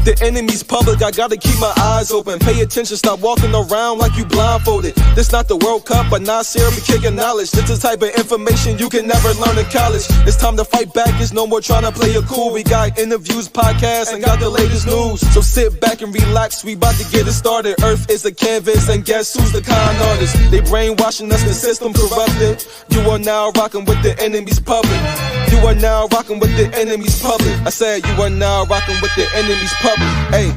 The enemy's public, I gotta keep my eyes open. Pay attention, stop walking around like you blindfolded. This not the World Cup, but Nasir be kicking knowledge. This the type of information you can never learn in college. It's time to fight back, it's no more trying to play it cool. We got interviews, podcasts, and got the latest news. So sit back and relax, we about to get it started. Earth is a canvas, and guess who's the con artist? They brainwashing us, the system corrupted. You are now rocking with the enemy's public. You are now rocking with the enemy's public. I said you are now rocking with the enemy's public. Hey.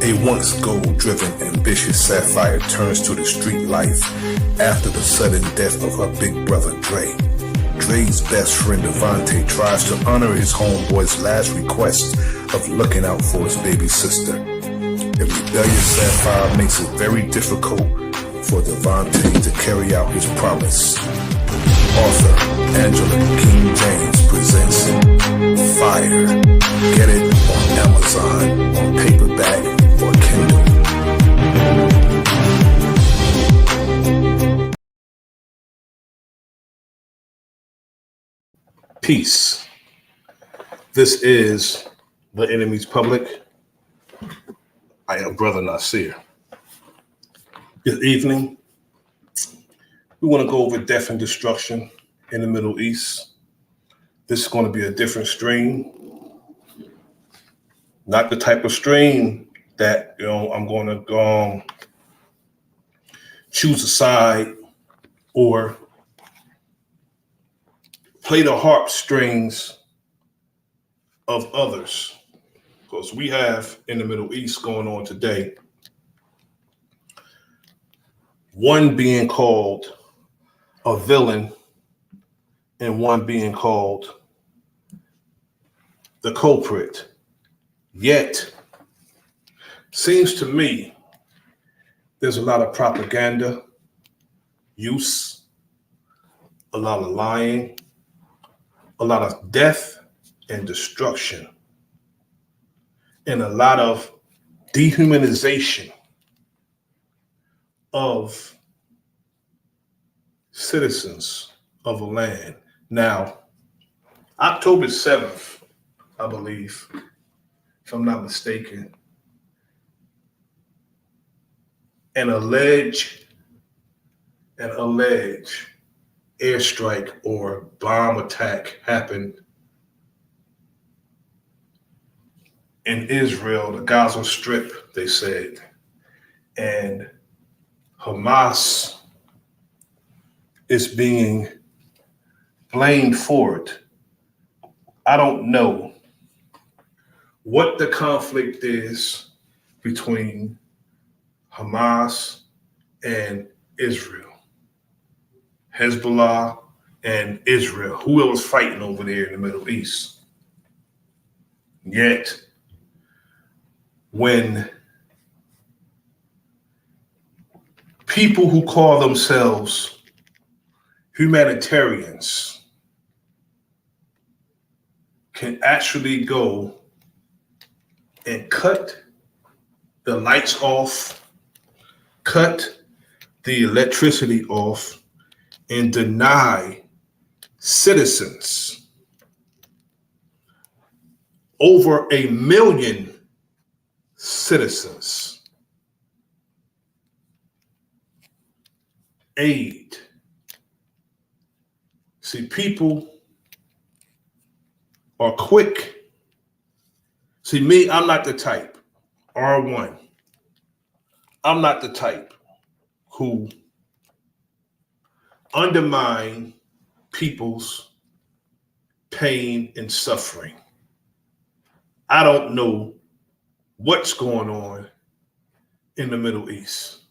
A once goal-driven, ambitious Sapphire turns to the street life after the sudden death of her big brother Dre. Dre's best friend Devontae tries to honor his homeboy's last request of looking out for his baby sister. The rebellious Sapphire makes it very difficult for Devontae to carry out his promise. Author Angela King James presents Fire. Get it on Amazon, on paperback, or Kindle. Peace. This is The Enemy's Public. I am Bro.Nasir. Good evening. We want to go over death and destruction in the Middle East. This is going to be a different stream. Not the type of stream that, I'm going to choose a side or play the harp strings of others. Because we have in the Middle East going on today, one being called a villain and one being called the culprit. Yet, seems to me there's a lot of propaganda use, a lot of lying, a lot of death and destruction, and a lot of dehumanization of citizens of a land. Now, October 7th, I believe, if I'm not mistaken, an alleged airstrike or bomb attack happened in Israel, the Gaza Strip, they said, and Hamas is being blamed for it. I don't know what the conflict is between Hamas and Israel, Hezbollah and Israel, who else fighting over there in the Middle East. Yet, when people who call themselves humanitarians can actually go and cut the lights off, cut the electricity off, and deny citizens, over 1 million citizens, aid. See, people are quick. See, me, I'm not the type, R1. I'm not the type who undermine people's pain and suffering. I don't know what's going on in the Middle East.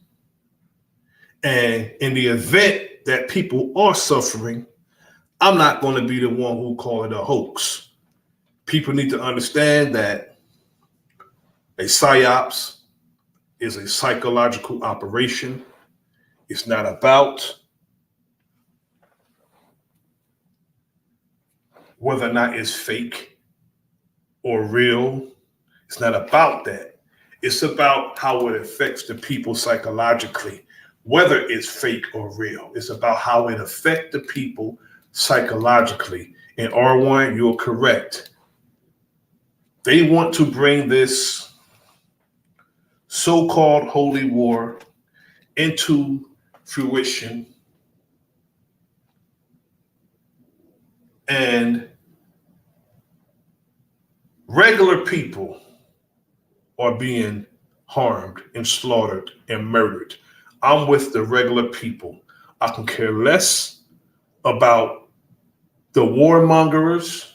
And in the event that people are suffering, I'm not going to be the one who call it a hoax. People need to understand that a psyops is a psychological operation. It's not about whether or not it's fake or real. It's not about that. It's about how it affects the people psychologically, whether it's fake or real. It's about how it affects the people psychologically. And R1, you're correct. They want to bring this so-called holy war into fruition, and regular people are being harmed and slaughtered and murdered. I'm with the regular people. I can care less about the warmongers,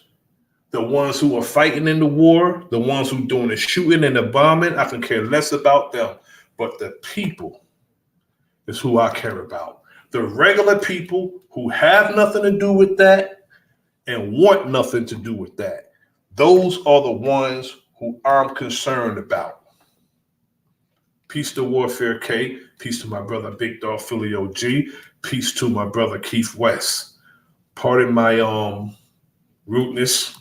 the ones who are fighting in the war, the ones who are doing the shooting and the bombing. I can care less about them. But the people is who I care about. The regular people who have nothing to do with that and want nothing to do with that. Those are the ones who I'm concerned about. Peace to Warfare K. Peace to my brother Big Dog Philly OG. Peace to my brother Keith West. Pardon my rudeness.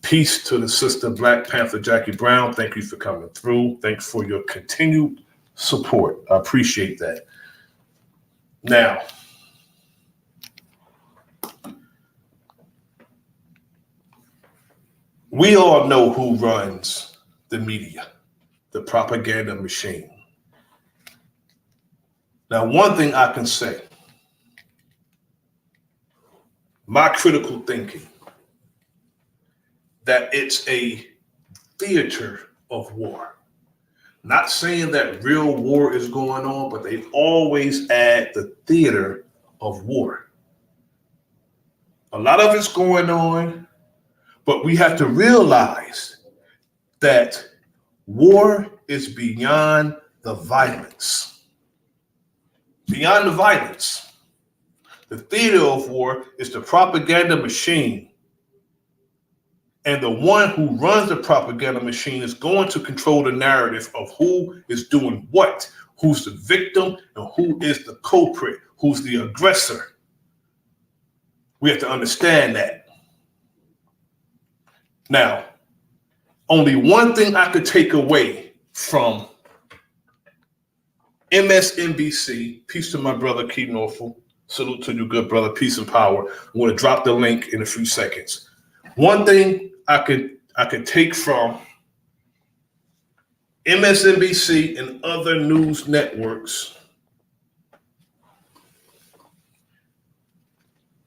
Peace to the sister Black Panther Jackie Brown. Thank you for coming through. Thanks for your continued support. I appreciate that. Now, we all know who runs the media, the propaganda machine. Now, one thing I can say, my critical thinking, that it's a theater of war. Not saying that real war is going on, but they always add the theater of war. A lot of it's going on, but we have to realize that war is beyond the violence. Beyond the violence. The theater of war is the propaganda machine. And the one who runs the propaganda machine is going to control the narrative of who is doing what, who's the victim, and who is the culprit, who's the aggressor. We have to understand that. Now, only one thing I could take away from MSNBC, peace to my brother Keith Norfolk, salute to you, good brother, peace and power. I'm going to drop the link in a few seconds. One thing I could take from MSNBC and other news networks,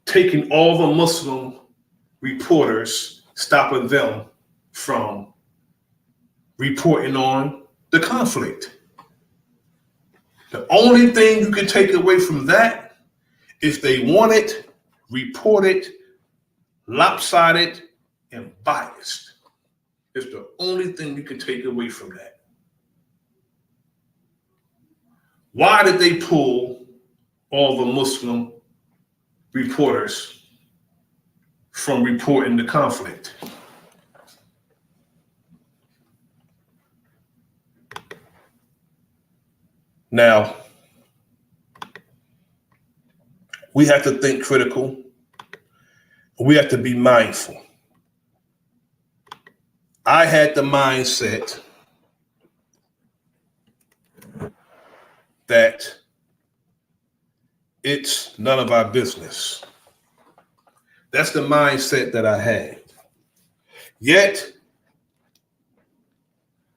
taking all the Muslim reporters, stopping them from reporting on the conflict. The only thing you can take away from that is they want it reported, lopsided, and biased. It's the only thing you can take away from that. Why did they pull all the Muslim reporters from reporting the conflict? Now, we have to think critical. We have to be mindful. I had the mindset that it's none of our business. That's the mindset that I had. Yet,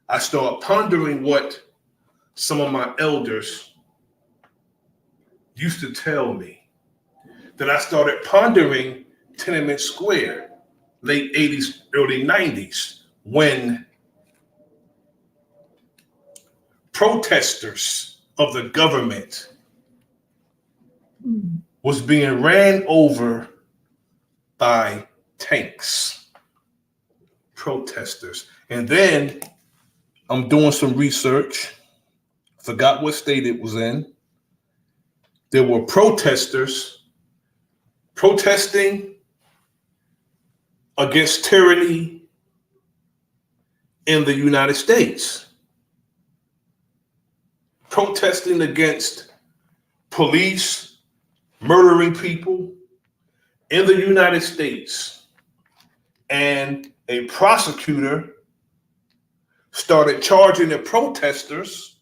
I start pondering what some of my elders used to tell me. Then I started pondering Tenement Square, late 80s, early 90s, when protesters of the government was being ran over by tanks. Protesters. And then I'm doing some research, forgot what state it was in. There were protesters protesting against tyranny in the United States, protesting against police murdering people in the United States. And a prosecutor started charging the protesters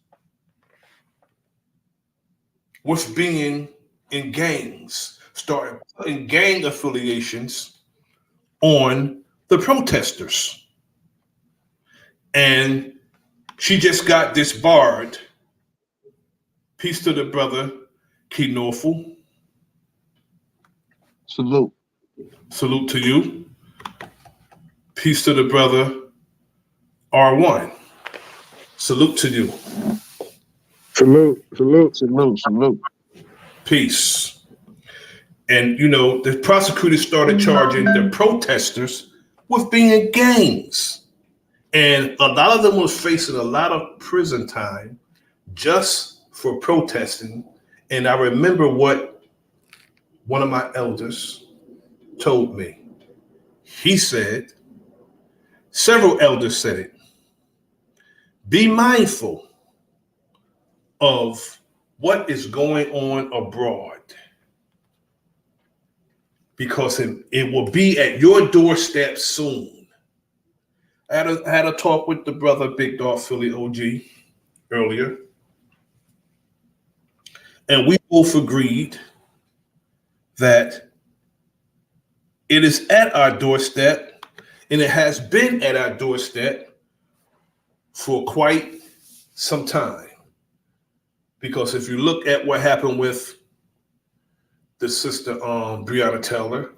with being in gangs, started putting gang affiliations on the protesters. And she just got disbarred. Peace to the brother, Key Norfolk. Salute. Salute to you. Peace to the brother, R1. Salute to you. Salute, salute. Salute, salute. Peace. And, you know, the prosecutors started charging the protesters with being in gangs. And a lot of them was facing a lot of prison time just for protesting. And I remember what one of my elders told me. He said, several elders said it, be mindful of what is going on abroad, because it will be at your doorstep soon. I had a talk with the brother Big Dog Philly OG earlier, and we both agreed that it is at our doorstep, and it has been at our doorstep for quite some time. Because if you look at what happened with the sister Breonna Taylor,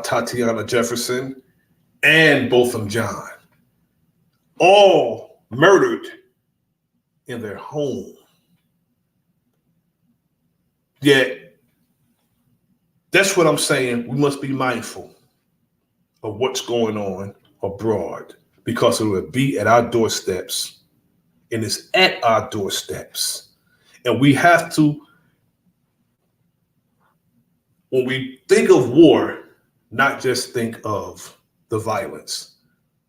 Tatiana Jefferson, and Botham Jean, all murdered in their home. Yet, that's what I'm saying. We must be mindful of what's going on abroad, because it will be at our doorsteps, and it's at our doorsteps. And we have to, when we think of war, not just think of the violence.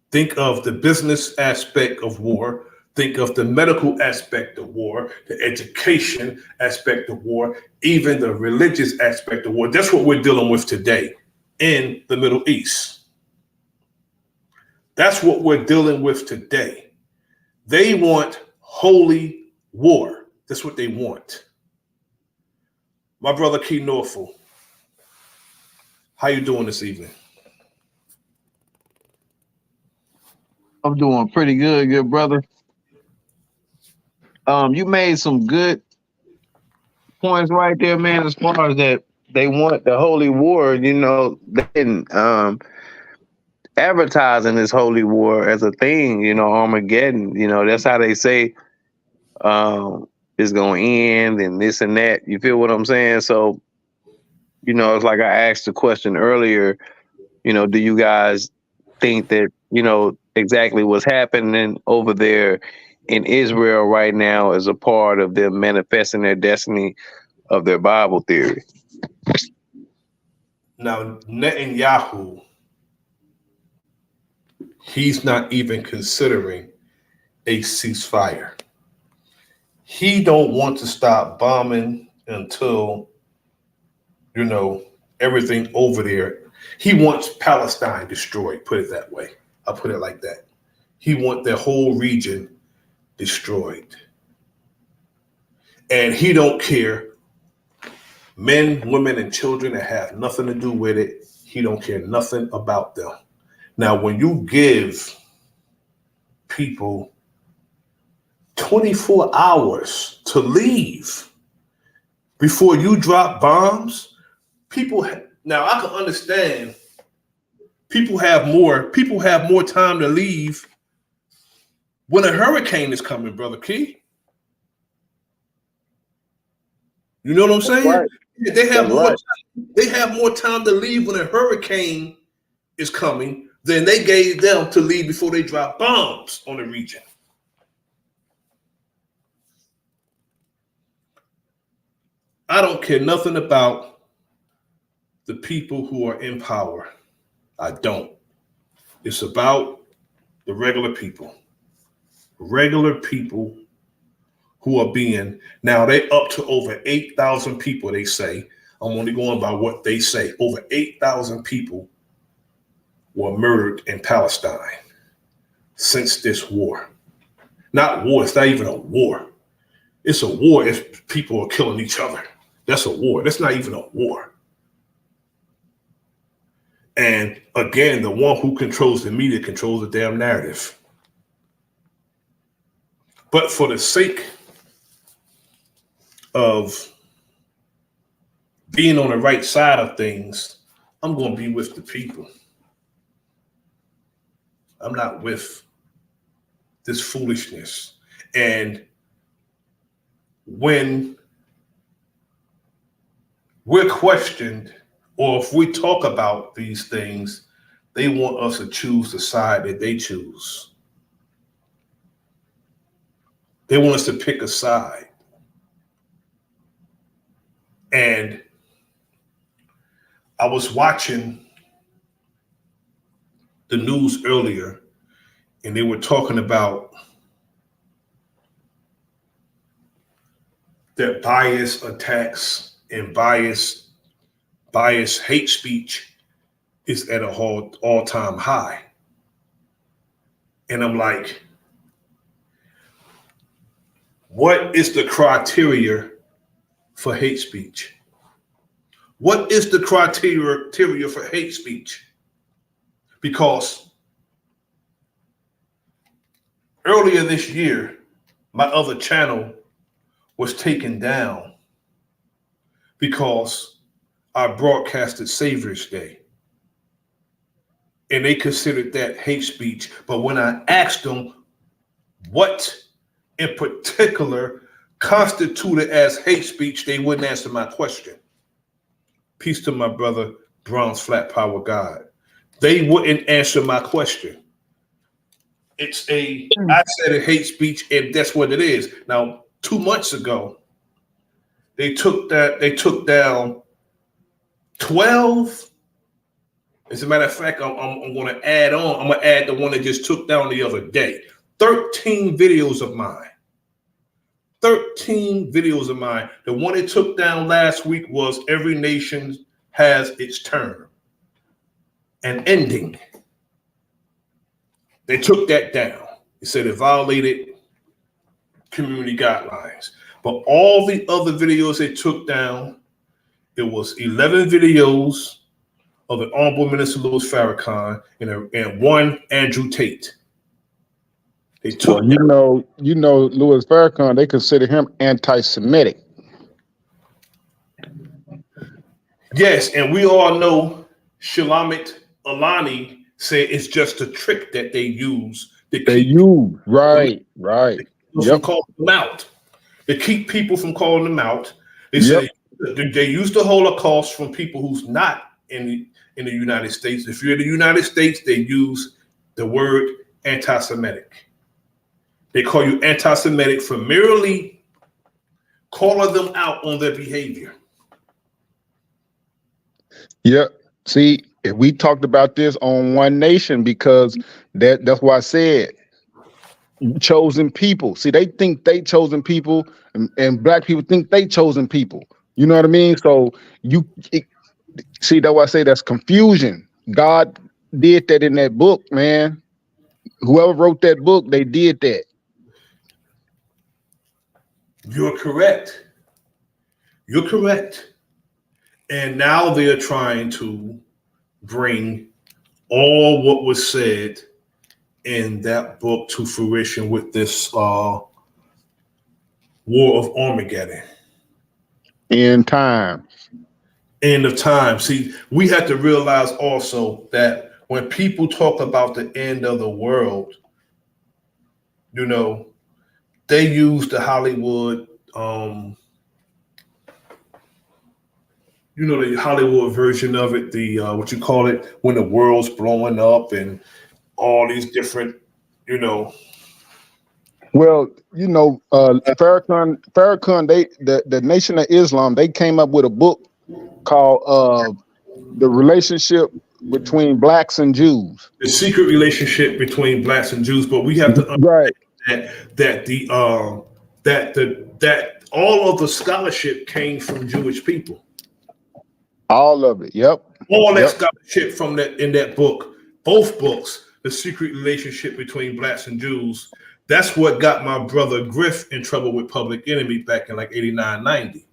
Think of the business aspect of war. Think of the medical aspect of war, the education aspect of war, even the religious aspect of war. That's what we're dealing with today in the Middle East. That's what we're dealing with today. They want holy war. That's what they want. My brother Key Norfolk, how you doing this evening? I'm doing pretty good brother. You made some good points right there, man, as far as that they want the holy war. You know, they didn't advertising this holy war as a thing, you know, Armageddon, you know, that's how they say it's gonna end and this and that. You feel what I'm saying? So, you know, it's like I asked the question earlier, you know, do you guys think that, you know, exactly what's happening over there in Israel right now is a part of them manifesting their destiny of their Bible theory? Now, Netanyahu, he's not even considering a ceasefire. He don't want to stop bombing until, you know, everything over there. He wants Palestine destroyed, put it that way. I'll put it like that. He wants the whole region destroyed. And he don't care. Men, women, and children that have nothing to do with it, he don't care nothing about them. Now, when you give people 24 hours to leave before you drop bombs, now I can understand people have more time to leave when a hurricane is coming, Brother Key. You know what I'm saying? Right. They have more time to leave when a hurricane is coming than they gave them to leave before they drop bombs on the region. I don't care nothing about the people who are in power. I don't. It's about the regular people. Regular people who are being, now they up to over 8,000 people, they say. I'm only going by what they say. Over 8,000 people were murdered in Palestine since this war. Not war, it's not even a war. It's a war if people are killing each other. That's a war. That's not even a war. And again, the one who controls the media controls the damn narrative. But for the sake of being on the right side of things, I'm going to be with the people. I'm not with this foolishness. And when we're questioned, or if we talk about these things, they want us to choose the side that they choose. They want us to pick a side. And I was watching the news earlier, and they were talking about that bias attacks and bias hate speech is at a all-time high. And I'm like, what is the criteria for hate speech? What is the criteria for hate speech? Because earlier this year, my other channel was taken down because I broadcasted Savior's Day. And they considered that hate speech. But when I asked them what in particular constituted as hate speech, they wouldn't answer my question. Peace to my brother, Brown's Flat Power God. They wouldn't answer my question. I said a hate speech, and that's what it is. Now, 2 months ago, they took down 12. As a matter of fact, I'm going to add on. I'm going to add the one that just took down the other day. 13 videos of mine. 13 videos of mine. The one it took down last week was Every Nation Has Its Term and Ending. They took that down. They said it violated community guidelines. But all the other videos they took down, it was 11 videos of the Honorable Minister Louis Farrakhan and one Andrew Tate. They took well, you know, Louis Farrakhan, they consider him anti-Semitic. Yes, and we all know Shulamit Alani said it's just a trick that they use. Right. From calling them out. They keep people from calling them out. They say they use the Holocaust from people who's not in the United States. If you're in the United States, they use the word anti-Semitic. They call you anti-Semitic for merely calling them out on their behavior. Yep. See, if we talked about this on One Nation, because that's why I said chosen people. See, they think they chosen people, and black people think they chosen people. You know what I mean? So see, that's why I say that's confusion. God did that in that book, man. Whoever wrote that book, they did that. You're correct. You're correct. And now they're trying to bring all what was said in that book to fruition with this War of Armageddon. End time. End of time. See, we have to realize also that when people talk about the end of the world, you know, they use the Hollywood, the Hollywood version of it, the what you call it, when the world's blowing up and all these different, Well, Farrakhan, the Nation of Islam, they came up with a book called The Relationship Between Blacks and Jews. The secret relationship between blacks and Jews, but we have to understand that all of the scholarship came from Jewish people. All of it, yep. All that scholarship from in that book, both books, The Secret Relationship Between Blacks and Jews, that's what got my brother Griff in trouble with Public Enemy back in like 89, 90.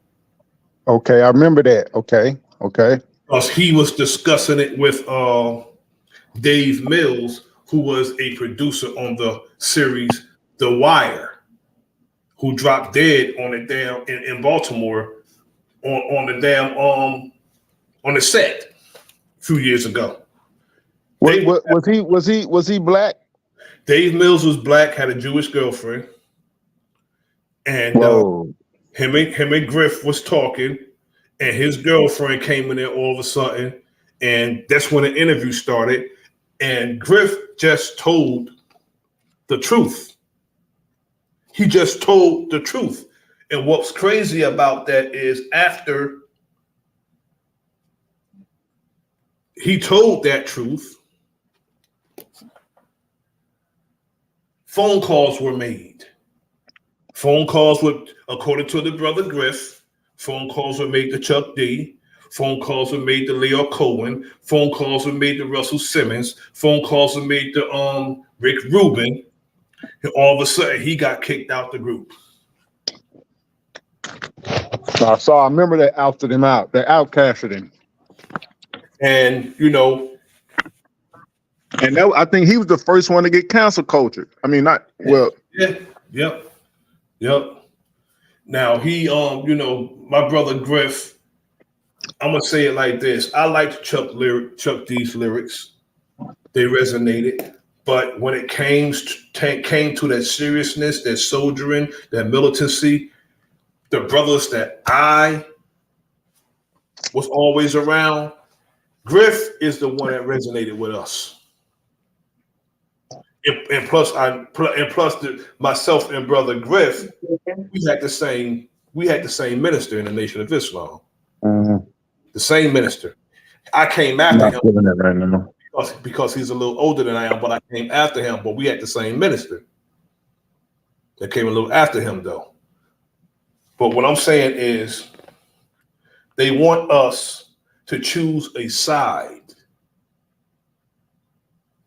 Okay, I remember that. Okay. Because he was discussing it with Dave Mills, who was a producer on the series The Wire. who dropped dead on the damn in Baltimore on the damn on the set a few years ago. Was he black? Dave Mills was black, had a Jewish girlfriend, and him and Griff was talking, and his girlfriend came in there all of a sudden, and that's when the interview started. And Griff just told the truth. He just told the truth. And what's crazy about that is after he told that truth, phone calls were made. Phone calls were, according to the brother Griff, phone calls were made to Chuck D. Phone calls were made to Leo Cohen. Phone calls were made to Russell Simmons. Phone calls were made to Rick Rubin. And all of a sudden, he got kicked out the group. I remember they ousted him out. They outcasted him. And, you know. And I think he was the first one to get cancel culture. I mean, not, well. Yeah. Yep. Now, he, you know, my brother Griff, I'm going to say it like this. I liked Chuck D's lyrics. They resonated. But when it came to that seriousness, that soldiering, that militancy, the brothers that I was always around, Griff is the one that resonated with us. And plus, myself and brother Griff, we had the same minister in the Nation of Islam. Mm-hmm. The same minister. I came after him right now. because he's a little older than I am, but I came after him. But we had the same minister. That came a little after him, though. But what I'm saying is, they want us to choose a side.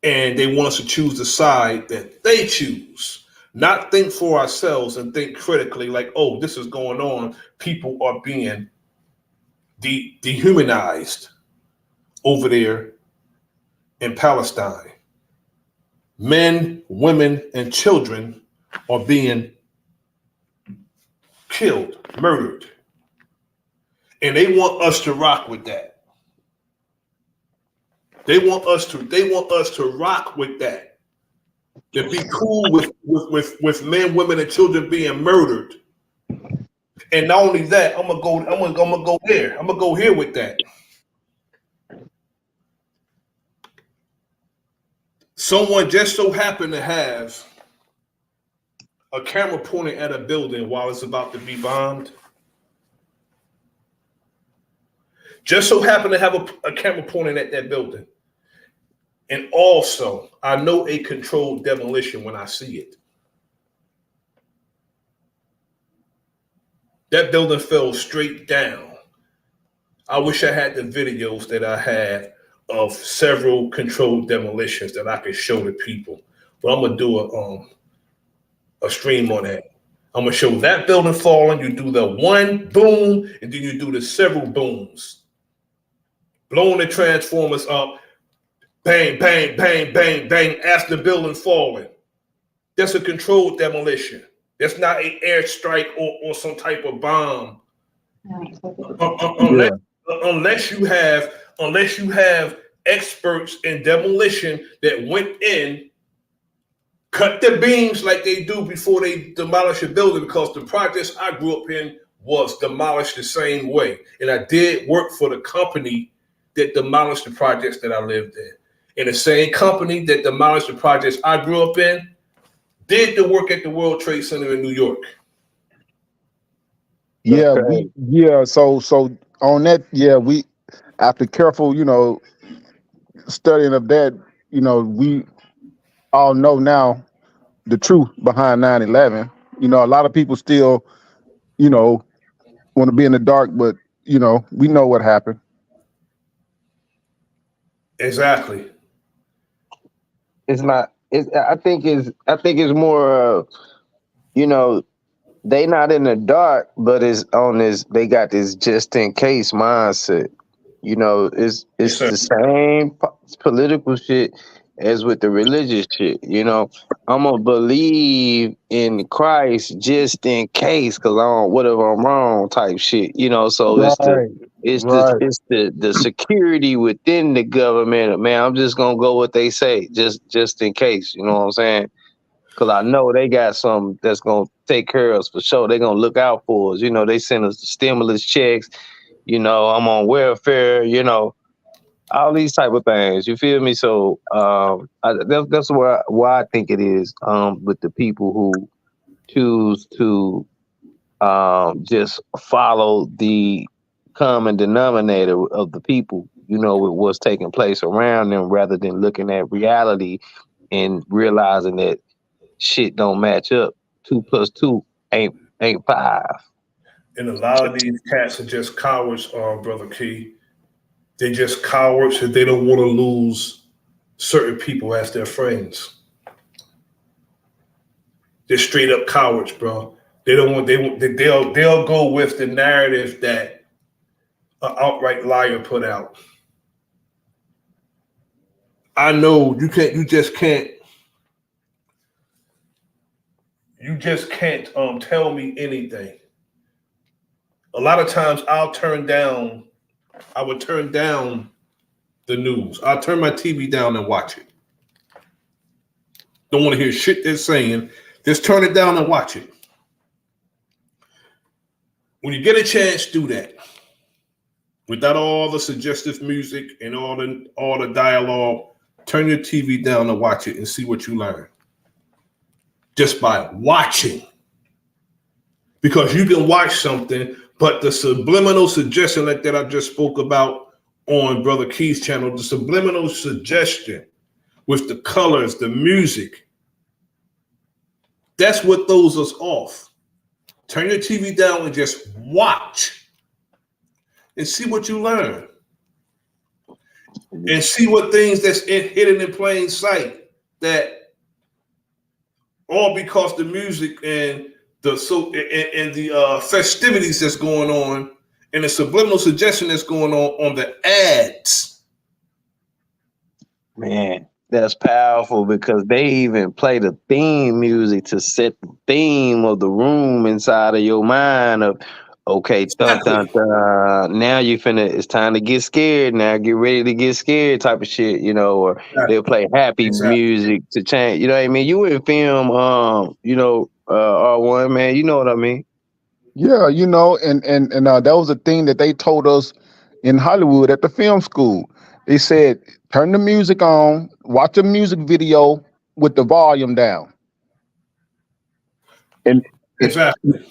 And they want us to choose the side that they choose. Not think for ourselves and think critically like, oh, this is going on. People are being dehumanized over there in Palestine. Men, women, and children are being killed, murdered. And they want us to rock with that. They want us to rock with that. To be cool with men, women, and children being murdered. And not only that, I'm gonna go there. I'm gonna go here with that. Someone just so happened to have a camera pointing at a building while it's about to be bombed. Just so happened to have a camera pointing at that building. And also, I know a controlled demolition when I see it. That building fell straight down. I wish I had the videos that I had of several controlled demolitions that I could show to people. But I'm gonna do a stream on that. I'm gonna show that building falling. You do the one boom, and then you do the several booms, blowing the transformers up. Bang, bang, bang, bang, bang, as the building falling. That's a controlled demolition. That's not an airstrike or some type of bomb. Unless you have experts in demolition that went in, cut the beams like they do before they demolish a building, because the projects I grew up in was demolished the same way. And I did work for the company that demolished the projects that I lived in. And the same company that demolished the projects I grew up in did the work at the World Trade Center in New York. Yeah, So on that, we after careful, studying of that, we all know now the truth behind 9/11. A lot of people still, want to be in the dark, but we know what happened. Exactly. It's not. I think it's more. They not in the dark, but it's on this. They got this just in case mindset. It's Yes, the same political shit. as with the religious shit. You know, I'm gonna believe in Christ just in case, cause I don't, what if I'm wrong type shit. You know, so Right. Right. it's the security within the government. Man, I'm just gonna go what they say, just in case. You know what I'm saying? Cause I know they got something that's gonna take care of us for sure. They're gonna look out for us. You know, they send us the stimulus checks. You know, I'm on welfare. You know, all these type of things. You feel me? So that's why I think it is with the people who choose to just follow the common denominator of the people. You know, with what's taking place around them, rather than looking at reality and realizing that shit don't match up. 2 plus 2 ain't 5. And a lot of these cats are just cowards, Brother Key. They're just cowards and they don't want to lose certain people as their friends. They're straight up cowards, bro. They don't want they'll go with the narrative that an outright liar put out. I know you just can't tell me anything. A lot of times I would turn down the news. I'll turn my TV down and watch it. Don't want to hear shit they're saying. Just turn it down and watch it. When you get a chance, do that. Without all the suggestive music and all the dialogue, turn your TV down and watch it and see what you learn. Just by watching. Because you can watch something, but the subliminal suggestion like that I just spoke about on Brother Key's channel, the subliminal suggestion with the colors, the music, that's what throws us off. Turn your TV down and just watch and see what you learn. And see what things that's hidden in plain sight, that all because the music and the festivities that's going on and the subliminal suggestion that's going on the ads. Man, that's powerful because they even play the theme music to set the theme of the room inside of your mind of, okay, dun Exactly. dun dun. Now you finna, it's time to get scared. Now get ready to get scared type of shit, you know, or they'll play happy Exactly. music to change. You know what I mean? You in film, you know, R1, man, you know what I mean? Yeah, you know, and that was a thing that they told us in Hollywood at the film school. They said, turn the music on, watch a music video with the volume down. And it, Exactly.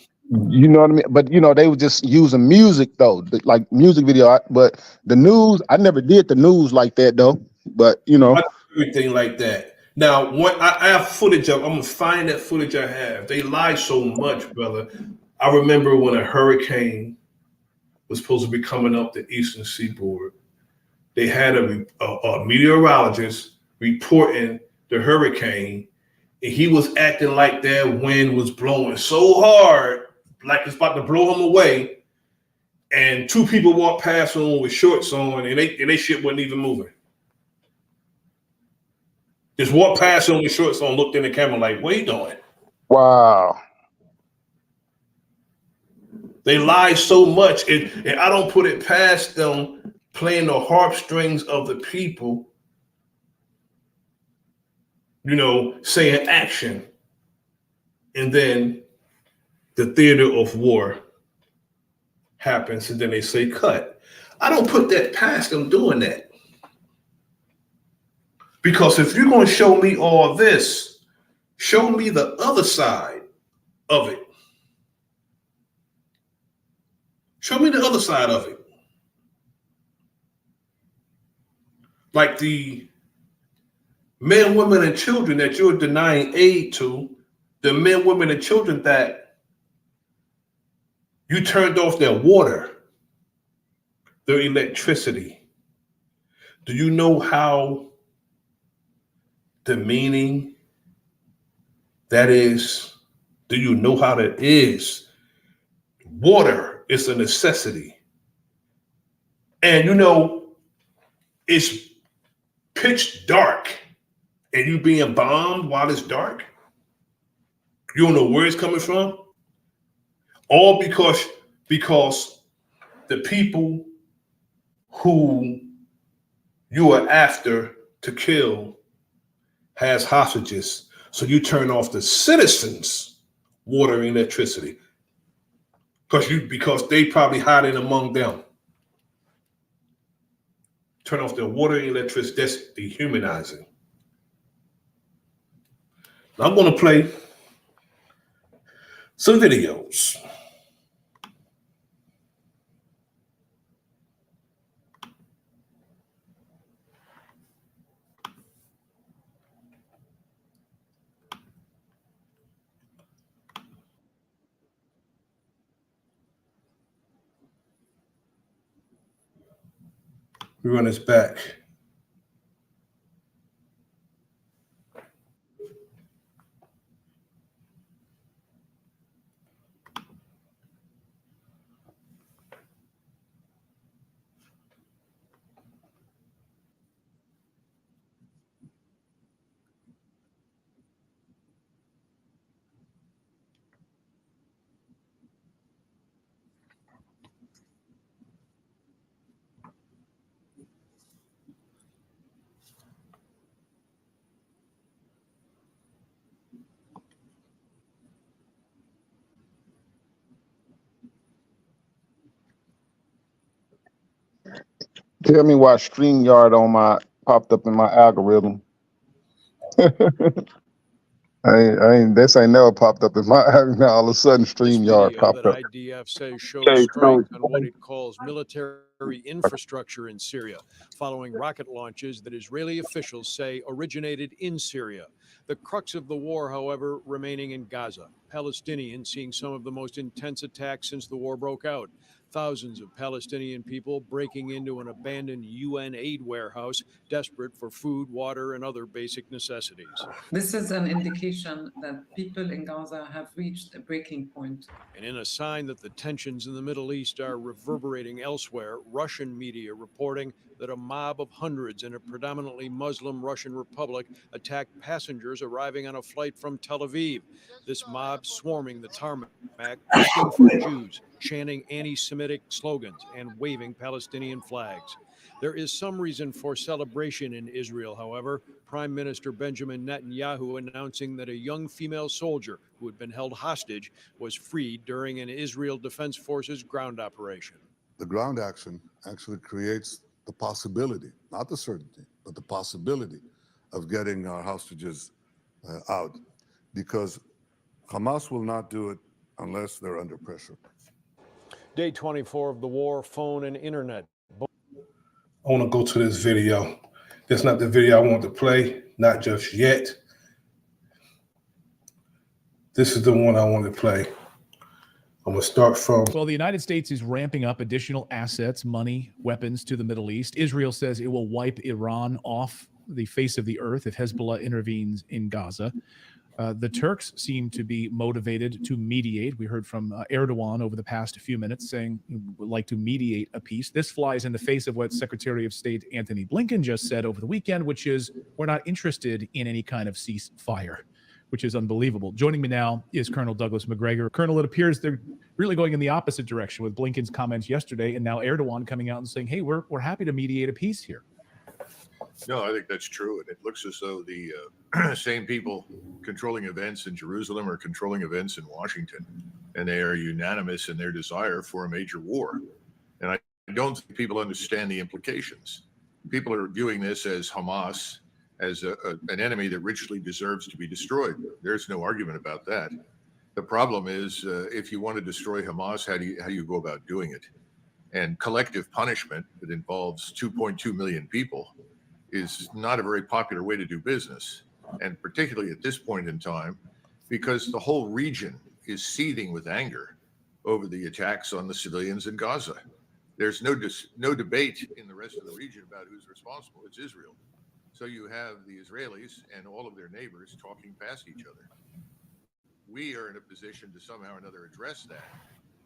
you know what I mean? But you know, they were just using music though, like music video. But the news, I never did the news like that though. But you know, I do everything like that. Now, what I have footage of, I'm gonna find that footage I have. They lie so much, brother. I remember when a hurricane was supposed to be coming up the eastern seaboard. They had a meteorologist reporting the hurricane, and he was acting like that wind was blowing so hard, like it's about to blow him away. And 2 people walked past him with shorts on, and they shit wasn't even moving. Just walked past him with shorts on, looked in the camera like, "What are you doing?" wow. They lie so much, and I don't put it past them playing the harp strings of the people, you know, saying action, and then the theater of war happens, and then they say cut. I don't put that past them doing that. Because if you're going to show me all this, show me the other side of it. Show me the other side of it. Like the men, women, and children that you're denying aid to, the men, women, and children that you turned off their water, their electricity. Do you know how demeaning that is? Do you know how that is? Water is a necessity. And you know, it's pitch dark and you being bombed while it's dark. You don't know where it's coming from. All because the people who you are after to kill has hostages. So you turn off the citizens' water and electricity because they probably hiding among them. Turn off their water and electricity. That's dehumanizing. Now I'm going to play some videos. We run this back. Tell me why StreamYard on my popped up in my algorithm. This ain't never popped up in my now all of a sudden This StreamYard video popped that up. IDF says shows strike on what it calls military infrastructure in Syria, following rocket launches that Israeli officials say originated in Syria. The crux of the war, however, remaining in Gaza. Palestinians seeing some of the most intense attacks since the war broke out. Thousands of Palestinian people breaking into an abandoned UN aid warehouse, desperate for food, water, and other basic necessities. This is an indication that people in Gaza have reached a breaking point. And in a sign that the tensions in the Middle East are reverberating elsewhere, Russian media reporting that a mob of hundreds in a predominantly Muslim Russian republic attacked passengers arriving on a flight from Tel Aviv. This mob swarming the tarmac, looking for Jews, chanting anti-Semitic slogans and waving Palestinian flags. There is some reason for celebration in Israel, however. Prime Minister Benjamin Netanyahu announcing that a young female soldier who had been held hostage was freed during an Israel Defense Forces ground operation. The ground action actually creates the possibility, not the certainty, but the possibility of getting our hostages out, because Hamas will not do it unless they're under pressure. Day 24 of the war, phone and internet. I want to go to this video. That's not the video I want to play, not just yet. This is the one I want to play. I'm going to start from. Well, the United States is ramping up additional assets, money, weapons to the Middle East. Israel says it will wipe Iran off the face of the earth if Hezbollah intervenes in Gaza. The Turks seem to be motivated to mediate. We heard from Erdogan over the past few minutes saying he would like to mediate a peace. This flies in the face of what Secretary of State Antony Blinken just said over the weekend, which is we're not interested in any kind of ceasefire, which is unbelievable. Joining me now is Colonel Douglas Macgregor. Colonel, it appears they're really going in the opposite direction with Blinken's comments yesterday and now Erdogan coming out and saying, hey, we're happy to mediate a peace here. No, I think that's true. And it looks as though the same people controlling events in Jerusalem are controlling events in Washington. And they are unanimous in their desire for a major war. And I don't think people understand the implications. People are viewing this as Hamas, as an enemy that richly deserves to be destroyed. There's no argument about that. The problem is, if you want to destroy Hamas, how do you go about doing it? And collective punishment that involves 2.2 million people is not a very popular way to do business, and particularly at this point in time, because the whole region is seething with anger over the attacks on the civilians in Gaza. There's no debate in the rest of the region about who's responsible. It's Israel. So you have the Israelis and all of their neighbors talking past each other. We are in a position to somehow or another address that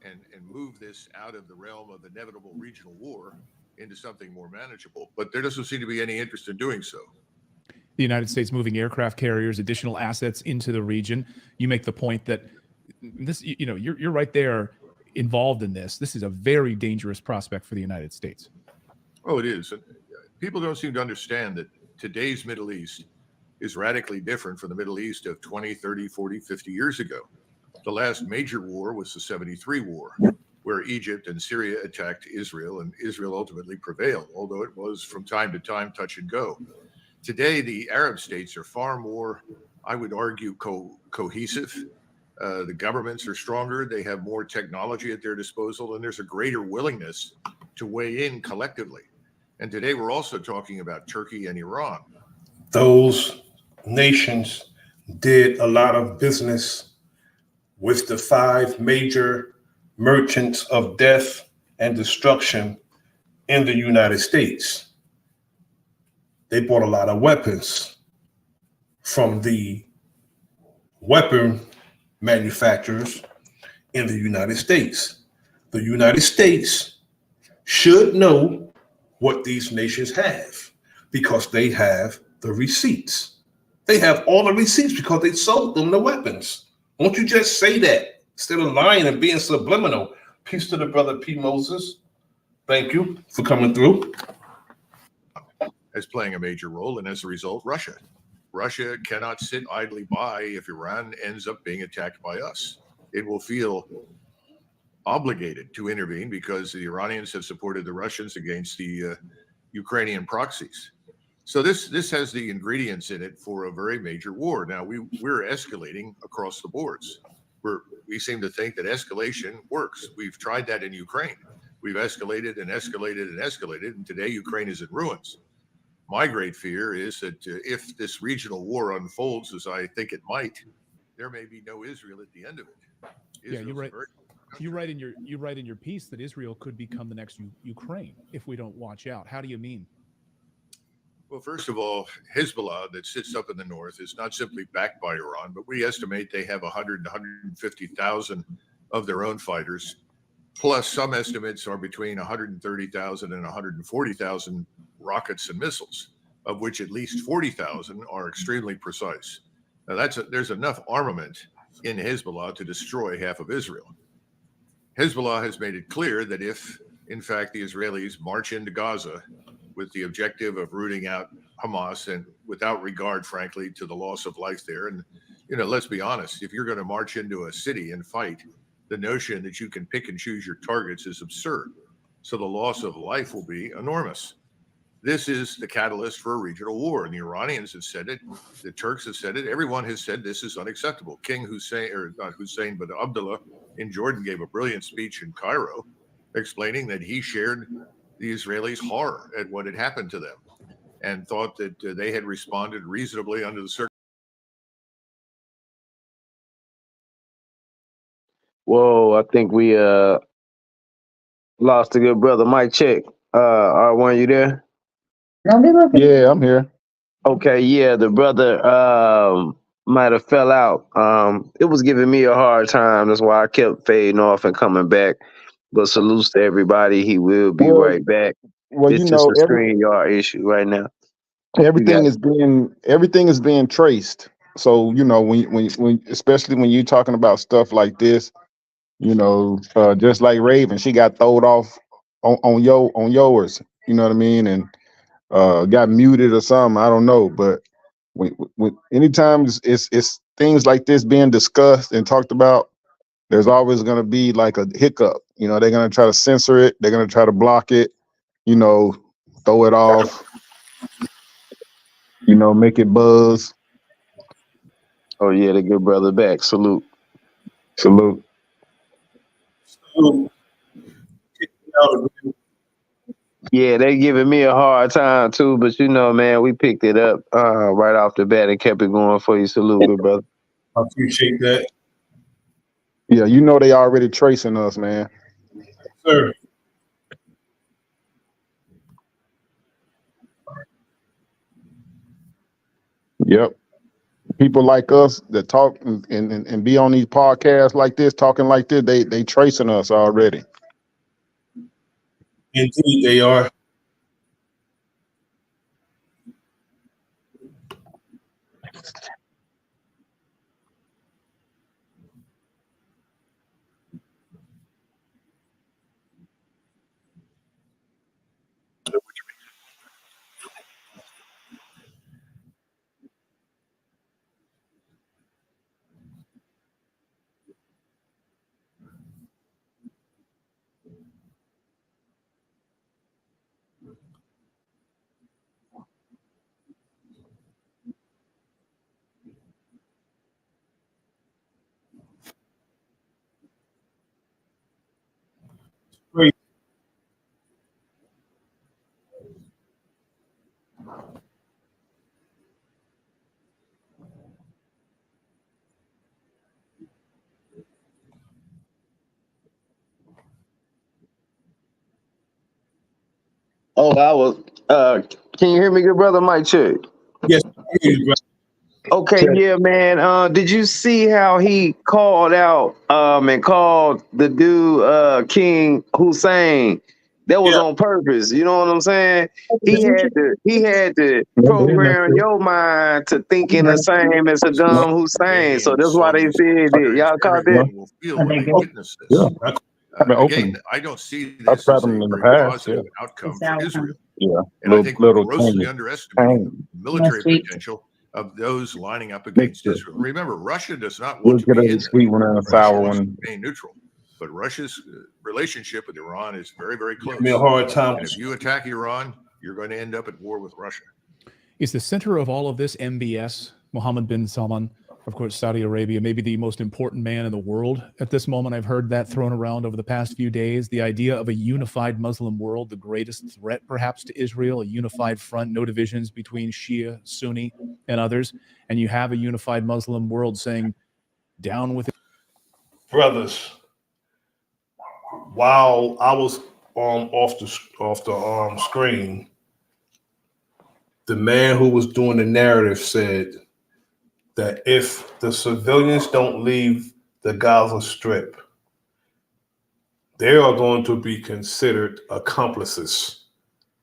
and move this out of the realm of inevitable regional war into something more manageable. But there doesn't seem to be any interest in doing so. the United States moving aircraft carriers, additional assets into the region. You make the point that this, you're right there involved in this. This is a very dangerous prospect for the United States. Oh, it is. And people don't seem to understand that today's Middle East is radically different from the Middle East of 20, 30, 40, 50 years ago. The last major war was the 73 war, where Egypt and Syria attacked Israel, and Israel ultimately prevailed, although it was from time to time touch and go. Today, the Arab states are far more, I would argue, cohesive. The governments are stronger. They have more technology at their disposal, and there's a greater willingness to weigh in collectively. And today, we're also talking about Turkey and Iran. Those nations did a lot of business with the 5 major merchants of death and destruction in the United States. They bought a lot of weapons from the weapon manufacturers in the United States. The United States should know what these nations have because they have the receipts. They have all the receipts because they sold them the weapons. Won't you just say that instead of lying and being subliminal? Peace to the brother P. Moses. Thank you for coming through. As playing a major role, and as a result, Russia. Russia cannot sit idly by if Iran ends up being attacked by us. It will feel obligated to intervene because the Iranians have supported the Russians against the Ukrainian proxies. So this has the ingredients in it for a very major war. Now we're escalating across the boards. We seem to think that escalation works. We've tried that in Ukraine. We've escalated and escalated and escalated, and today Ukraine is in ruins. My great fear is that if this regional war unfolds as I think it might, there may be no Israel at the end of it. Yeah, you're right. You write in your piece that Israel could become the next Ukraine if we don't watch out. How do you mean? Well, first of all, Hezbollah that sits up in the north is not simply backed by Iran, but we estimate they have 100 to 150,000 of their own fighters. Plus, some estimates are between 130,000 and 140,000 rockets and missiles, of which at least 40,000 are extremely precise. Now, there's enough armament in Hezbollah to destroy half of Israel. Hezbollah has made it clear that if, in fact, the Israelis march into Gaza with the objective of rooting out Hamas and without regard, frankly, to the loss of life there, and, let's be honest, if you're going to march into a city and fight, the notion that you can pick and choose your targets is absurd. So the loss of life will be enormous. This is the catalyst for a regional war. And the Iranians have said it. The Turks have said it. Everyone has said this is unacceptable. King Hussein, or not Hussein, but Abdullah in Jordan gave a brilliant speech in Cairo explaining that he shared the Israelis' horror at what had happened to them and thought that they had responded reasonably under the circumstances. Whoa, I think we lost a good brother. Mike check. R1, you there? Yeah, I'm here. Okay, yeah, the brother might have fell out. It was giving me a hard time. That's why I kept fading off and coming back. But salutes to everybody. He will be right back. Well, It's just a StreamYard issue right now. Everything is being traced. So when especially when you're talking about stuff like this, just like Raven, she got throwed off on yours. You know what I mean? And got muted or something. I don't know, but when anytime it's things like this being discussed and talked about, there's always going to be like a hiccup. They're going to try to censor it. They're going to try to block it. Throw it off. Make it buzz. Oh yeah, the good brother back. Salute. Yeah, they giving me a hard time too, but man, we picked it up right off the bat and kept it going for you. Salute, good brother. I appreciate that. Yeah, they already tracing us, man. Sir. Yep. People like us that talk and be on these podcasts like this, talking like this, they tracing us already. Indeed, they are. Oh, I was. Can you hear me, good brother? Mike check. Yes, bro. Okay, yeah, man. Did you see how he called out and called the dude King Hussein? That was Yeah. on purpose. You know what I'm saying? He had to program your mind to thinking the same as Saddam Hussein. So Names that's why on they these said that. Y'all caught that? everyone will feel when they witness Yeah, this. I've been Again, open. I don't see I've this tried as a them in the very past. Yeah, positive outcome for Israel. yeah. And I think we're grossly changes. underestimating the military Sweet. potential of those lining up against Mixture. Israel. Remember, Russia does not We'll want to get be a in sweet there. one and a Russia sour wants to one. remain neutral. But Russia's relationship with Iran is very, very close. Give me a hard time. And if you attack Iran, you're going to end up at war with Russia. Is the center of all of this MBS, Mohammed bin Salman, of course, Saudi Arabia, maybe the most important man in the world at this moment? I've heard that thrown around over the past few days. The idea of a unified Muslim world, the greatest threat perhaps to Israel, a unified front, no divisions between Shia, Sunni, and others. And you have a unified Muslim world saying, down with it. Brothers, while I was off the screen, the man who was doing the narrative said that if the civilians don't leave the Gaza Strip, they are going to be considered accomplices,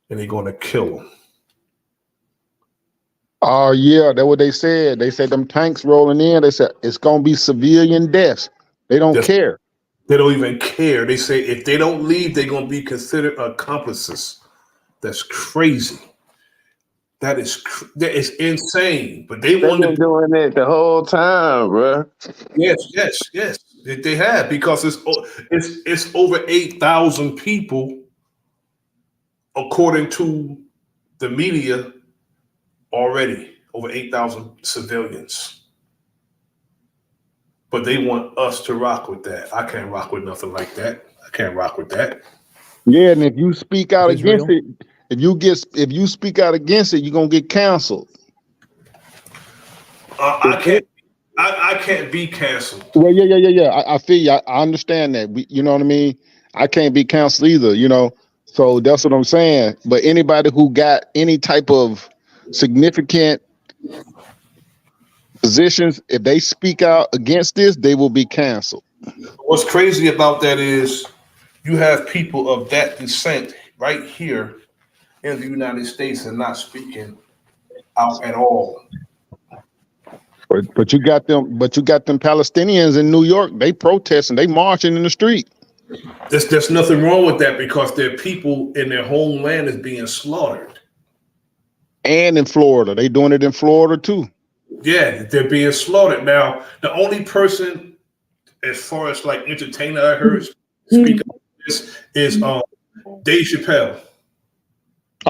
and they're going to kill them. Oh yeah, that's what they said. They said them tanks rolling in. They said it's gonna be civilian deaths. They don't care. They don't even care. They say if they don't leave, they're going to be considered accomplices. That's crazy. That is insane. But they They've want been to. doing that the whole time, bro. Yes. They have, because it's over 8,000 people, according to the media, already. Over 8,000 civilians. But they want us to rock with that. I can't rock with nothing like that. I can't rock with that. Yeah, and if you speak out Israel? against it, if you speak out against it, you're gonna get canceled. I can't be canceled. Well, yeah. I feel you. I understand that. You know what I mean? I can't be canceled either, you know. So that's what I'm saying. But anybody who got any type of significant positions, if they speak out against this, they will be canceled. What's crazy about that is you have people of that descent right here in the United States and not speaking out at all. But you got them Palestinians in New York, they protesting, they marching in the street. There's nothing wrong with that, because their people in their homeland is being slaughtered. And in Florida. They doing it in Florida too. Yeah, they're being slaughtered. Now, the only person, as far as like entertainer I heard speak of this, is Dave Chappelle.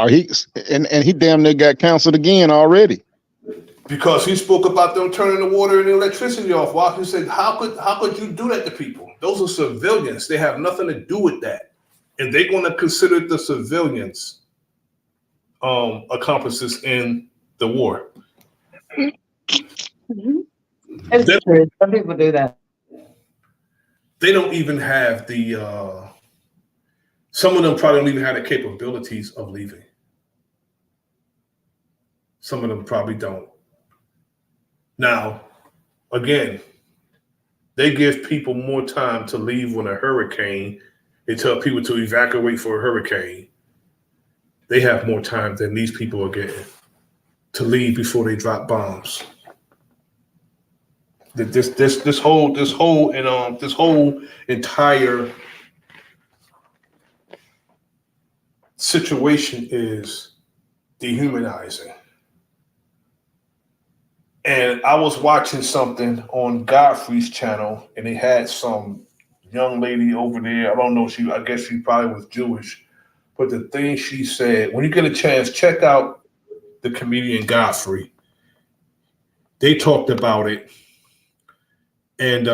He damn near got canceled again already. Because he spoke about them turning the water and the electricity off. While he said, how could you do that to people? Those are civilians. They have nothing to do with that. And they're going to consider the civilians accomplices in the war. It's true. Some people do that. They don't even have the some of them probably don't even have the capabilities of leaving. Some of them probably don't. Now, again, they give people more time to leave when a hurricane. They tell people to evacuate for a hurricane. They have more time than these people are getting to leave before they drop bombs. This whole entire situation is dehumanizing. And I was watching something on Godfrey's channel, and they had some young lady over there. I don't know. I guess she probably was Jewish. But the thing she said, when you get a chance, check out the comedian Godfrey. They talked about it. And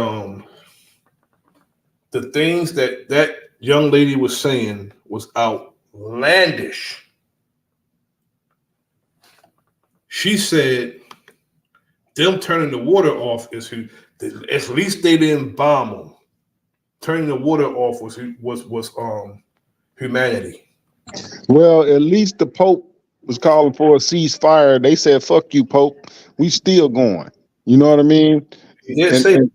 the things that young lady was saying was outlandish. She said, them turning the water off is who. At least they didn't bomb them. Turning the water off was humanity. Well, at least the Pope was calling for a ceasefire. They said, "Fuck you, Pope. We still going." You know what I mean? They did And, say and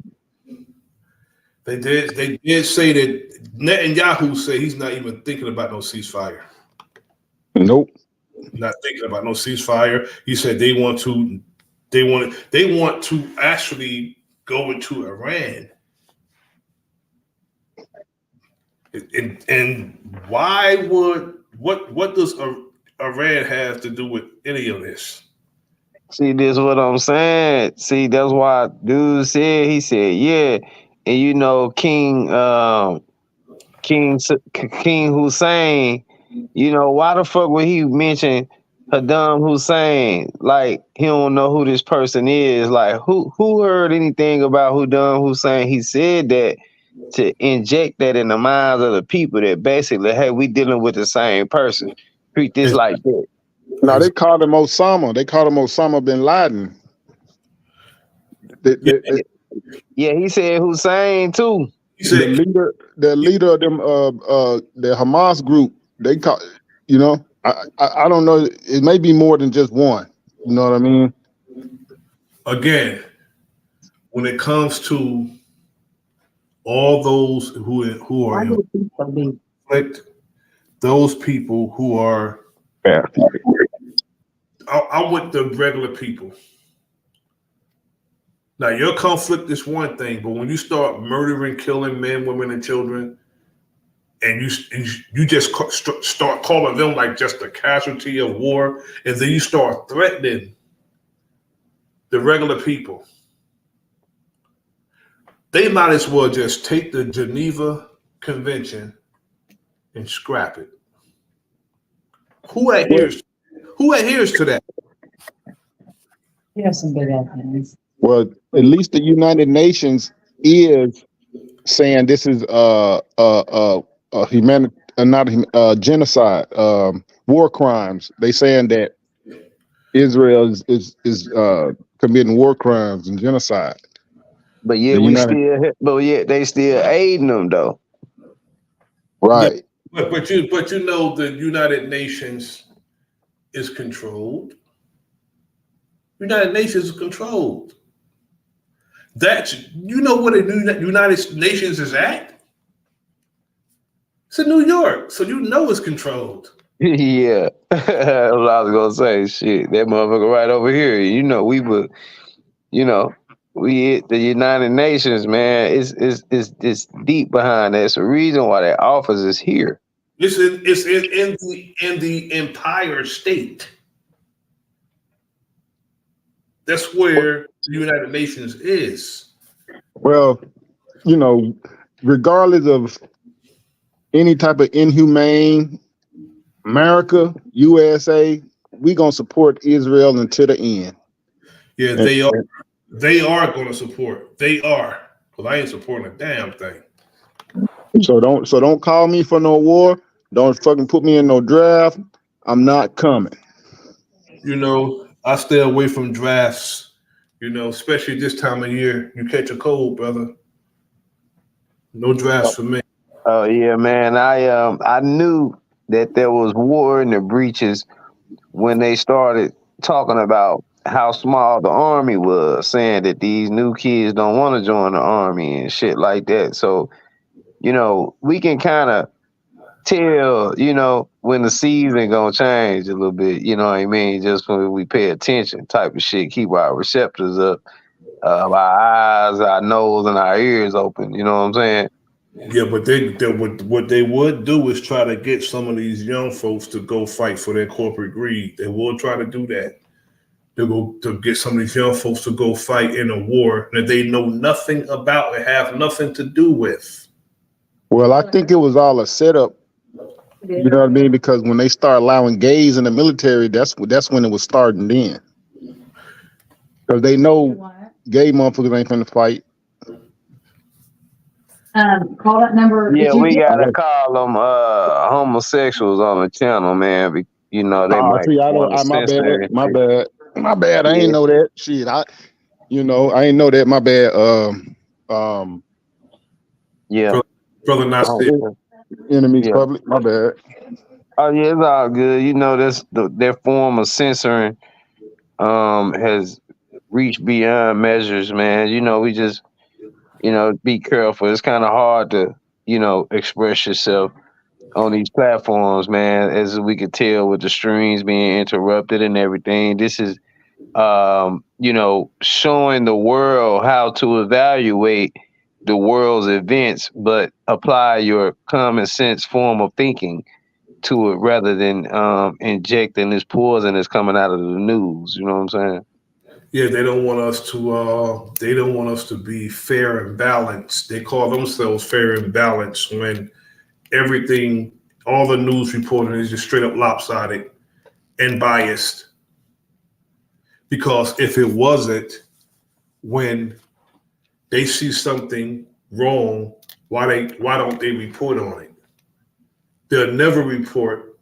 they did say that Netanyahu said he's not even thinking about no ceasefire. nope. Not thinking about no ceasefire. He said they want to actually go into Iran. And why would what does Iran have to do with any of this? See, this is what I'm saying. See, that's why dude said, he said, yeah. And you know, King Hussein, you know, why the fuck would he mention Saddam Hussein? Like, he don't know who this person is. Like, who heard anything about Saddam Hussein? He said that to inject that in the minds of the people that basically, hey, we dealing with the same person. Treat this like that. No, they called him Osama. They called him Osama bin Laden. Yeah, he said Hussein too. He said the leader of them the Hamas group. They call, you know, I don't know. It may be more than just one. You know what I mean? Again, when it comes to all those who are in conflict, those people who are, I'm with the regular people. Now, your conflict is one thing, but when you start murdering, killing men, women, and children, and you just start calling them like just a casualty of war, and then you start threatening the regular people, they might as well just take the Geneva Convention and scrap it. Who adheres to that? You have some big ass. Well, at least the United Nations is saying this is genocide, war crimes. They saying that Israel is committing war crimes and genocide. But yeah, they still aiding them though. Right. Yeah, but you know the United Nations is controlled. United Nations is controlled. You know where the United Nations is at? It's in New York, so you know it's controlled. Yeah, that's what I was gonna say. Shit, that motherfucker right over here. You know, we the United Nations, man. It's deep behind that. It's the reason why that office is here. It's in the Empire State. That's where the United Nations is. Well, you know, regardless of any type of inhumane, America, USA, we gonna support Israel until the end. Yeah, they are. They are going to support. They are, because I ain't supporting a damn thing. So don't call me for no war. Don't fucking put me in no draft. I'm not coming. You know, I stay away from drafts. You know, especially this time of year. You catch a cold, brother. No drafts for me. Oh yeah, man. I knew that there was war in the breaches when they started talking about how small the army was, saying that these new kids don't want to join the army and shit like that. So, you know, we can kind of tell, you know, when the season gonna change a little bit, you know what I mean? Just when we pay attention type of shit, keep our receptors up, our eyes, our nose, and our ears open, you know what I'm saying? Yeah, but what they would do is try to get some of these young folks to go fight for their corporate greed. They will try to do that. They'll go to get some of these young folks to go fight in a war that they know nothing about and have nothing to do with. Well, I think it was all a setup. You know what I mean? Because when they start allowing gays in the military, that's when it was starting then. Because they know gay motherfuckers ain't finna fight. Call that number. Yeah, we gotta call them homosexuals on the channel, man. You know they might See, I want don't. to My censor bad. My bad. I Yeah. ain't know that shit. I ain't know that. My bad. Yeah, Brother Nasir. Enemies public. My bad. Oh yeah, it's all good. You know, their form of censoring has reached beyond measures, man. You know, we just be careful. It's kind of hard to express yourself on these platforms, man. As we could tell with the streams being interrupted and everything, this is showing the world how to evaluate the world's events, but apply your common sense form of thinking to it rather than injecting this poison that's coming out of the news. You know what I'm saying? Yeah, they don't want us to. They don't want us to be fair and balanced. They call themselves fair and balanced when everything, all the news reporting is just straight up lopsided and biased. Because if it wasn't, when they see something wrong, why don't they report on it? They'll never report.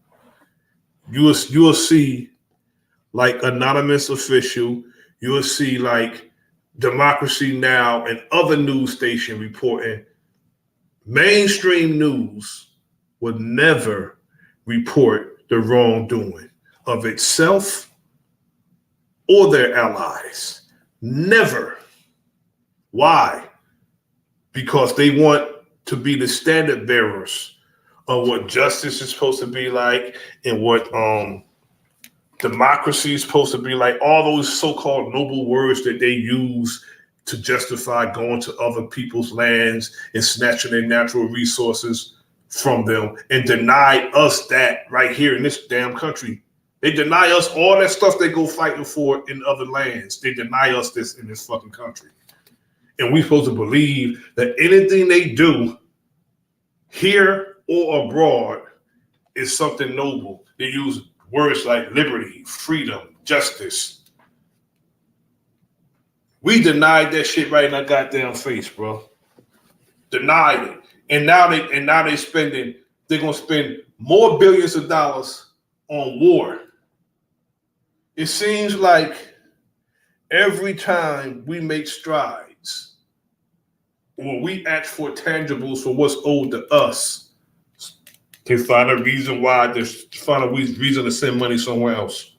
You'll see like anonymous official. You'll see like Democracy Now and other news station reporting. Mainstream news would never report the wrongdoing of itself or their allies. Never. Why? Because they want to be the standard bearers of what justice is supposed to be like and what democracy is supposed to be like. All those so-called noble words that they use to justify going to other people's lands and snatching their natural resources from them and deny us that right here in this damn country. They deny us all that stuff they go fighting for in other lands. They deny us this in this fucking country. And we're supposed to believe that anything they do here or abroad is something noble. They use words like liberty, freedom, justice. We denied that shit right in our goddamn face, bro. Denied it. And now they're gonna spend more billions of dollars on war. It seems like every time we make strides or we ask for tangibles for what's owed to us, they find a reason why, find a reason to send money somewhere else.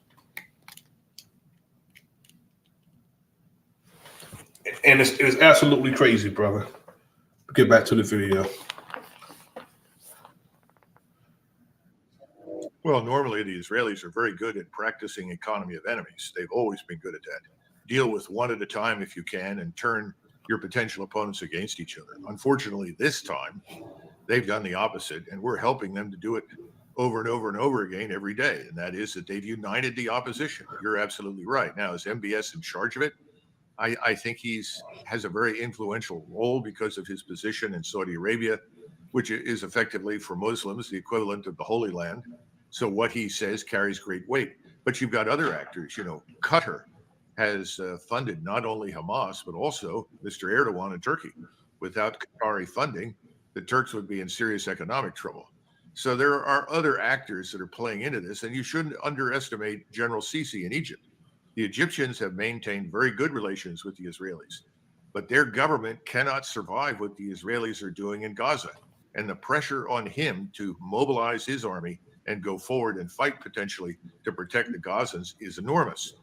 And it's absolutely crazy, brother. Get back to the video. Well, normally the Israelis are very good at practicing economy of enemies. They've always been good at that. Deal with one at a time if you can and turn your potential opponents against each other. Unfortunately, this time, they've done the opposite, and we're helping them to do it over and over and over again every day. And that is that they've united the opposition. You're absolutely right. Now, is MBS in charge of it? I think has a very influential role because of his position in Saudi Arabia, which is effectively for Muslims the equivalent of the Holy Land. So what he says carries great weight. But you've got other actors. Qatar has funded not only Hamas, but also Mr. Erdogan in Turkey. Without Qatari funding, the Turks would be in serious economic trouble. So there are other actors that are playing into this, and you shouldn't underestimate General Sisi in Egypt. The Egyptians have maintained very good relations with the Israelis, but their government cannot survive what the Israelis are doing in Gaza. And the pressure on him to mobilize his army and go forward and fight potentially to protect the Gazans is enormous.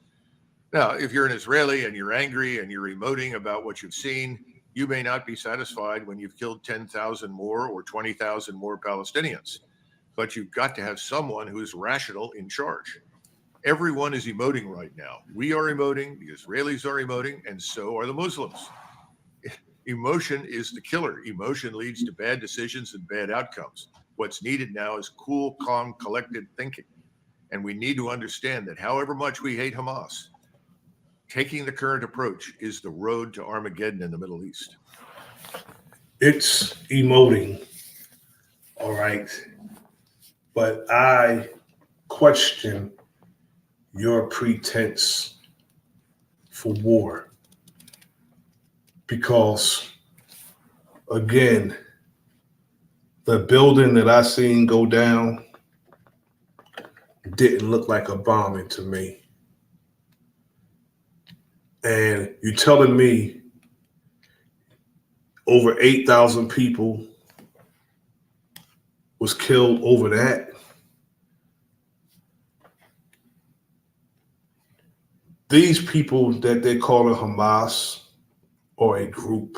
Now, if you're an Israeli and you're angry and you're emoting about what you've seen, you may not be satisfied when you've killed 10,000 more or 20,000 more Palestinians. But you've got to have someone who's rational in charge. Everyone is emoting right now. We are emoting, the Israelis are emoting, and so are the Muslims. Emotion is the killer. Emotion leads to bad decisions and bad outcomes. What's needed now is cool, calm, collected thinking. And we need to understand that however much we hate Hamas, taking the current approach is the road to Armageddon in the Middle East. It's emoting, all right? But I question your pretense for war. Because, again, the building that I seen go down didn't look like a bombing to me. And you're telling me over 8,000 people was killed over that? these people that they call it Hamas or a group,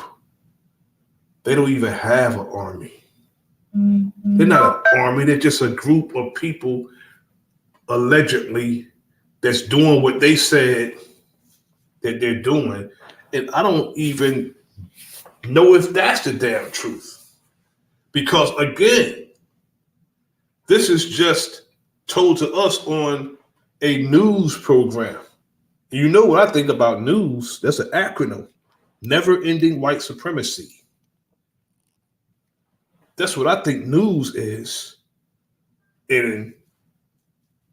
they don't even have an army. They're not an army. They're just a group of people allegedly that's doing what they said that they're doing. And I don't even know if that's the damn truth. Because again, this is just told to us on a news program. You know what I think about news? That's an acronym. Never ending white supremacy. That's what I think news is. And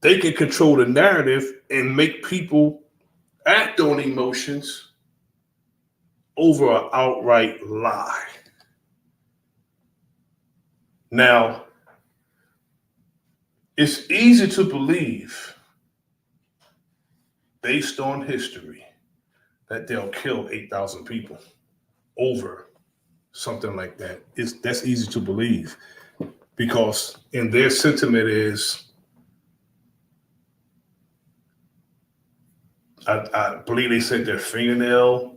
they can control the narrative and make people act on emotions over an outright lie. Now, it's easy to believe, based on history, that they'll kill 8,000 people over something like that. That's easy to believe because in their sentiment is, I believe they said their fingernail,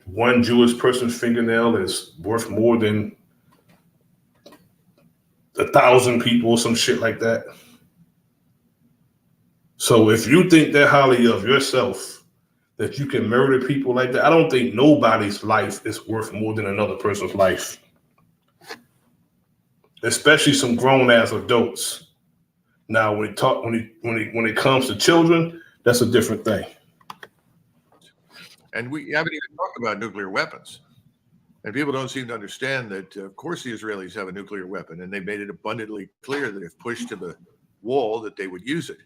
one Jewish person's fingernail is worth more than 1,000 people or some shit like that. So if you think that highly of yourself, that you can murder people like that, I don't think nobody's life is worth more than another person's life. Especially some grown ass adults. Now, when it comes to children, that's a different thing. And we haven't even talked about nuclear weapons. And people don't seem to understand that, of course, the Israelis have a nuclear weapon, and they made it abundantly clear that if pushed to the wall, that they would use it.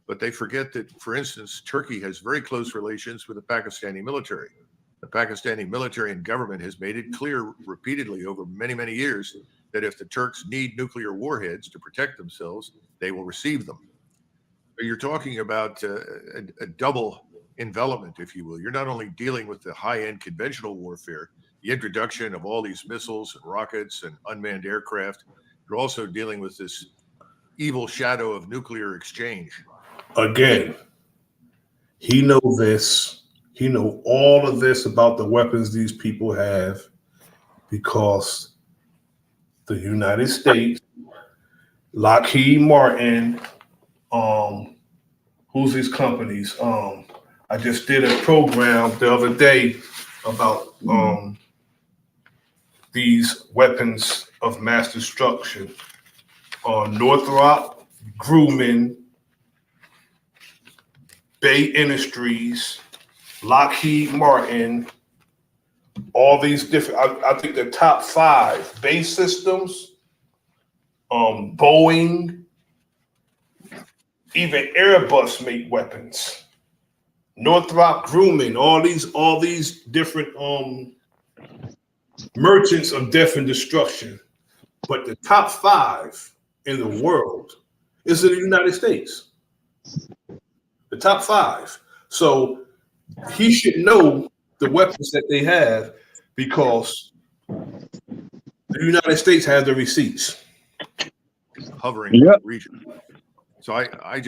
But they forget that, for instance, Turkey has very close relations with the Pakistani military. The Pakistani military and government has made it clear repeatedly over many, many years that if the Turks need nuclear warheads to protect themselves, they will receive them. So you're talking about a double envelopment, if you will. You're not only dealing with the high-end conventional warfare, the introduction of all these missiles and rockets and unmanned aircraft, you're also dealing with this evil shadow of nuclear exchange. Again, he knows this. He knows all of this about the weapons these people have because the United States, Lockheed Martin, who's these companies? I just did a program the other day about these weapons of mass destruction. Northrop Grumman, Bay Industries, Lockheed Martin, all these different, I think the top 5 base systems, Boeing, even Airbus make weapons. Northrop Grumman, all these different merchants of death and destruction. But the top 5 in the world is in the United States. The top 5. So he should know the weapons that they have because the United States has the receipts. Hovering in the region. So I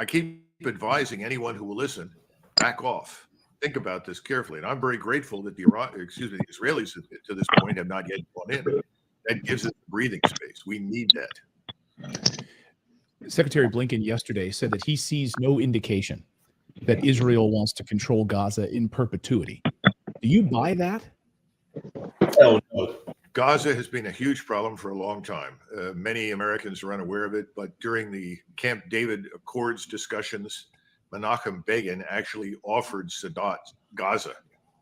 keep advising anyone who will listen, back off. Think about this carefully. And I'm very grateful that the Israelis to this point have not yet gone in. That gives us breathing space. We need that. Secretary Blinken yesterday said that he sees no indication that Israel wants to control Gaza in perpetuity. Do you buy that? Hell no. Gaza has been a huge problem for a long time. Many Americans are unaware of it, but during the Camp David Accords discussions, Menachem Begin actually offered Sadat Gaza,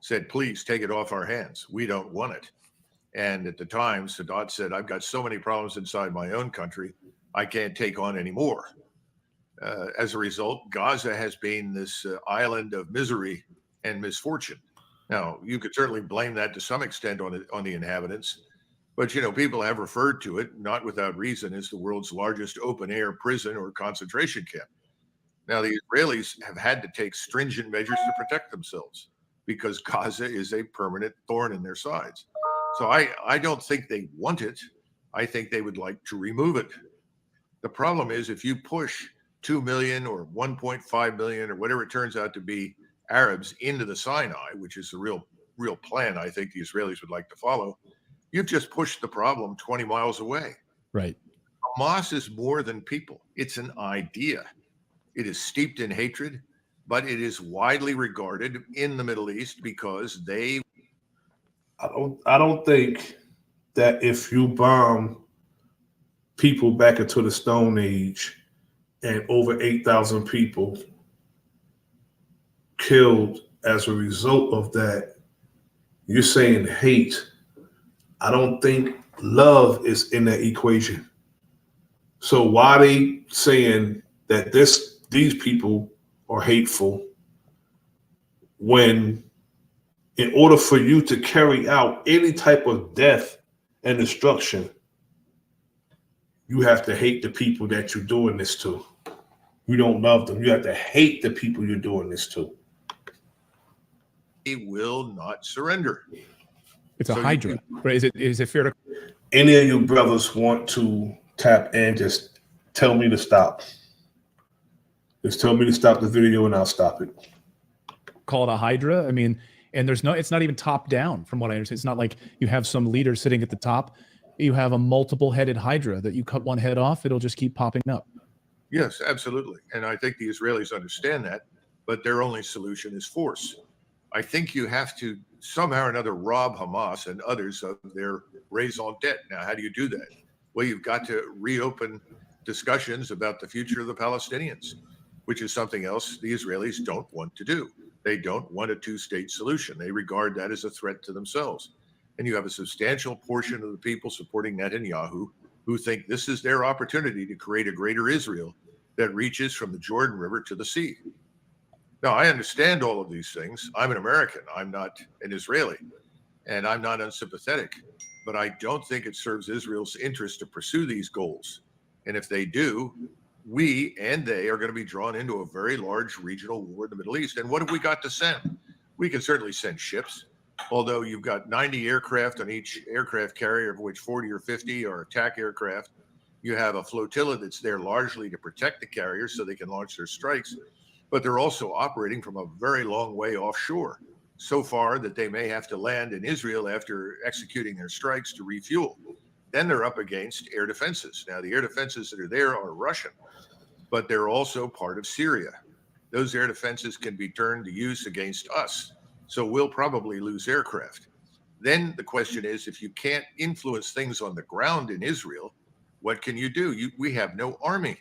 said, please take it off our hands. We don't want it. And at the time, Sadat said, I've got so many problems inside my own country, I can't take on any more. As a result, Gaza has been this island of misery and misfortune. Now, you could certainly blame that to some extent on the inhabitants, but people have referred to it, not without reason, as the world's largest open-air prison or concentration camp. Now, the Israelis have had to take stringent measures to protect themselves because Gaza is a permanent thorn in their sides. So I don't think they want it. I think they would like to remove it. The problem is if you push 2 million or 1.5 million or whatever it turns out to be Arabs into the Sinai, which is the real plan I think the Israelis would like to follow, you've just pushed the problem 20 miles away. Right. Hamas is more than people. It's an idea. It is steeped in hatred, but it is widely regarded in the Middle East because they. I don't think that if you bomb people back into the Stone Age and over 8,000 people killed as a result of that, you're saying hate. I don't think love is in that equation. So why are they saying that these people are hateful when in order for you to carry out any type of death and destruction, you have to hate the people that you're doing this to. You don't love them. You have to hate the people you're doing this to. They will not surrender. It's a hydra. Right? Is it fair to? Any of you brothers want to tap in, just tell me to stop. Just tell me to stop the video and I'll stop it. Call it a hydra? I mean, and it's not even top down from what I understand. It's not like you have some leader sitting at the top. You have a multiple headed hydra that you cut one head off, it'll just keep popping up. Yes, absolutely. And I think the Israelis understand that, but their only solution is force. I think you have to somehow or another rob Hamas and others of their raison d'etre. Now, how do you do that? Well, you've got to reopen discussions about the future of the Palestinians, which is something else the Israelis don't want to do. They don't want a two-state solution. They regard that as a threat to themselves. And you have a substantial portion of the people supporting Netanyahu who think this is their opportunity to create a greater Israel that reaches from the Jordan River to the sea. Now, I understand all of these things. I'm an American. I'm not an Israeli, and I'm not unsympathetic. But I don't think it serves Israel's interest to pursue these goals. And if they do, we and they are going to be drawn into a very large regional war in the Middle East. And what have we got to send? We can certainly send ships, although you've got 90 aircraft on each aircraft carrier, of which 40 or 50 are attack aircraft. You have a flotilla that's there largely to protect the carriers so they can launch their strikes. But they're also operating from a very long way offshore, so far that they may have to land in Israel after executing their strikes to refuel. Then they're up against air defenses. Now, the air defenses that are there are Russian, but they're also part of Syria. Those air defenses can be turned to use against us. So we'll probably lose aircraft. Then the question is, if you can't influence things on the ground in Israel, what can you do? We have no army.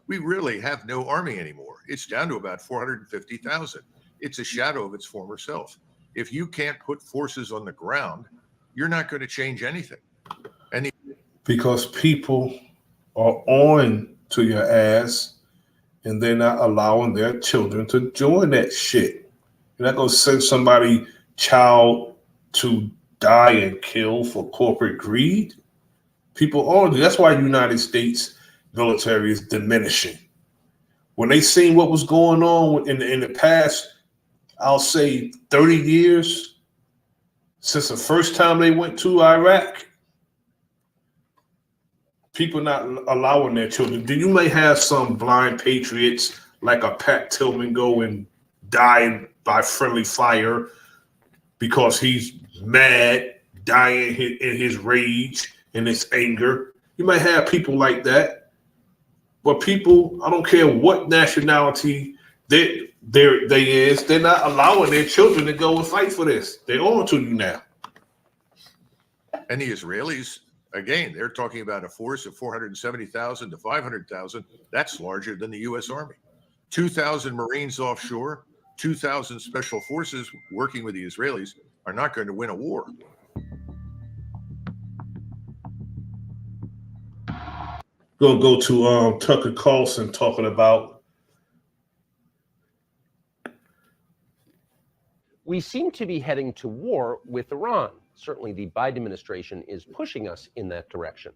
We really have no army anymore. It's down to about 450,000. It's a shadow of its former self. If you can't put forces on the ground, you're not going to change anything. Because people are on to your ass and they're not allowing their children to join that shit. You're not going to send somebody child to die and kill for corporate greed. People are. That's why the United States military is diminishing. When they seen what was going on in the past, I'll say 30 years since the first time they went to Iraq, people not allowing their children. Then you may have some blind patriots like a Pat Tillman go and die by friendly fire because he's mad, dying in his rage and his anger. You may have people like that. But people, I don't care what nationality they is, they're not allowing their children to go and fight for this. They're on to you now. And the Israelis, again, they're talking about a force of 470,000 to 500,000. That's larger than the U.S. Army. 2,000 Marines offshore, 2,000 special forces working with the Israelis are not going to win a war. Gonna go to Tucker Carlson talking about. We seem to be heading to war with Iran. Certainly the Biden administration is pushing us in that direction.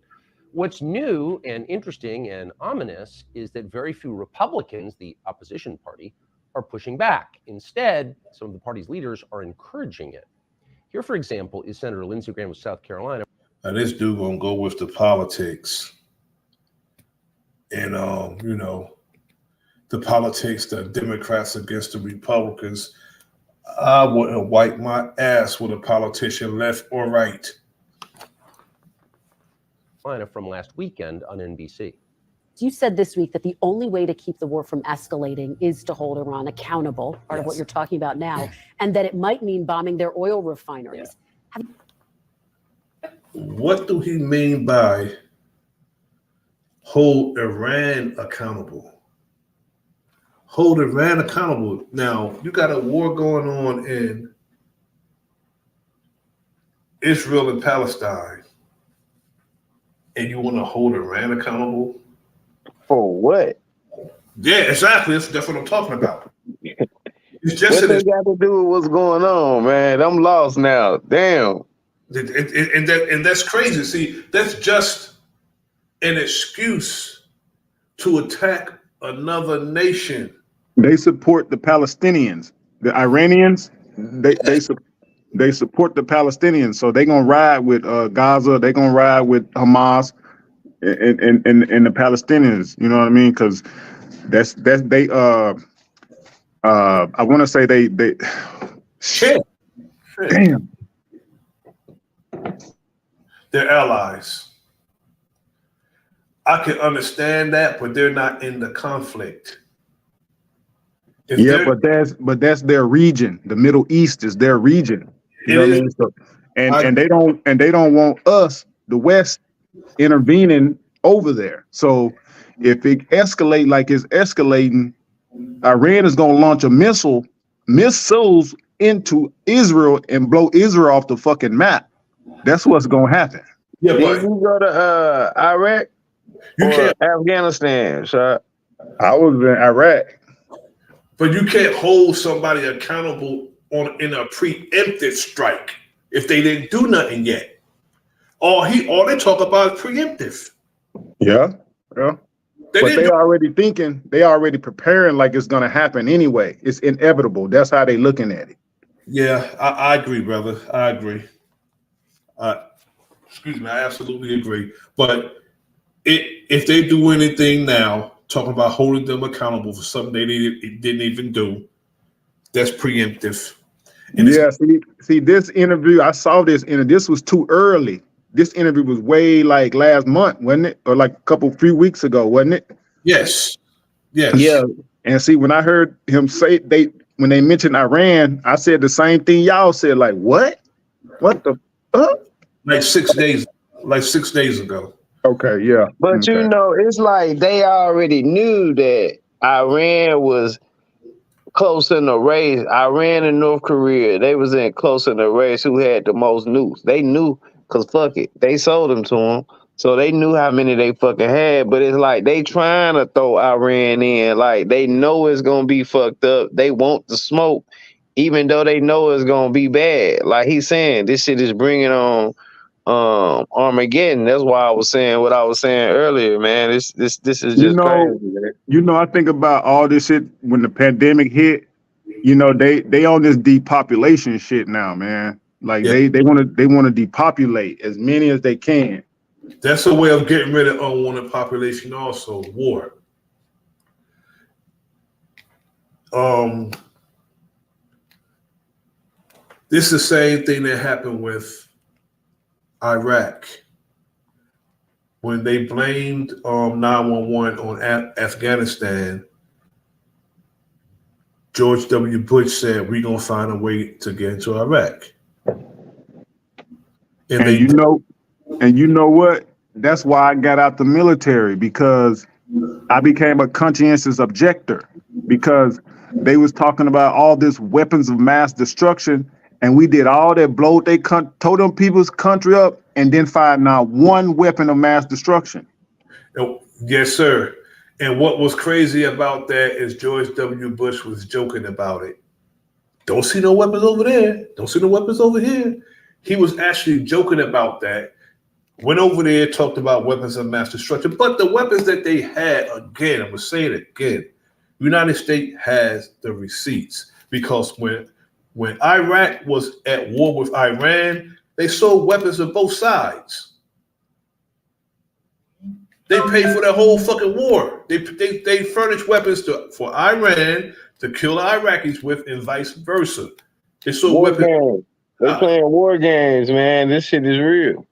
What's new and interesting and ominous is that very few Republicans, the opposition party, are pushing back. Instead, some of the party's leaders are encouraging it. Here, for example, is Senator Lindsey Graham of South Carolina. Now this dude gonna go with the politics. And, the politics, the Democrats against the Republicans, I wouldn't wipe my ass with a politician left or right. From last weekend on NBC. You said this week that the only way to keep the war from escalating is to hold Iran accountable, part of what you're talking about now, and that it might mean bombing their oil refineries. What do he mean by hold Iran accountable? Hold Iran accountable. Now, you got a war going on in Israel and Palestine, and you want to hold Iran accountable? For what? Yeah, exactly. That's what I'm talking about. It's just what they got to do with what's going on, man? I'm lost now. Damn. And that's crazy. See, that's just an excuse to attack another nation. They support the Palestinians. The Iranians, they support the Palestinians. So they're gonna ride with Gaza. They're gonna ride with Hamas and the Palestinians. You know what I mean? Because that's they. I want to say they. Shit. Damn. They're allies. I can understand that, but they're not in the conflict. But that's their region. The Middle East is their region. You know what I mean? So, and they don't want us, the West, intervening over there. So if it escalate like it's escalating, Iran is gonna launch missiles into Israel and blow Israel off the fucking map. That's what's gonna happen. Yeah, but you go to Iraq or Afghanistan, sir? I was in Iraq. But you can't hold somebody accountable in a preemptive strike if they didn't do nothing yet. All they talk about is preemptive. Yeah. They already preparing like it's gonna happen anyway. It's inevitable. That's how they looking at it. Yeah, I agree, brother. I agree. Excuse me, I absolutely agree. But if they do anything now, talking about holding them accountable for something they didn't even do, that's preemptive. And see this interview, I saw this interview. This was too early. This interview was way like last month, wasn't it? Or like few weeks ago, wasn't it? Yes. Yeah. And see, when I heard him say when they mentioned Iran, I said the same thing y'all said. Like, what? What the fuck? Like 6 days ago. Okay, yeah. But you know, it's like they already knew that Iran was close in the race. Iran and North Korea, they was close in the race who had the most nukes. They knew, because fuck it, they sold them to them. So they knew how many they fucking had, but it's like they trying to throw Iran in. Like they know it's gonna be fucked up. They want the smoke, even though they know it's gonna be bad. Like he's saying, this shit is bringing on Armageddon. That's why I was saying what I was saying earlier, man. This is just crazy, man. You know, I think about all this shit when the pandemic hit. You know, they on this depopulation shit now, man. Like they want to depopulate as many as they can. That's a way of getting rid of unwanted population. Also, war. This is the same thing that happened with Iraq when they blamed 911 on Afghanistan. George W. Bush said, "We're gonna find a way to get into Iraq." And you know what? That's why I got out the military, because I became a conscientious objector, because they was talking about all this weapons of mass destruction, and we did all that, tore them people's country up, and then find not one weapon of mass destruction. Yes, sir. And what was crazy about that is George W. Bush was joking about it. Don't see no weapons over there. Don't see no weapons over here. He was actually joking about that. Went over there, talked about weapons of mass destruction. But the weapons that they had, again, I'm going to say it again, the United States has the receipts. Because when Iraq was at war with Iran, they sold weapons of both sides. They pay for that whole fucking war. They furnish weapons for Iran to kill the Iraqis with, and vice versa. They sold War weapons. games. They playing war games, man. This shit is real.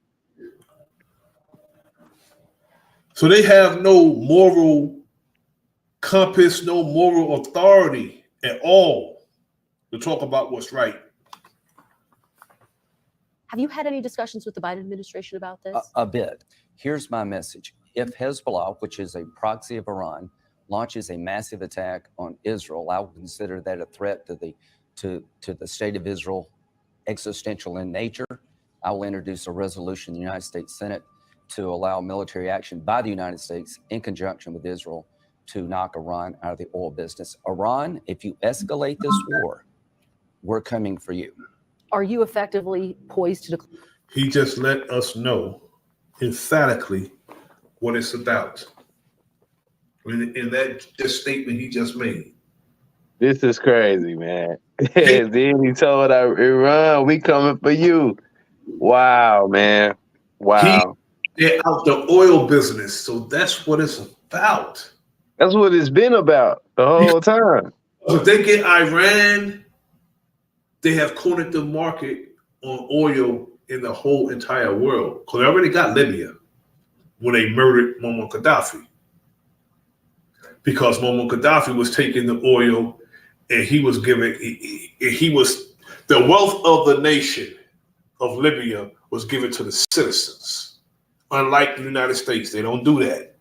So they have no moral compass, no moral authority at all to talk about what's right. Have you had any discussions with the Biden administration about this? A bit. Here's my message. If Hezbollah, which is a proxy of Iran, launches a massive attack on Israel, I would consider that a threat to the state of Israel, existential in nature. I will introduce a resolution in the United States Senate to allow military action by the United States in conjunction with Israel to knock Iran out of the oil business. Iran, if you escalate this war, we're coming for you. Are you effectively poised to declare? He just let us know emphatically what it's about in that statement he just made. This is crazy, man. Then he told Iran, we coming for you. Wow, man. Wow. They're out the oil business, so that's what it's about. That's what it's been about the whole time. If they get Iran, they have cornered the market on oil in the whole entire world. Because they already got Libya when they murdered Muammar Gaddafi. Because Muammar Gaddafi was taking the oil and he was giving, the wealth of the nation of Libya was given to the citizens. Unlike the United States, they don't do that.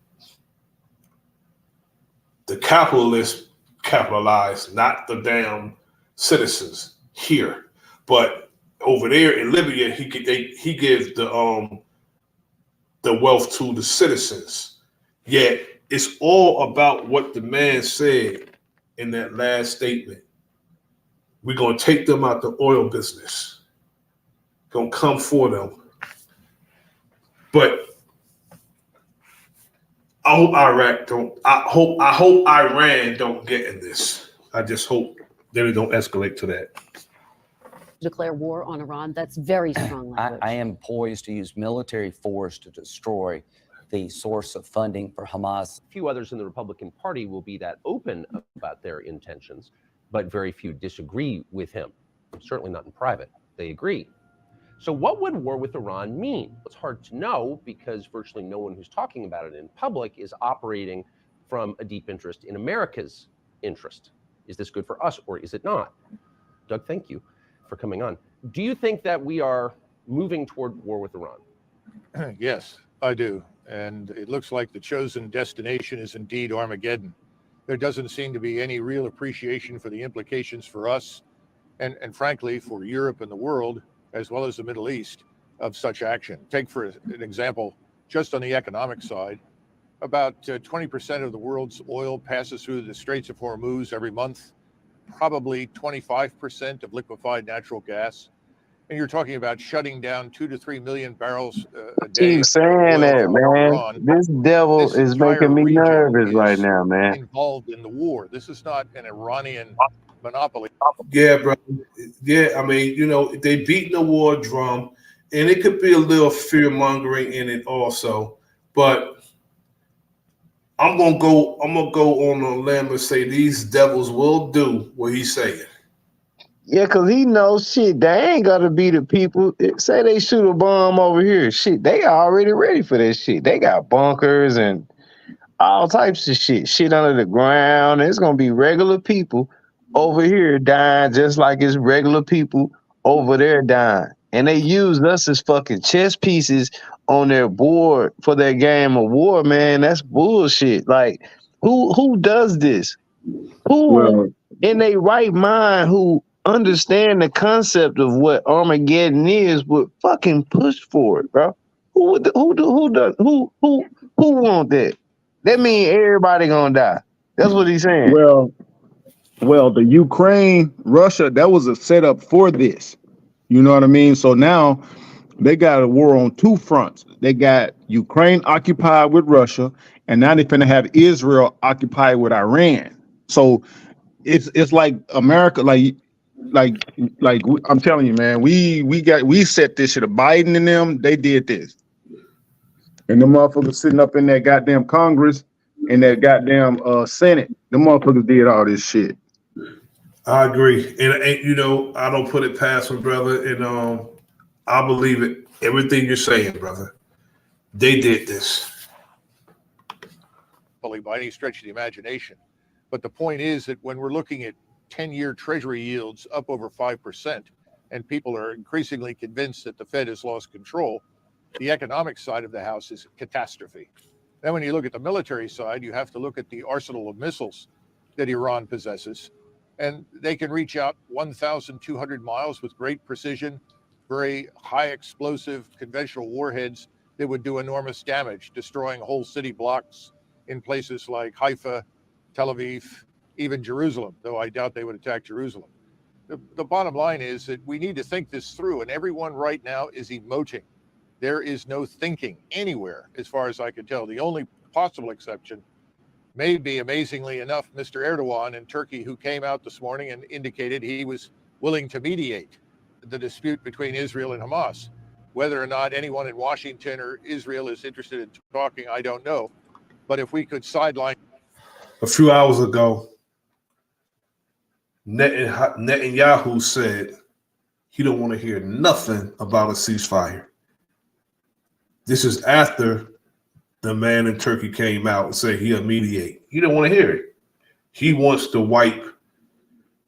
The capitalists capitalize, not the damn citizens here. But over there in Libya, he gives the wealth to the citizens. Yet it's all about what the man said in that last statement. We're gonna take them out the oil business. Gonna come for them. But I hope I hope Iran don't get in this. I just hope that it don't escalate to that. Declare war on Iran? That's very strong language. I am poised to use military force to destroy the source of funding for Hamas. A few others in the Republican Party will be that open about their intentions, but very few disagree with him. Certainly not in private. They agree. So what would war with Iran mean? It's hard to know because virtually no one who's talking about it in public is operating from a deep interest in America's interest. Is this good for us or is it not? Doug, thank you for coming on. Do you think that we are moving toward war with Iran? Yes, I do. And it looks like the chosen destination is indeed Armageddon. There doesn't seem to be any real appreciation for the implications for us and frankly, for Europe and the world, as well as the Middle East, of such action. Take for an example, just on the economic side, about 20% of the world's oil passes through the Straits of Hormuz every month, probably 25% of liquefied natural gas. And you're talking about shutting down 2 to 3 million barrels a day. Keep saying that, man. Iran. This devil This is making me nervous right now, man. Involved in the war. This is not an Iranian monopoly. Yeah, bro. Yeah, I mean, you know, they beating the war drum, and it could be a little fear mongering in it also. But I'm gonna go on a limb and say these devils will do what he's saying. Yeah, because he knows shit. They ain't gotta be the people. Say they shoot a bomb over here. Shit, they already ready for this shit. They got bunkers and all types of shit under the ground. It's gonna be regular people over here dying just like it's regular people over there dying. And they used us as fucking chess pieces on their board for their game of war, man. That's bullshit. Like, who does this? Who in their right mind who understand the concept of what Armageddon is would fucking push for it, bro? Who want that? That means everybody gonna die. That's what he's saying. Well, the Ukraine, Russia, that was a setup for this. You know what I mean? So now they got a war on two fronts. They got Ukraine occupied with Russia, and now they're finna have Israel occupied with Iran. So it's like America, like I'm telling you, man, we set this shit. Biden and them, they did this. And the motherfuckers sitting up in that goddamn Congress and that goddamn Senate, the motherfuckers did all this shit. I agree, and you know, I don't put it past my brother, and I believe it. Everything you're saying, brother. They did this. By any stretch of the imagination. But the point is that when we're looking at 10-year Treasury yields up over 5%, and people are increasingly convinced that the Fed has lost control, the economic side of the house is a catastrophe. Then when you look at the military side, you have to look at the arsenal of missiles that Iran possesses. And they can reach out 1,200 miles with great precision, very high explosive conventional warheads that would do enormous damage, destroying whole city blocks in places like Haifa, Tel Aviv, even Jerusalem, though I doubt they would attack Jerusalem. The bottom line is that we need to think this through, and everyone right now is emoting. There is no thinking anywhere, as far as I can tell. The only possible exception may be, amazingly enough, Mr. Erdogan in Turkey, who came out this morning and indicated he was willing to mediate the dispute between Israel and Hamas. Whether or not anyone in Washington or Israel is interested in talking, I don't know. But if we could sideline. A few hours ago, Netanyahu said he don't want to hear nothing about a ceasefire. This is after the man in Turkey came out and said he'll mediate. He don't want to hear it. He wants to wipe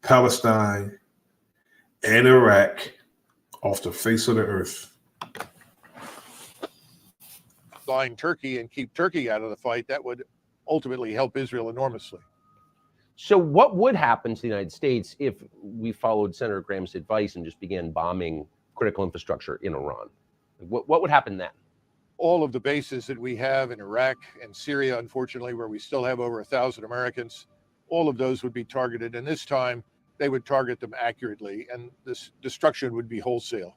Palestine and Iraq off the face of the earth. Line Turkey and keep Turkey out of the fight, that would ultimately help Israel enormously. So what would happen to the United States if we followed Senator Graham's advice and just began bombing critical infrastructure in Iran? What would happen then? All of the bases that we have in Iraq and Syria, unfortunately, where we still have over 1,000 Americans, all of those would be targeted. And this time they would target them accurately, and this destruction would be wholesale.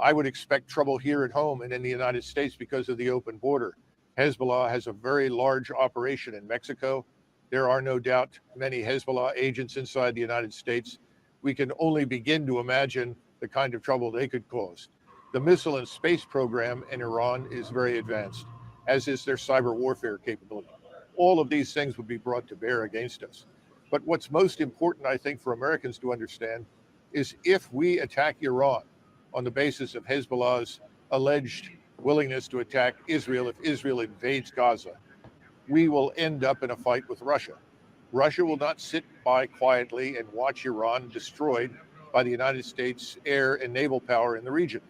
I would expect trouble here at home and in the United States because of the open border. Hezbollah has a very large operation in Mexico. There are no doubt many Hezbollah agents inside the United States. We can only begin to imagine the kind of trouble they could cause. The missile and space program in Iran is very advanced, as is their cyber warfare capability. All of these things would be brought to bear against us. But what's most important, I think, for Americans to understand is if we attack Iran on the basis of Hezbollah's alleged willingness to attack Israel if Israel invades Gaza, we will end up in a fight with Russia. Russia will not sit by quietly and watch Iran destroyed by the United States air and naval power in the region.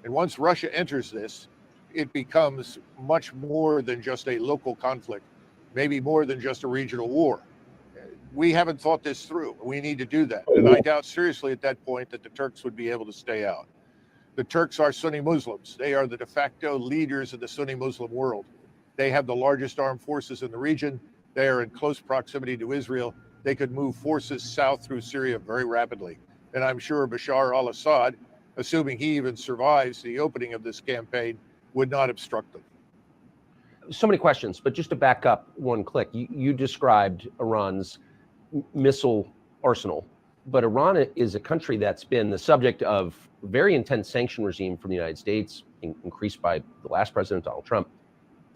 And once Russia enters this, it becomes much more than just a local conflict, maybe more than just a regional war. We haven't thought this through. We need to do that. And I doubt seriously at that point that the Turks would be able to stay out. The Turks are Sunni Muslims. They are the de facto leaders of the Sunni Muslim world. They have the largest armed forces in the region. They are in close proximity to Israel. They could move forces south through Syria very rapidly. And I'm sure Bashar al-Assad, assuming he even survives the opening of this campaign, would not obstruct them. So many questions, but just to back up one click, you described Iran's missile arsenal, but Iran is a country that's been the subject of very intense sanction regime from the United States, increased by the last president, Donald Trump,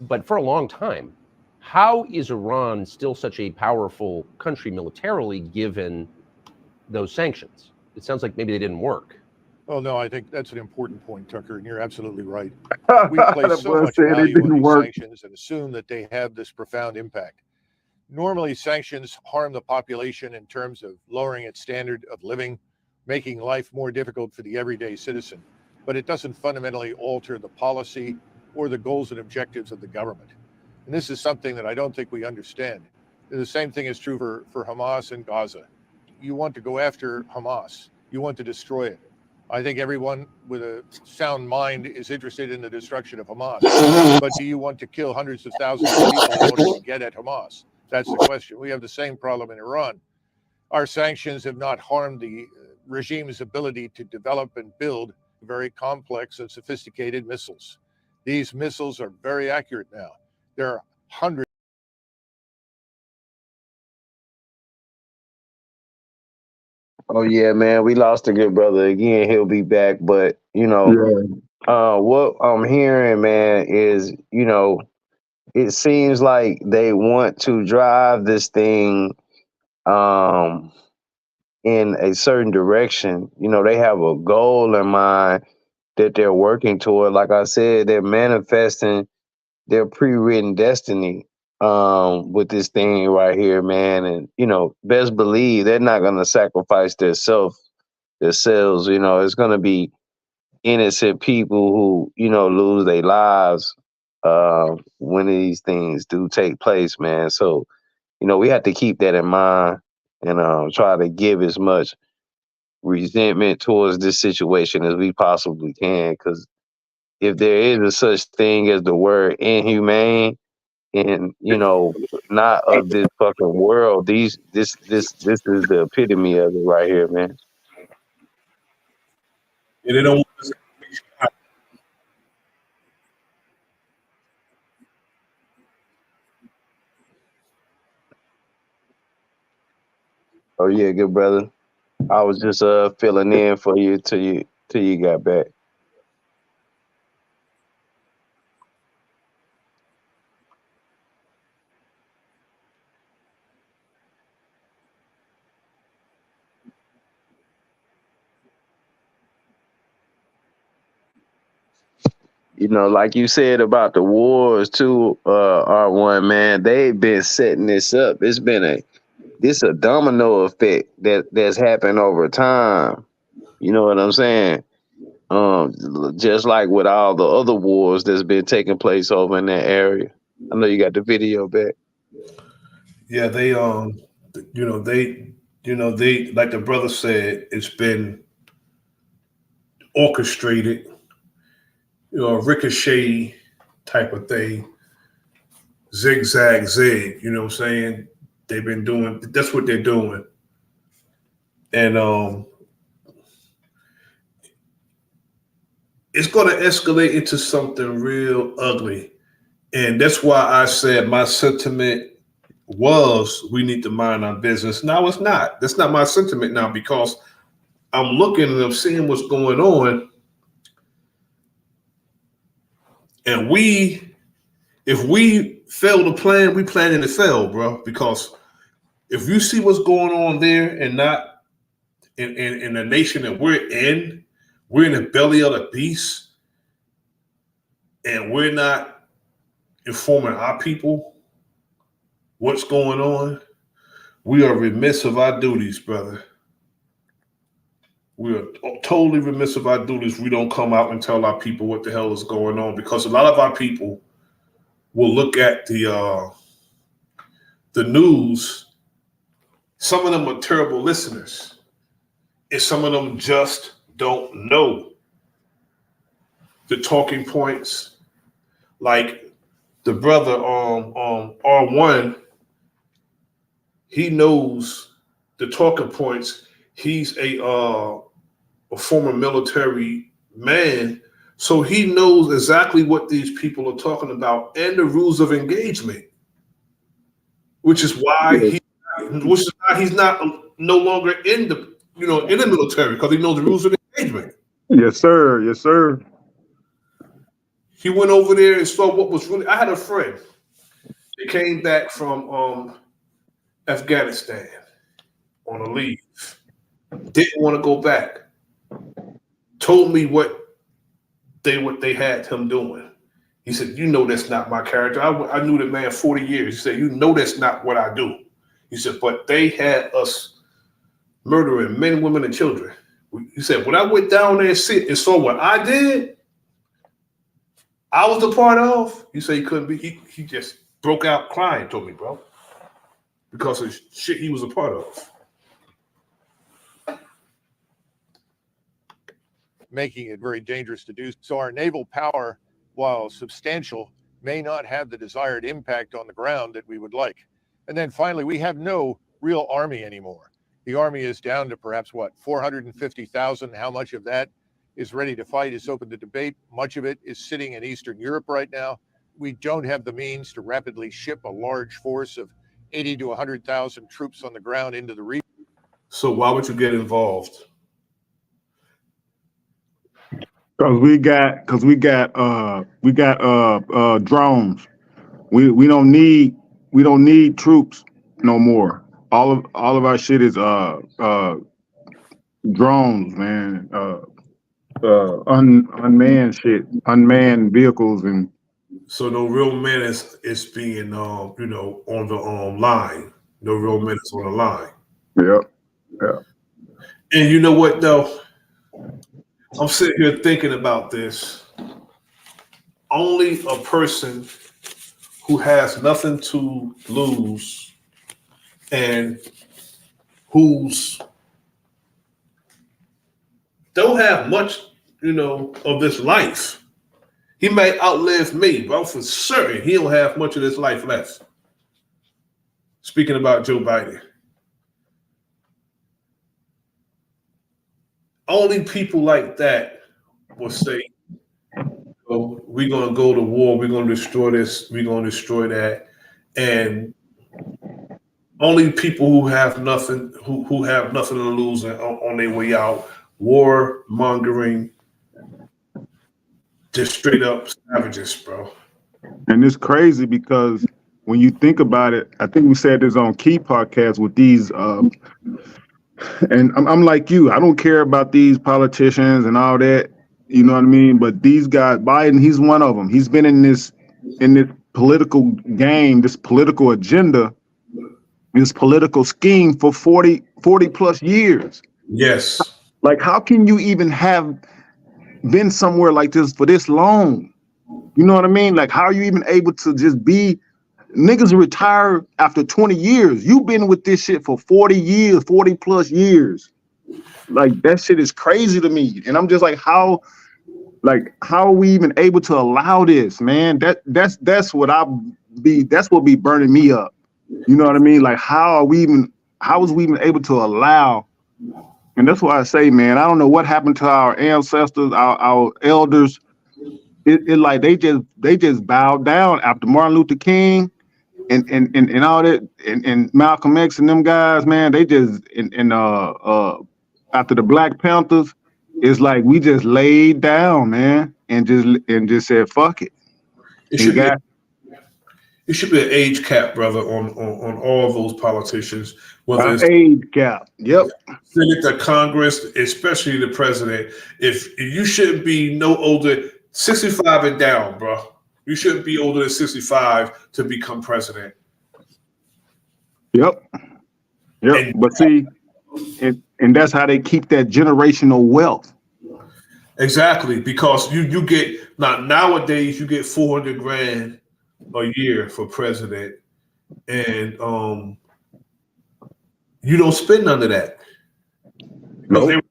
but for a long time. How is Iran still such a powerful country militarily given those sanctions? It sounds like maybe they didn't work. Oh, no, I think that's an important point, Tucker, and you're absolutely right. We place so much value on these sanctions and assume that they have this profound impact. Normally, sanctions harm the population in terms of lowering its standard of living, making life more difficult for the everyday citizen, but it doesn't fundamentally alter the policy or the goals and objectives of the government. And this is something that I don't think we understand. The same thing is true for Hamas and Gaza. You want to go after Hamas. You want to destroy it. I think everyone with a sound mind is interested in the destruction of Hamas. But do you want to kill hundreds of thousands of people in order to get at Hamas? That's the question. We have the same problem in Iran. Our sanctions have not harmed the regime's ability to develop and build very complex and sophisticated missiles. These missiles are very accurate now. There are hundreds. Oh yeah, man, we lost a good brother again. He'll be back, but you know, What I'm hearing, man, is it seems like they want to drive this thing um in a certain direction. They have a goal in mind that they're working toward. Like I said, they're manifesting their pre-written destiny with this thing right here, man. And best believe they're not gonna sacrifice themselves. It's gonna be innocent people who lose their lives when these things do take place, man. So we have to keep that in mind and try to give as much resentment towards this situation as we possibly can. Because if there is a such thing as the word inhumane and not of this fucking world, this is the epitome of it right here, man. And they don't want us. Oh yeah, good brother. I was just filling in for you till you got back. Like you said about the wars too, R1, man, they've been setting this up. It's been a domino effect that's happened over time. You know what I'm saying? Just like with all the other wars that's been taking place over in that area. I know you got the video back. Yeah, they like the brother said, it's been orchestrated, ricochet type of thing, zigzag zig. You know what I'm saying? They've been doing. That's what they're doing, and it's going to escalate into something real ugly. And that's why I said my sentiment was we need to mind our business. Now it's not. That's not my sentiment now because I'm looking and I'm seeing what's going on. And if we fail to plan, we planning to fail, bro. Because if you see what's going on there and not in the nation that we're in the belly of the beast, and we're not informing our people what's going on, we are remiss of our duties, brother. We are totally remiss of our duties. We don't come out and tell our people what the hell is going on because a lot of our people will look at the news. Some of them are terrible listeners, and some of them just don't know the talking points. Like the brother R1, he knows the talking points. He's a former military man, so he knows exactly what these people are talking about and the rules of engagement, which is why he's not no longer in the military because he knows the rules of engagement. Yes, sir. Yes, sir. He went over there and saw what was really. I had a friend. He came back from Afghanistan on a leave. Didn't want to go back. Told me what they had him doing. He said, that's not my character. I knew the man 40 years. He said, that's not what I do. He said, but they had us murdering men, women, and children. He said, when I went down there and saw what I did, I was a part of. He said he couldn't be. He just broke out crying, told me, bro, because of shit he was a part of. Making it very dangerous to do. So our naval power, while substantial, may not have the desired impact on the ground that we would like. And then finally, we have no real army anymore. The army is down to perhaps 450,000. How much of that is ready to fight is open to debate. Much of it is sitting in Eastern Europe right now. We don't have the means to rapidly ship a large force of 80 to 100,000 troops on the ground into the region. So why would you get involved? Cause we got drones. We don't need troops no more. All of our shit is drones, man. Unmanned shit, unmanned vehicles, and So no real menace is being on the line. No real menace on the line. yeah. And you know what though? I'm sitting here thinking about this. Only a person who has nothing to lose and who's don't have much, of this life. He may outlive me, but for certain he don't have much of this life left. Speaking about Joe Biden. Only people like that will say, oh, we're going to go to war, we're going to destroy this, we're going to destroy that. And only people who have nothing, who have nothing to lose on their way out, war mongering, just straight up savages, bro. And it's crazy because when you think about it, I think we said this on Key Podcast with these, and I'm like you, I don't care about these politicians and all that, you know what I mean? But these guys, Biden, he's one of them. He's been in this political game, this political agenda, this political scheme for 40 plus years. Yes. Like, how can you even have been somewhere like this for this long? You know what I mean? Like, how are you even able to just be niggas retire after 20 years? You've been with this shit for 40 years, 40 plus years. Like, that shit is crazy to me. And I'm just like, how are we even able to allow this, man? That's what be burning me up. You know what I mean? Like, how is we even able to allow? And that's why I say, man, I don't know what happened to our ancestors, our elders. It like they just bowed down after Martin Luther King and all that and Malcolm X and them guys, man. They just after the Black Panthers, it's like we just laid down, man, and just said fuck it. It should be an age cap, brother, on all of those politicians. Whether it's age cap, yep. Senator, Congress, especially the president. If you shouldn't be no older 65 and down, bro. You shouldn't be older than 65 to become president. Yep. But see, and that's how they keep that generational wealth. Exactly, because you get nowadays you get 400 grand a year for president, and you don't spend none of that. Nope.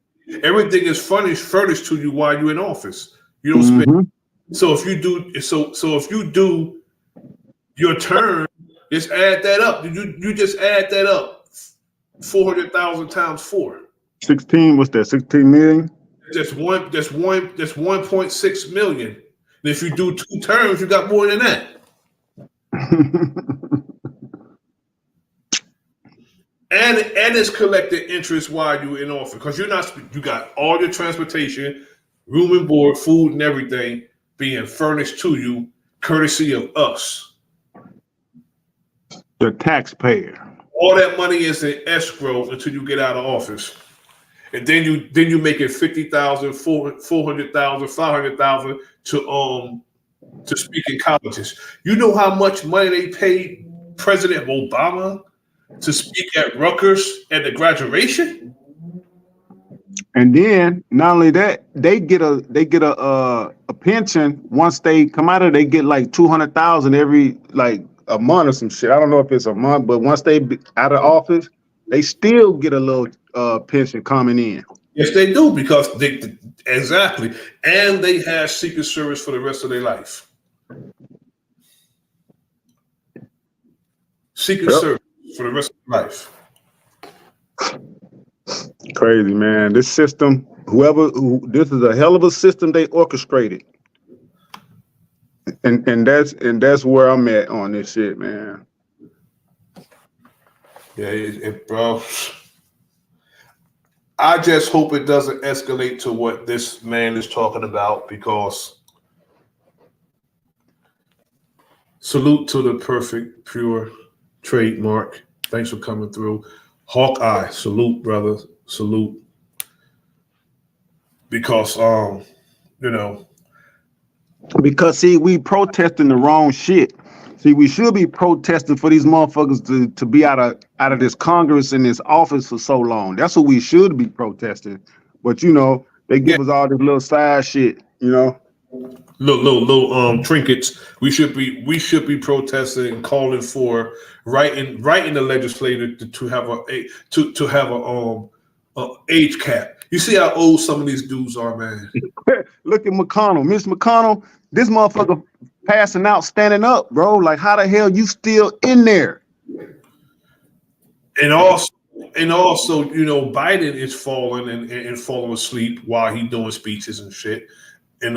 Everything is furnished to you while you're in office. You don't spend. So if you do your term, just add that up. You just add that up. 400,000 times 4. 16. What's that? 16 million. That's 1.6 million. And if you do 2 terms, you got more than that. And it's collecting interest while you're in office because you got all your transportation, room and board, food, and everything being furnished to you, courtesy of us, the taxpayer. All that money is in escrow until you get out of office, and then you make it 50,000, 400,000, 500,000 to speak in colleges. You know how much money they paid President Obama to speak at Rutgers at the graduation? And then not only that, they get a pension once they come out of. They get like 200,000 every like a month or some shit. I don't know if it's a month, but once they be out of office, they still get a little pension coming in. Yes, they do because exactly, and they have Secret Service for the rest of their life. Secret Service for the rest of their life. Crazy, man. This system, this is a hell of a system they orchestrated. And that's where I'm at on this shit, man. Yeah, bro. I just hope it doesn't escalate to what this man is talking about, because salute to the perfect, pure trademark. Thanks for coming through. Hawkeye, salute, brother. Salute. Because you know, Because see, we protesting the wrong shit. See, we should be protesting for these motherfuckers to be out of this Congress and this office for so long. That's what we should be protesting. But you know, they give us all this little side shit, you know. little trinkets. We should be protesting and calling for writing the legislature to have a age cap. You see how old some of these dudes are, man. Look at McConnell, Miss McConnell. This motherfucker passing out, standing up, bro. Like, how the hell you still in there? And also, you know, Biden is falling and falling asleep while he's doing speeches and shit. And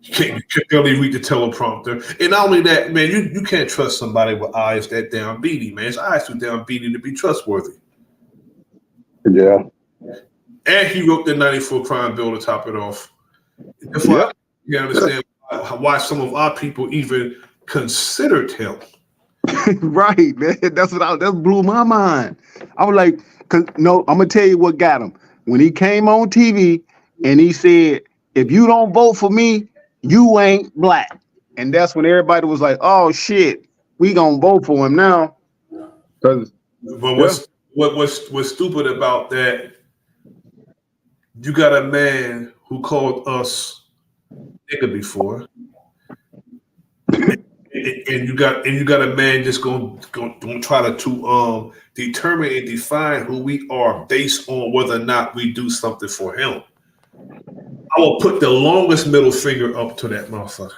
he can't barely read the teleprompter. And not only that, man, you can't trust somebody with eyes that down beady, man. His eyes too down beady to be trustworthy. Yeah. And he wrote the 94 crime bill to top it off. Therefore, you understand why some of our people even considered him. Right, man. That blew my mind. I was like, I'm gonna tell you what got him. When he came on TV and he said, if you don't vote for me, you ain't black. And that's when everybody was like, oh shit, we gonna vote for him now. But what's stupid about that, you got a man who called us nigga before. And you got a man just going to try to determine and define who we are based on whether or not we do something for him. I will put the longest middle finger up to that motherfucker.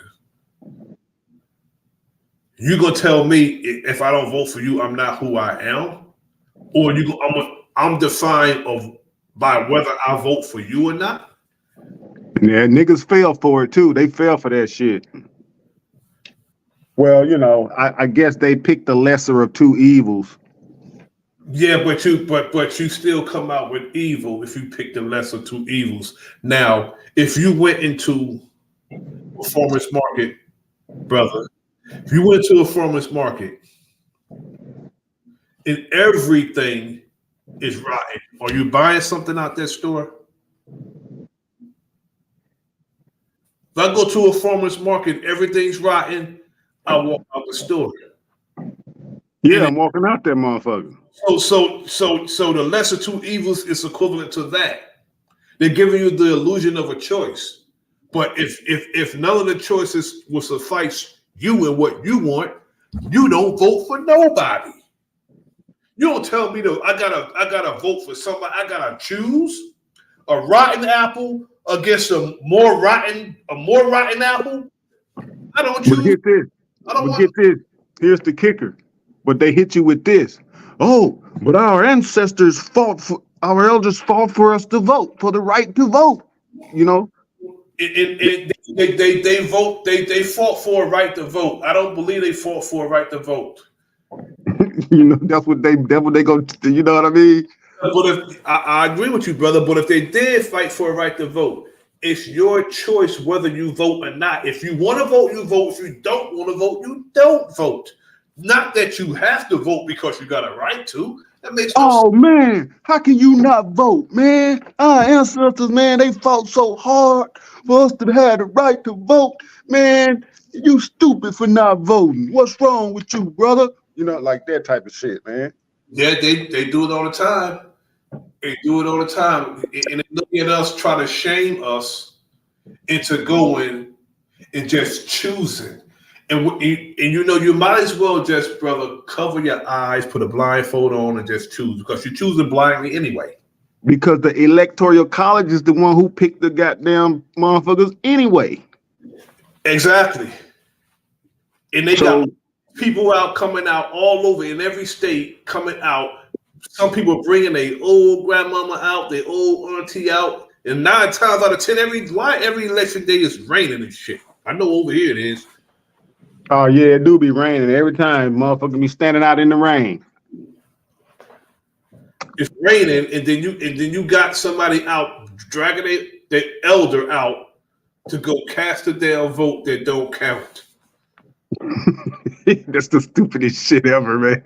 You gonna tell me if I don't vote for you, I'm not who I am, or I'm defined by whether I vote for you or not? Yeah, niggas fell for it too. They fell for that shit. Well, you know, I guess they picked the lesser of two evils. Yeah, but you still come out with evil if you pick the lesser two evils. Now, if you went into a farmer's market, brother, if you went to a farmer's market and everything is rotten, are you buying something out that store? If I go to a farmer's market, everything's rotten, I walk out the store. Yeah, I'm walking out that motherfucker. So the lesser two evils is equivalent to that. They're giving you the illusion of a choice. But if none of the choices will suffice you and what you want, you don't vote for nobody. You don't tell me I gotta vote for somebody. I gotta choose a rotten apple against a more rotten apple. I don't choose. But get this. Here's the kicker. But they hit you with this. Oh, but our elders fought for us to vote, for the right to vote. You know. They fought for a right to vote. I don't believe they fought for a right to vote. You know, that's what they go. You know what I mean? But I agree with you, brother. But if they did fight for a right to vote, it's your choice whether you vote or not. If you want to vote, you vote. If you don't want to vote, you don't vote. Not that you have to vote because you got a right to. That makes no sense. Man, how can you not vote, man? Our ancestors, man, they fought so hard for us to have the right to vote. Man, you stupid for not voting. What's wrong with you, brother? You know, like that type of shit, man. Yeah, they do it all the time. They do it all the time. And they look at us, try to shame us into going and just choosing. And you know, you might as well just, brother, cover your eyes, put a blindfold on, and just choose, because you're choosing blindly anyway. Because the electoral college is the one who picked the goddamn motherfuckers anyway. Exactly. And they got people coming out all over in every state, coming out. Some people bringing their old grandmama out, their old auntie out. And 9 times out of 10, every election day is raining and shit. I know over here it is. Oh yeah, it do be raining every time. Motherfucker be standing out in the rain. It's raining, and then you got somebody out dragging their elder out to go cast a damn vote that don't count. That's the stupidest shit ever, man.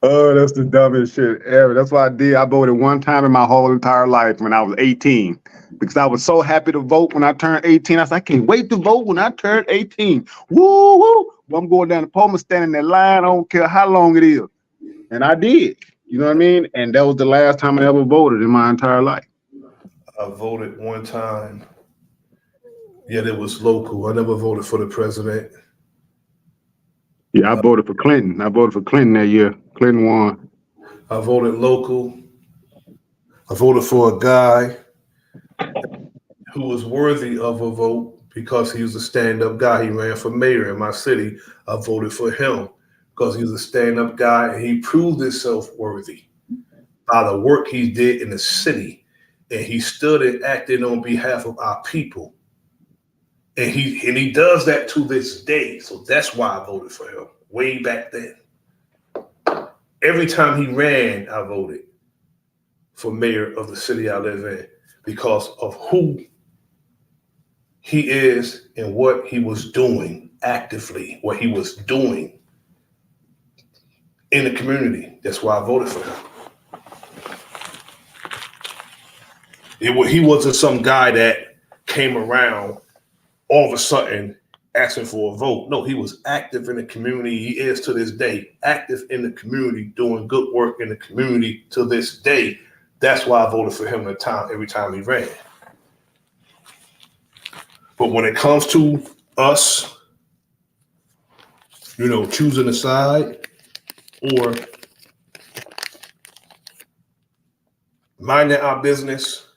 Oh, that's the dumbest shit ever. That's what I did. I voted one time in my whole entire life when I was 18 because I was so happy to vote when I turned 18. I said, I can't wait to vote when I turn 18. Woo, woo. Well, I'm going down the pole, I'm standing in that line. I don't care how long it is. And I did. You know what I mean? And that was the last time I ever voted in my entire life. I voted one time. Yet it was local. I never voted for the president. Yeah, I voted for Clinton. I voted for Clinton that year. Clinton won. I voted local. I voted for a guy who was worthy of a vote because he was a stand-up guy. He ran for mayor in my city. I voted for him because he was a stand-up guy and he proved himself worthy by the work he did in the city. And he stood and acted on behalf of our people. And he does that to this day. So that's why I voted for him way back then. Every time he ran, I voted for mayor of the city I live in because of who he is and what he was doing actively, what he was doing in the community. That's why I voted for him. He wasn't some guy that came around all of a sudden asking for a vote. No, he was active in the community. He is to this day, active in the community, doing good work in the community to this day. That's why I voted for him every time he ran. But when it comes to us, choosing a side or minding our business,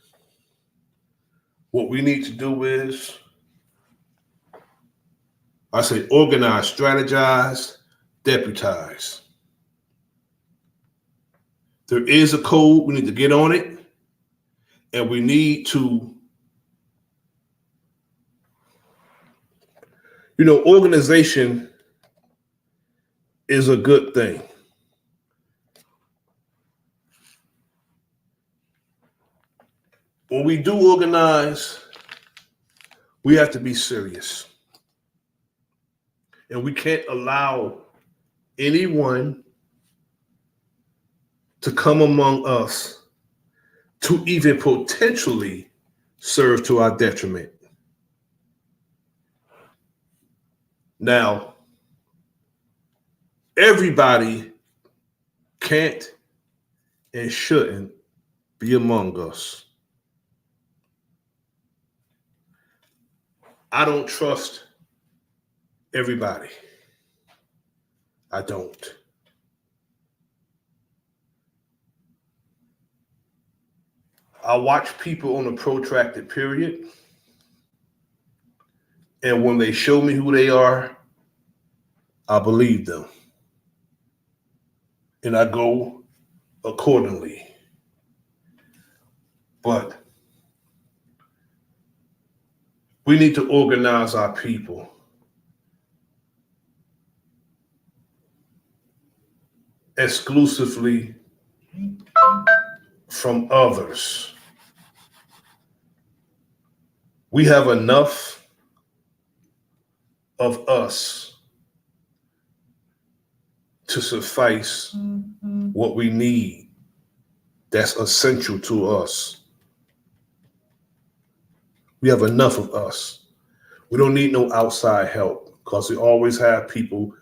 what we need to do is, I say, organize, strategize, deputize. There is a code. We need to get on it. And we need to, organization is a good thing. When we do organize, we have to be serious. And we can't allow anyone to come among us to even potentially serve to our detriment. Now, everybody can't and shouldn't be among us. I don't trust everybody. I don't. I watch people on a protracted period, and when they show me who they are, I believe them. And I go accordingly. But we need to organize our people. Exclusively from others. We have enough of us to suffice what we need that's essential to us. We have enough of us. We don't need no outside help because we always have people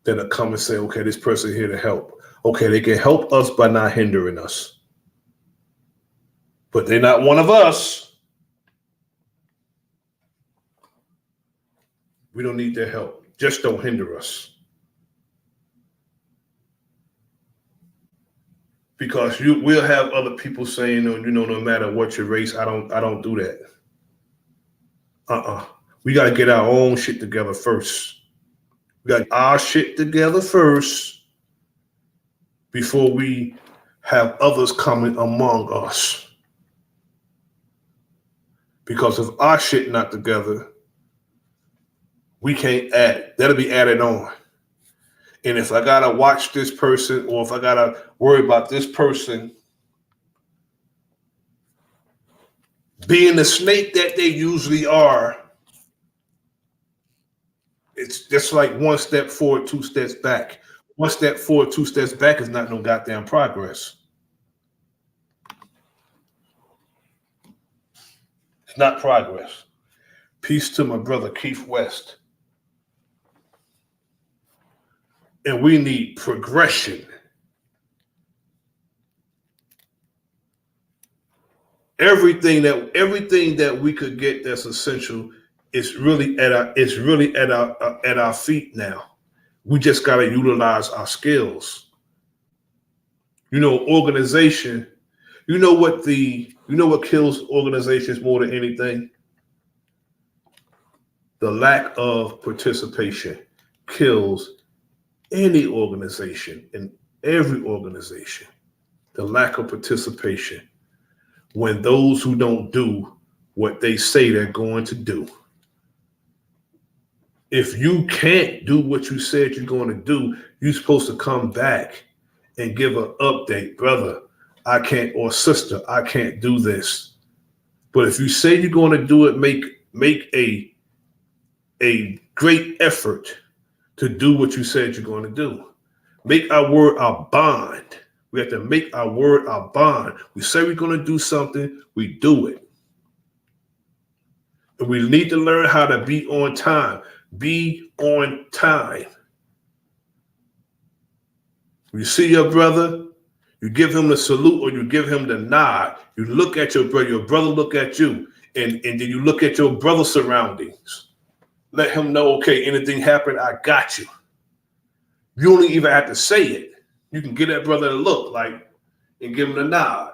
that come and say, okay, this person here to help. Okay, they can help us by not hindering us. But they're not one of us. We don't need their help. Just don't hinder us. Because we'll have other people saying, no matter what your race, I don't do that. We got to get our own shit together first. We got our shit together first before we have others coming among us. Because if our shit not together, we can't add. That'll be added on. And if I gotta watch this person, or if I gotta worry about this person being the snake that they usually are, it's just like one step forward, two steps back. One step forward, two steps back is not no goddamn progress. It's not progress. Peace to my brother Keith West. And we need progression. Everything that we could get that's essential is really at our feet now. We just got to utilize our skills. You know, organization. You know what kills organizations more than anything? The lack of participation kills any organization, in every organization. The lack of participation. When those who don't do what they say they're going to do. If you can't do what you said you're going to do, you're supposed to come back and give an update. Brother, I can't, or sister, I can't do this. But if you say you're going to do it, make a great effort to do what you said you're going to do. Make our word our bond. We have to make our word our bond. We say we're going to do something, we do it. And we need to learn how to be on time. Be on time. You see your brother, you give him the salute or you give him the nod. You look at your brother look at you, and then you look at your brother's surroundings. Let him know, okay, anything happened, I got you. You don't even have to say it. You can give that brother a look, like, and give him a nod.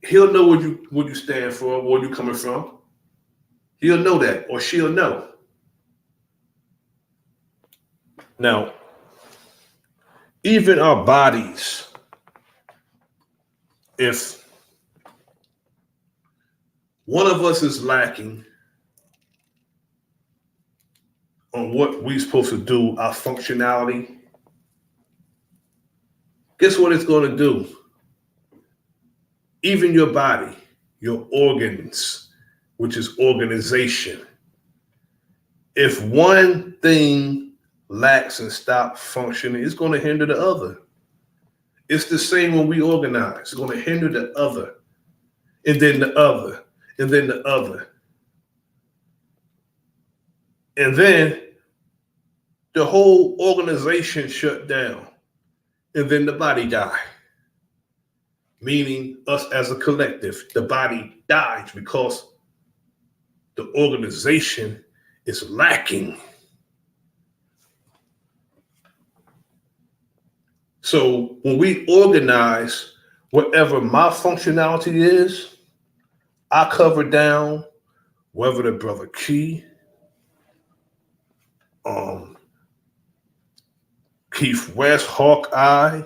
He'll know what you stand for, where you coming from. He'll know that, or she'll know. Now, even our bodies, if one of us is lacking on what we're supposed to do, our functionality, guess what it's going to do? Even your body, your organs, which is organization. If one thing lacks and stops functioning, it's going to hinder the other. It's the same when we organize. It's going to hinder the other, and then the other, and then the other. And then the whole organization shut down, and then the body died. Meaning us as a collective, the body dies because the organization is lacking. So when we organize, whatever my functionality is, I cover down whether the brother Key, Keith West, Hawkeye,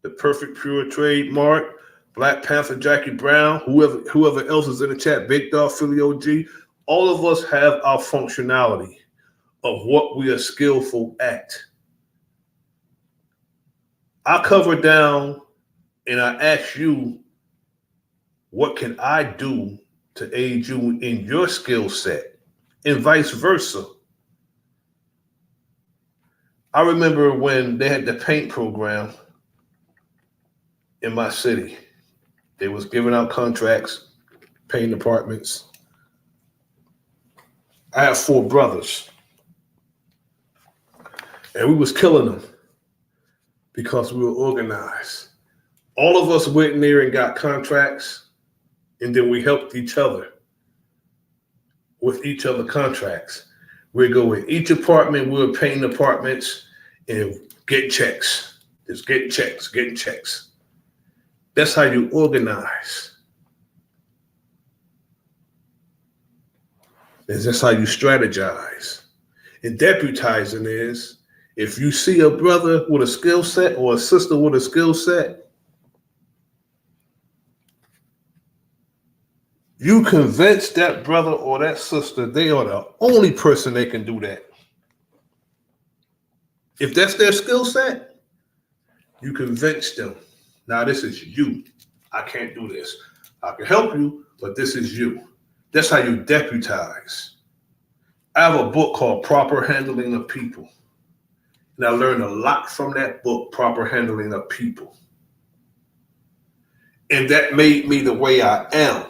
the Perfect Pure Trademark, Black Panther, Jackie Brown, whoever else is in the chat, Big Dog, Philly OG, all of us have our functionality of what we are skillful at. I cover down and I ask you, what can I do to aid you in your skill set? And vice versa. I remember when they had the paint program in my city. They was giving out contracts, painting apartments. I have 4 brothers. And we was killing them because we were organized. All of us went in there and got contracts, and then we helped each other with each other contracts. We'd go in each apartment, we would paint apartments and get checks. Just getting checks. That's how you organize. That's just how you strategize. And deputizing is, if you see a brother with a skill set or a sister with a skill set, you convince that brother or that sister they are the only person that can do that. If that's their skill set, you convince them. Now this is you. I can't do this. I can help you, but this is you. That's how you deputize. I have a book called Proper Handling of People. And I learned a lot from that book, Proper Handling of People. And that made me the way I am.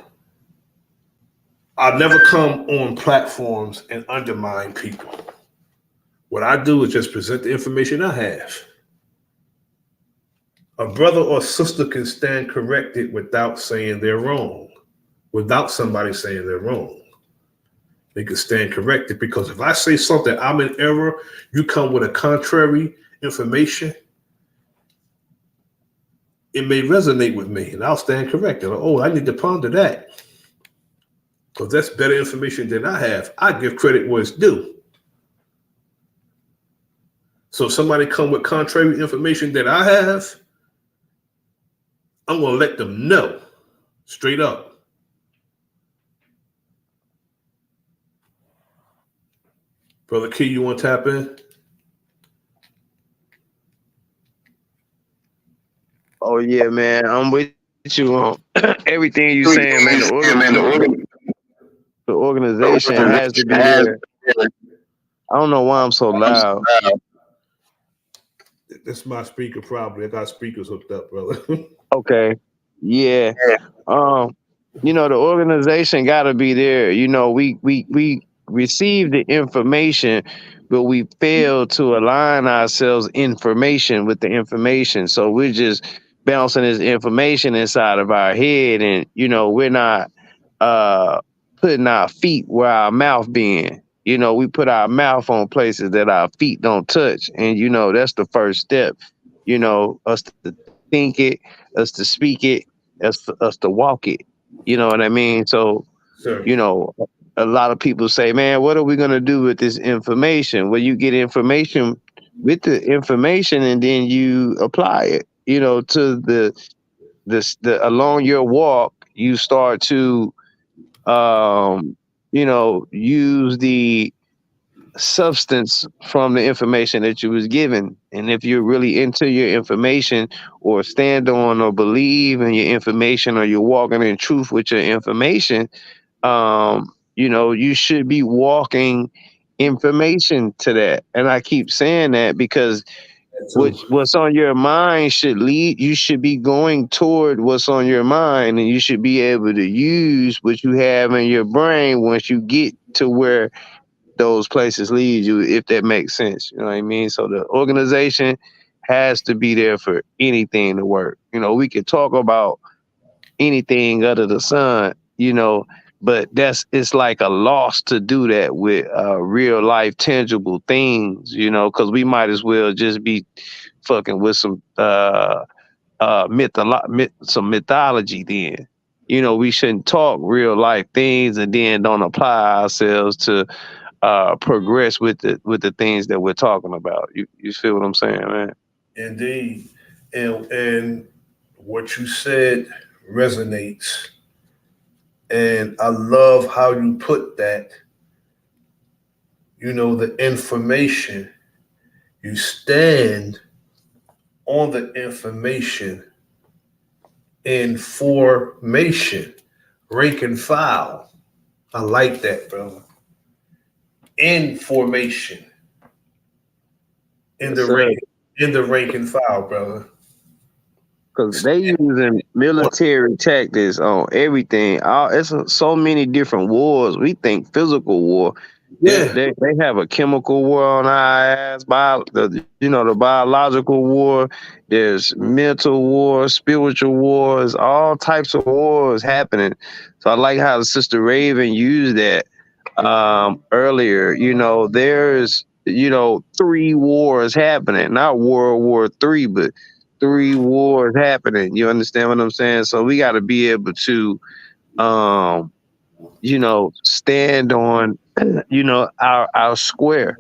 I've never come on platforms and undermine people. What I do is just present the information I have. A brother or sister can stand corrected without saying they're wrong, without somebody saying they're wrong. They can stand corrected because if I say something, I'm in error, you come with a contrary information, it may resonate with me and I'll stand corrected. Oh, I need to ponder that because that's better information than I have. I give credit where it's due. So if somebody come with contrary information that I have, I'm going to let them know straight up. Brother Key, you want to tap in? Oh yeah, man. I'm with you on everything you saying, man. The organization has to be there. I don't know why I'm so loud. That's my speaker probably. I got speakers hooked up, brother. Okay. Yeah. You know, the organization gotta be there. You know, we receive the information, but we fail to align ourselves information with the information. So we're just bouncing this information inside of our head, and you know, we're not putting our feet where our mouth being. You know, we put our mouth on places that our feet don't touch. And you know, that's the first step. You know, us to think it, us to speak it, us to walk it. You know what I mean? So, Sure. you know, a lot of people say, man, what are we going to do with this information? Well, you get information with the information and then you apply it, you know, to the along your walk, you start to, you know, use the substance from the information that you was given. And if you're really into your information or stand on or believe in your information or you're walking in truth with your information, you know, you should be walking information to that. And I keep saying that because what's on your mind should lead, you should be going toward what's on your mind, and you should be able to use what you have in your brain once you get to where those places lead you, if that makes sense. You know what I mean? So the organization has to be there for anything to work. You know, we could talk about anything under the sun, you know, but it's like a loss to do that with real life tangible things, you know, because we might as well just be fucking with some some mythology then. You know, we shouldn't talk real life things and then don't apply ourselves to progress with the things that we're talking about. You feel what I'm saying, man? Indeed. And what you said resonates. And I love how you put that. You know, the information, you stand on the information in formation, rank and file. I like that, brother. In formation. In the rank and file, brother. Because they using military tactics on everything. It's so many different wars. We think physical war. Yeah. They have a chemical war on our ass. The biological war. There's mental war, spiritual wars, all types of wars happening. So I like how the Sister Raven used that earlier. You know, there's 3 wars happening, not World War III, but 3 wars happening. You understand what I'm saying? So we got to be able to, stand on, our square,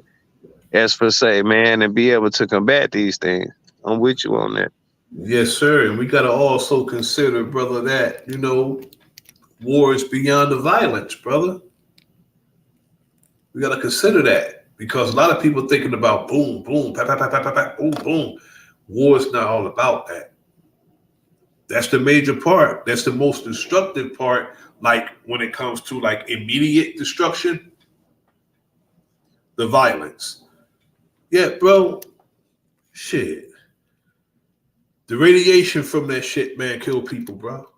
as per se, man, and be able to combat these things. I'm with you on that. Yes, sir. And we got to also consider, brother, that, war is beyond the violence, brother. We got to consider that. Because a lot of people thinking about boom, boom, pa, pa, pa, pa, pa, pa, boom, boom. War is not all about that. That's the major part. That's the most destructive part. Like when it comes to like immediate destruction, the violence. Yeah, bro. Shit. The radiation from that shit, man, kill people, bro.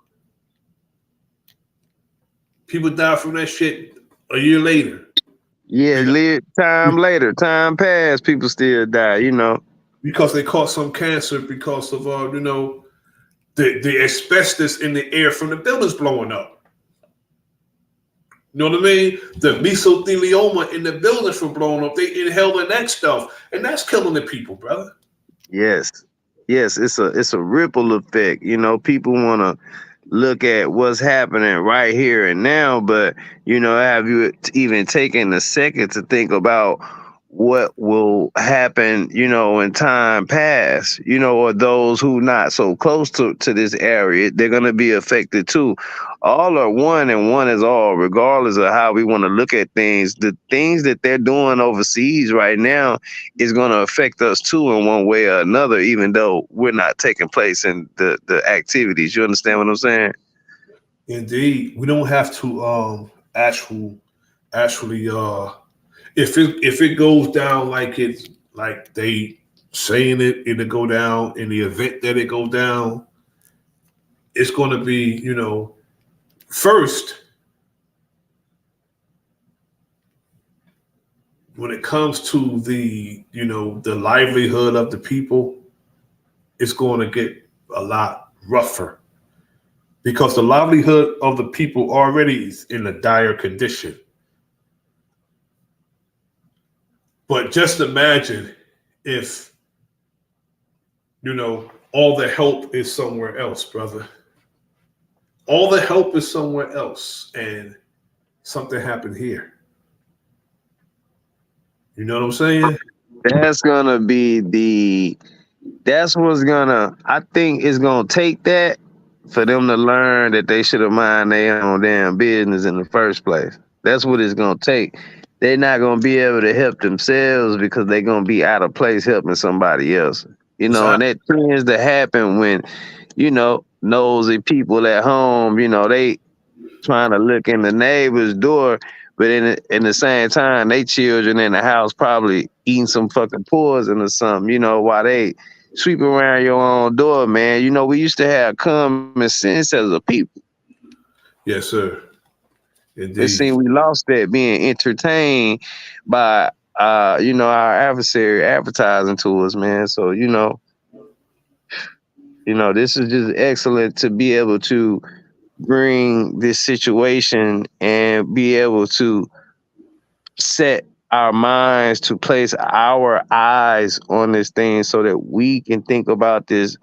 People die from that shit a year later. Yeah, time later, time passed, people still die, you know. Because they caught some cancer because of the asbestos in the air from the buildings blowing up. You know what I mean? The mesothelioma in the buildings from blowing up, they inhaling that stuff, and that's killing the people, brother. Yes. Yes, it's a ripple effect. You know, people want to look at what's happening right here and now, but you know, have you even taken a second to think about what will happen, you know, in time past, you know, or those who not so close to this area, they're going to be affected too. All are one and one is all, regardless of how we want to look at things. The things that they're doing overseas right now is going to affect us too in one way or another, even though we're not taking place in the activities. You understand what I'm saying? Indeed. We don't have to actually if it goes down like it's like they saying it'll go down in the event that it goes down, it's going to be, you know, first when it comes to the, you know, the livelihood of the people, it's going to get a lot rougher because the livelihood of the people already is in a dire condition. But just imagine if, you know, all the help is somewhere else, brother. All the help is somewhere else, and something happened here. You know what I'm saying? That's gonna be that's what's gonna, I think it's gonna take that for them to learn that they should have mind their own damn business in the first place. That's what it's gonna take. They're not gonna be able to help themselves because they're gonna be out of place helping somebody else. You know, and that tends to happen when, you know, nosy people at home, you know, they trying to look in the neighbor's door, but in the same time, they children in the house probably eating some fucking poison or something, you know, while they sweep around your own door, man. You know, we used to have common sense as a people. Yes, sir. Indeed. It seems we lost that being entertained by you know, our adversary advertising to us, man. So, you know, this is just excellent to be able to bring this situation and be able to set our minds to place our eyes on this thing so that we can think about this,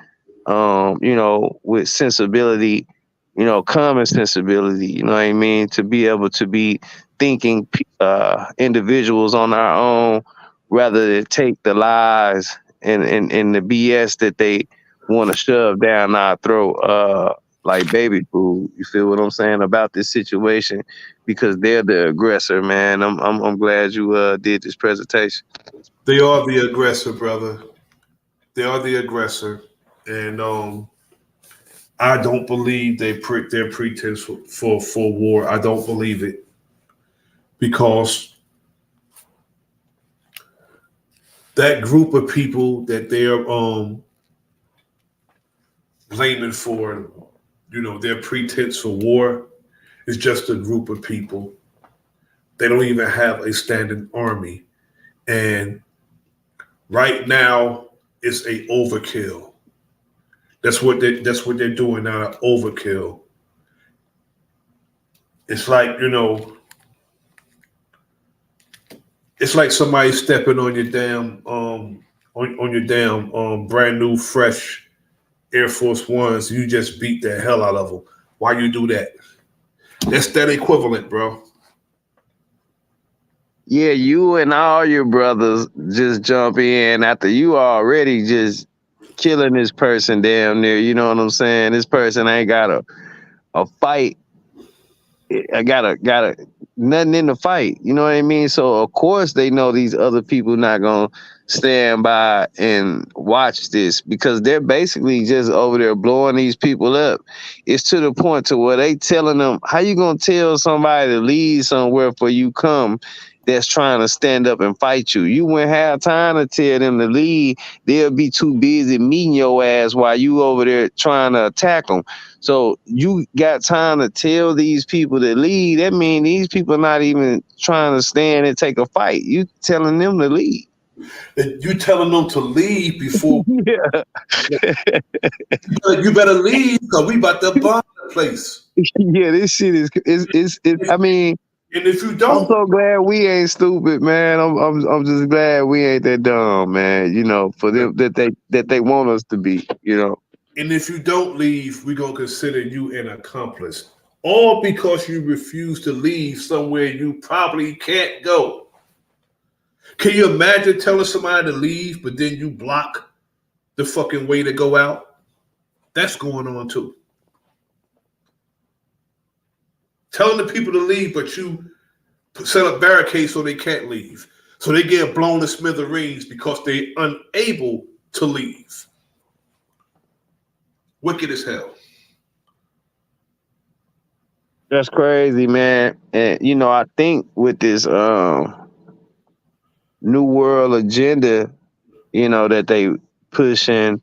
you know, with sensibility, you know, common sensibility, you know what I mean? To be able to be thinking individuals on our own rather than take the lies and the BS that they want to shove down our throat like baby food. You feel what I'm saying about this situation? Because they're the aggressor, man. I'm glad you did this presentation. They are the aggressor, brother. They are the aggressor, and I don't believe their pretense for war. I don't believe it because that group of people that they're blaming for, you know, their pretense for war is just a group of people. They don't even have a standing army, and right now it's a overkill. That's what they're doing now. Overkill. It's like, you know, it's like somebody stepping on your damn on your damn brand new fresh Air Force Ones. You just beat the hell out of them. Why you do that? That's that equivalent, bro. Yeah, you and all your brothers just jump in after you already just killing this person damn near. You know what I'm saying? This person ain't got a fight. I gotta nothing in the fight. You know what I mean? So of course they know these other people not gonna stand by and watch this because they're basically just over there blowing these people up. It's to the point to where they telling them, how you gonna tell somebody to leave somewhere for you come that's trying to stand up and fight you? You wouldn't have time to tell them to leave. They'll be too busy meeting your ass while you over there trying to attack them. So you got time to tell these people to leave. That means these people not even trying to stand and take a fight. You telling them to leave. You telling them to leave before Yeah. you better leave because we about to bomb the place. Yeah, this shit is I mean, and if you I'm don't, so glad we ain't stupid, man. I'm just glad we ain't that dumb, man. You know, for them that they want us to be, you know. and if you don't leave, we're gonna consider you an accomplice. All because you refuse to leave somewhere you probably can't go. Can you imagine telling somebody to leave, but then you block the fucking way to go out? That's going on too. Telling the people to leave, but you set up barricades so they can't leave. So they get blown to smithereens because they're unable to leave. Wicked as hell. That's crazy, man. And you know, I think with this new world agenda, you know, that they pushing,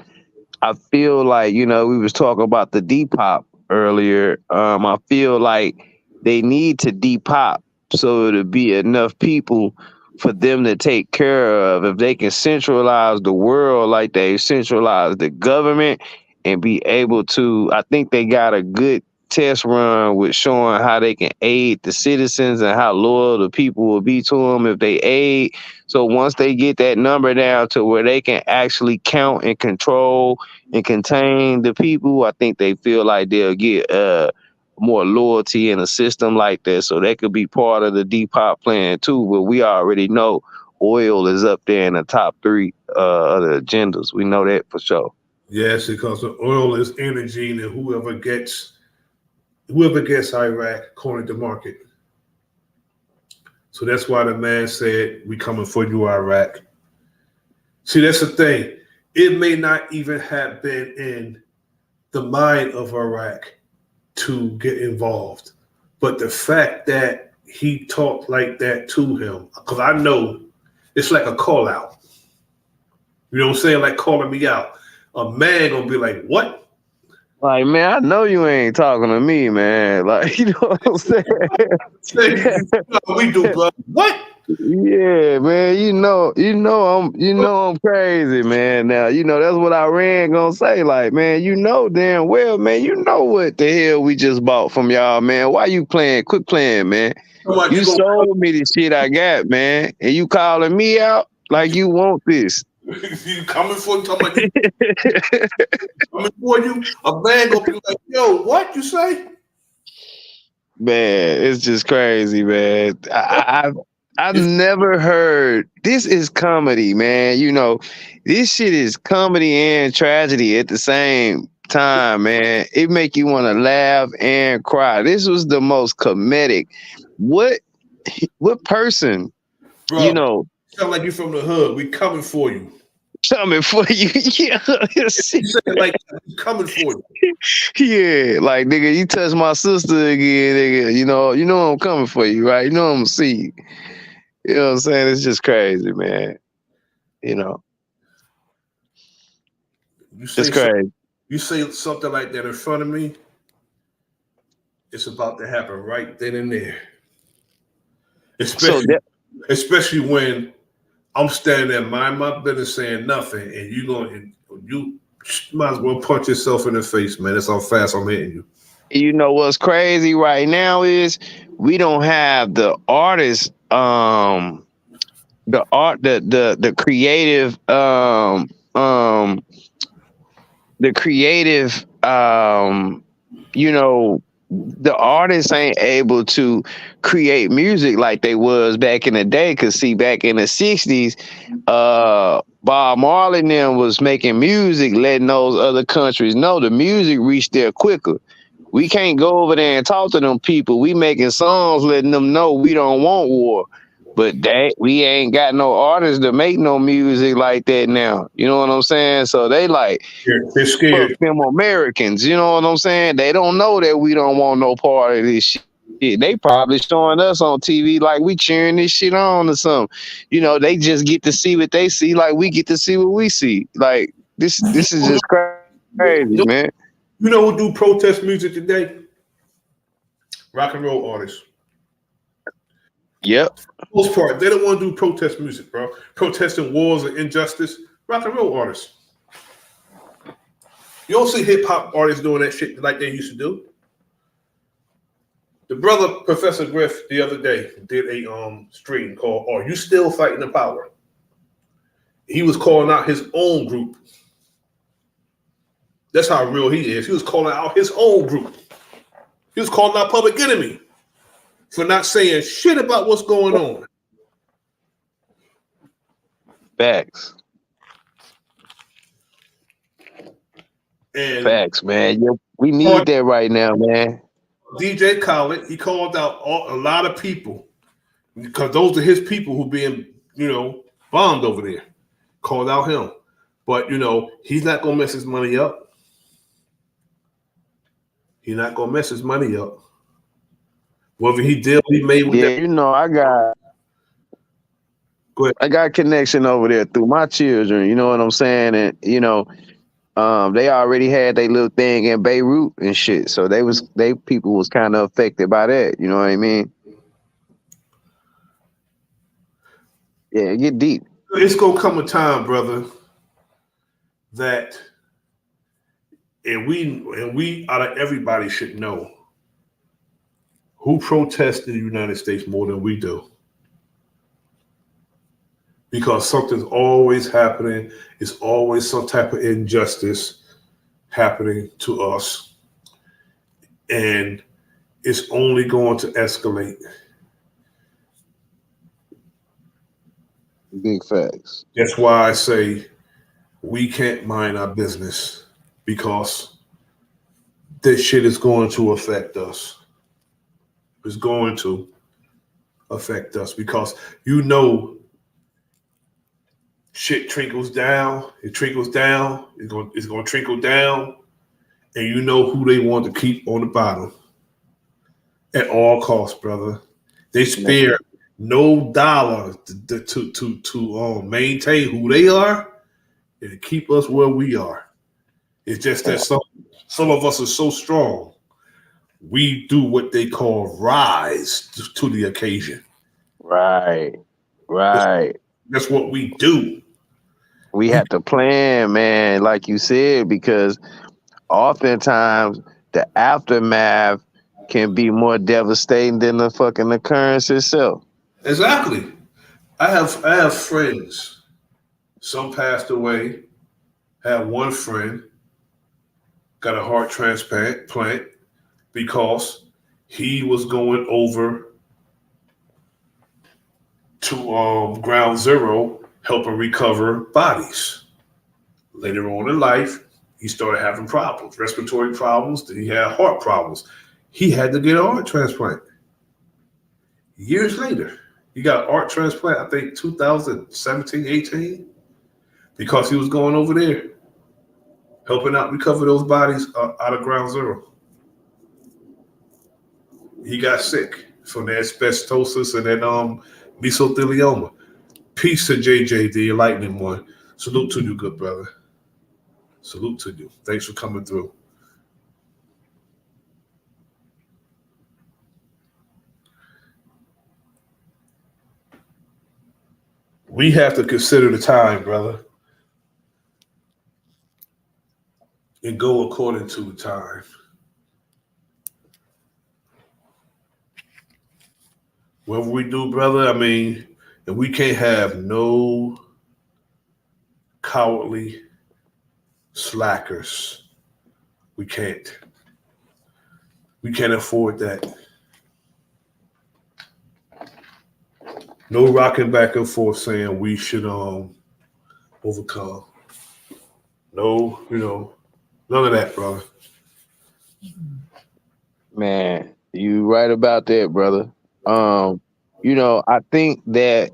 I feel like, you know, we was talking about the Depop earlier. I feel like they need to depop so it'll be enough people for them to take care of. If they can centralize the world like they centralize the government and be able to, I think they got a good test run with showing how they can aid the citizens and how loyal the people will be to them if they aid. So once they get that number down to where they can actually count and control and contain the people, I think they feel like they'll get more loyalty in a system like that. So that could be part of the Depop plan too. But we already know oil is up there in the top 3 of the agendas. We know that for sure. Yes, because the oil is energy, and whoever gets Iraq cornered the market. So that's why the man said, "We coming for you, Iraq." See, that's the thing. It may not even have been in the mind of Iraq to get involved, but the fact that he talked like that to him, because I know it's like a call out. You know what I'm saying? Like calling me out. A man gonna be like, "What?" Like, man, I know you ain't talking to me, man. Like, you know what I'm saying? We do, bro. What? Yeah, man. You know I'm crazy, man. Now, you know that's what Iran gonna say. Like, man, you know damn well, man. You know what the hell we just bought from y'all, man. Why you playing? Quit playing, man. You sold me the shit I got, man, and you calling me out like you want this. You coming for you? Talking about you coming for you? A man gonna be like, "Yo, what you say?" Man, it's just crazy, man. I've never heard. This is comedy, man. You know, this shit is comedy and tragedy at the same time, man. It make you want to laugh and cry. This was the most comedic. What person? Bro, you know, sound like you from the hood. We coming for you. Coming for you. Yeah. You say it like coming for you. Yeah, like nigga, you touch my sister again, nigga. You know I'm coming for you, right? You know I'm gonna see you. You know what I'm saying? It's just crazy, man. You know. It's crazy. You say something like that in front of me, it's about to happen right then and there. Especially when I'm standing there, mind my business, saying nothing, and you might as well punch yourself in the face, man. That's how fast I'm hitting you. You know what's crazy right now is we don't have the artists, the creative, you know, the artists ain't able to create music like they was back in the day. Cause see, back in the 60s, Bob Marley and them was making music, letting those other countries know the music reached there quicker. We can't go over there and talk to them people. We making songs letting them know we don't want war. But that we ain't got no artists to make no music like that now. You know what I'm saying? So they like, they're scared. fuck them Americans. You know what I'm saying? They don't know that we don't want no part of this shit. They probably showing us on TV like we cheering this shit on or something. You know, they just get to see what they see, like we get to see what we see. Like this is just crazy, man. You know who do protest music today? Rock and roll artists. Yep. For the most part, they don't want to do protest music, bro. Protesting wars and injustice. Rock and roll artists. You don't see hip hop artists doing that shit like they used to do. The brother Professor Griff the other day did a stream called "Are You Still Fighting the Power?" He was calling out his own group. That's how real he is. He was calling out his own group. He was calling out Public Enemy for not saying shit about what's going on. Facts. And facts, man. Yeah, we need that right now, man. DJ Khaled, he called out a lot of people because those are his people who being, bombed over there. Called out him. But, he's not going to mess his money up. He's not going to mess his money up. Whether he made with that. I got connection over there through my children. You know what I'm saying? And, they already had their little thing in Beirut and shit. So they people was kind of affected by that. You know what I mean? Yeah, get deep. It's gonna come a time, brother, that and we out of everybody should know who protests in the United States more than we do. Because something's always happening. It's always some type of injustice happening to us. And it's only going to escalate. Big facts. That's why I say we can't mind our business because this shit is going to affect us. It's going to affect us because shit trickles down. It trickles down. It's going to trickle down. And you know who they want to keep on the bottom at all costs, brother. They spare no dollar to maintain who they are and keep us where we are. It's just that some of us are so strong. We do what they call rise to the occasion. Right. That's what we do. We have to plan, man, like you said, because oftentimes the aftermath can be more devastating than the fucking occurrence itself. Exactly. I have friends. Some passed away. I have one friend got a heart transplant because he was going over to Ground Zero helping recover bodies. Later on in life, he started having problems, respiratory problems. Then he had heart problems. He had to get a heart transplant. Years later, he got a heart transplant, I think 2017, 18, because he was going over there helping out recover those bodies out of Ground Zero. He got sick from the asbestosis and that mesothelioma. Peace to JJ, the enlightening one. Salute to you, good brother. Salute to you. Thanks for coming through. We have to consider the time, brother, and go according to the time. Whatever we do, brother, and we can't have no cowardly slackers. We can't. We can't afford that. No rocking back and forth saying we should overcome. No, none of that, brother. Man, you right about that, brother. You know, I think that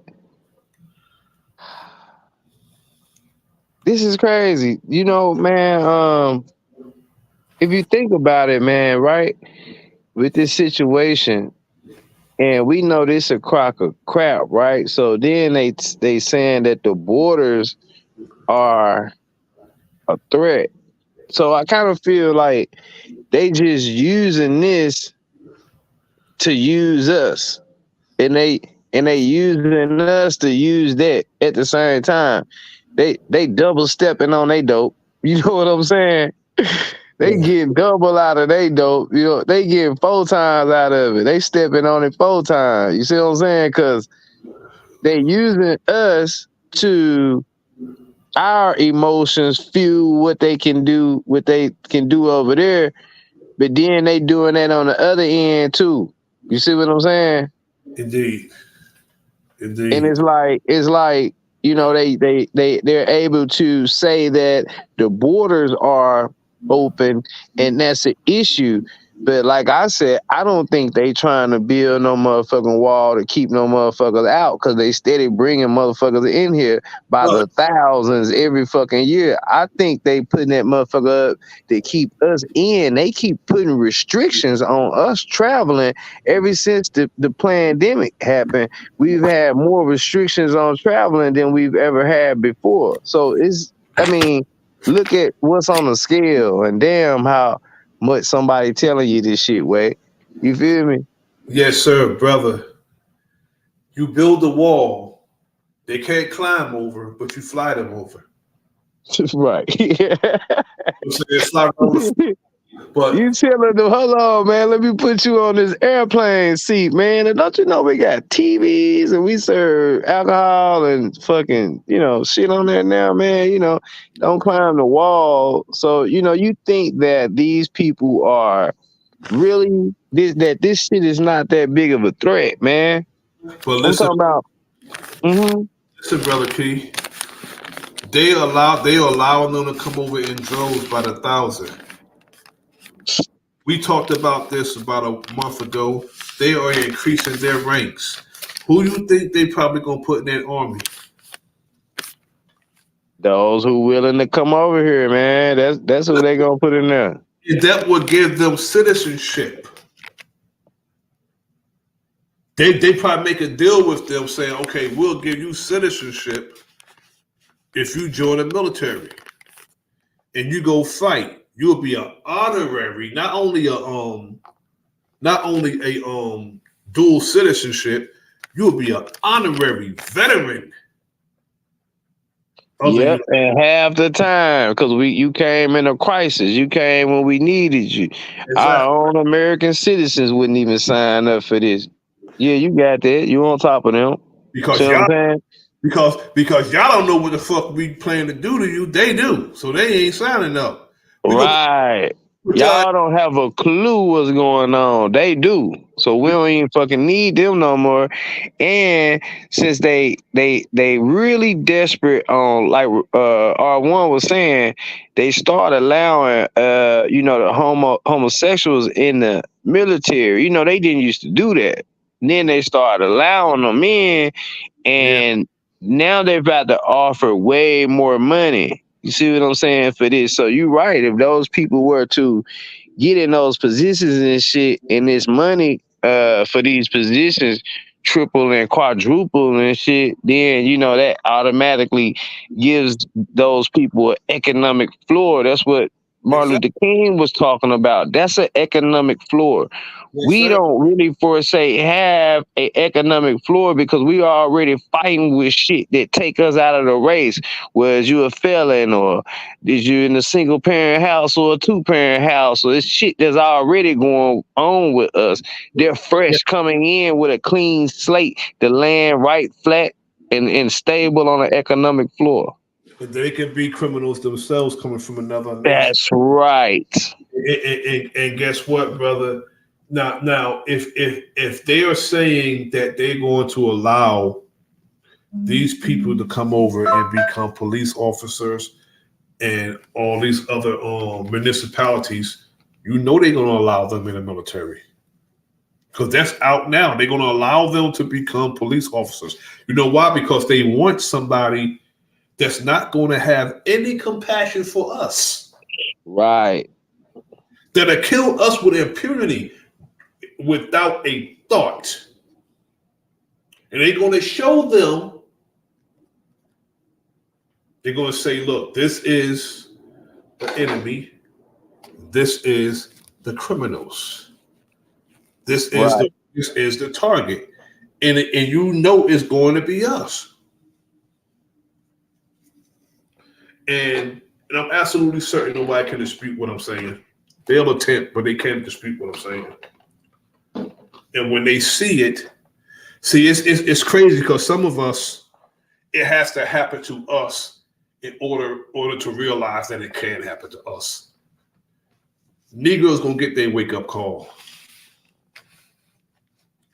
this is crazy. You know, man, if you think about it, man, right? With this situation, and we know this a crock of crap, right? So then they saying that the borders are a threat. So I kind of feel like they just using this to use us, and they using us to use that at the same time. They double stepping on they dope. You know what I'm saying? They getting double out of they dope. You know, they getting 4 times out of it. They stepping on it 4 times. You see what I'm saying? Because they using us to our emotions fuel what they can do over there, but then they doing that on the other end too. You see what I'm saying? Indeed. And it's like you know they're able to say that the borders are open and that's an issue. But like I said, I don't think they trying to build no motherfucking wall to keep no motherfuckers out, because they steady bringing motherfuckers in here by the thousands every fucking year. I think they putting that motherfucker up to keep us in. They keep putting restrictions on us traveling ever since the pandemic happened. We've had more restrictions on traveling than we've ever had before. So look at what's on the scale, and damn how much somebody telling you this shit, Wade. You feel me? Yes, sir, brother. You build a wall, they can't climb over, but you fly them over. Right. It's not but you telling them, hold on, man, let me put you on this airplane seat, man. And don't you know we got TVs and we serve alcohol and fucking, shit on there now, man. Don't climb the wall. So, you think that these people are really that this shit is not that big of a threat, man. But I'm listen, talking about. Listen, brother P. They allowing them to come over in droves by the thousand. We talked about this about a month ago. They are increasing their ranks. Who do you think they probably gonna put in that army? Those who willing to come over here, man. That's who they gonna put in there. And that would give them citizenship. They probably make a deal with them saying, okay, we'll give you citizenship if you join the military and you go fight. You'll be an honorary, not only a dual citizenship, you'll be an honorary veteran. Yep, and half the time, because you came in a crisis. You came when we needed you. Exactly. Our own American citizens wouldn't even sign up for this. Yeah, you got that. You on top of them. Because see what I'm saying? Because y'all don't know what the fuck we plan to do to you. They do. So they ain't signing up. Right. Y'all don't have a clue what's going on. They do. So we don't even fucking need them no more. And since they really desperate on, like R1 was saying, they start allowing the homosexuals in the military. They didn't used to do that. Then they started allowing them in, and now they're about to offer way more money. You see what I'm saying for this? So you're right. If those people were to get in those positions and shit, and this money for these positions triple and quadruple and shit, then that automatically gives those people an economic floor. That's what Martin Luther King was talking about. That's an economic floor. We don't really, for say, have an economic floor because we are already fighting with shit that take us out of the race. Was you a felon, or did you in a single parent house or a 2-parent house? So it's shit that's already going on with us. They're fresh coming in with a clean slate to land right flat and stable on an economic floor. And they can be criminals themselves coming from another nation. That's right. And guess what, brother? Now, if they are saying that they're going to allow these people to come over and become police officers and all these other municipalities, you know they're going to allow them in the military. Because that's out now. They're going to allow them to become police officers. You know why? Because they want somebody that's not going to have any compassion for us. Right. That'll kill us with impunity without a thought. And they're going to show them, they're going to say, look, this is the enemy. This is the criminals. This is the target. And you know it's going to be us. And I'm absolutely certain nobody can dispute what I'm saying. They'll attempt, but they can't dispute what I'm saying. And when they see it, it's crazy because some of us, it has to happen to us in order to realize that it can happen to us. Negroes gonna get their wake-up call.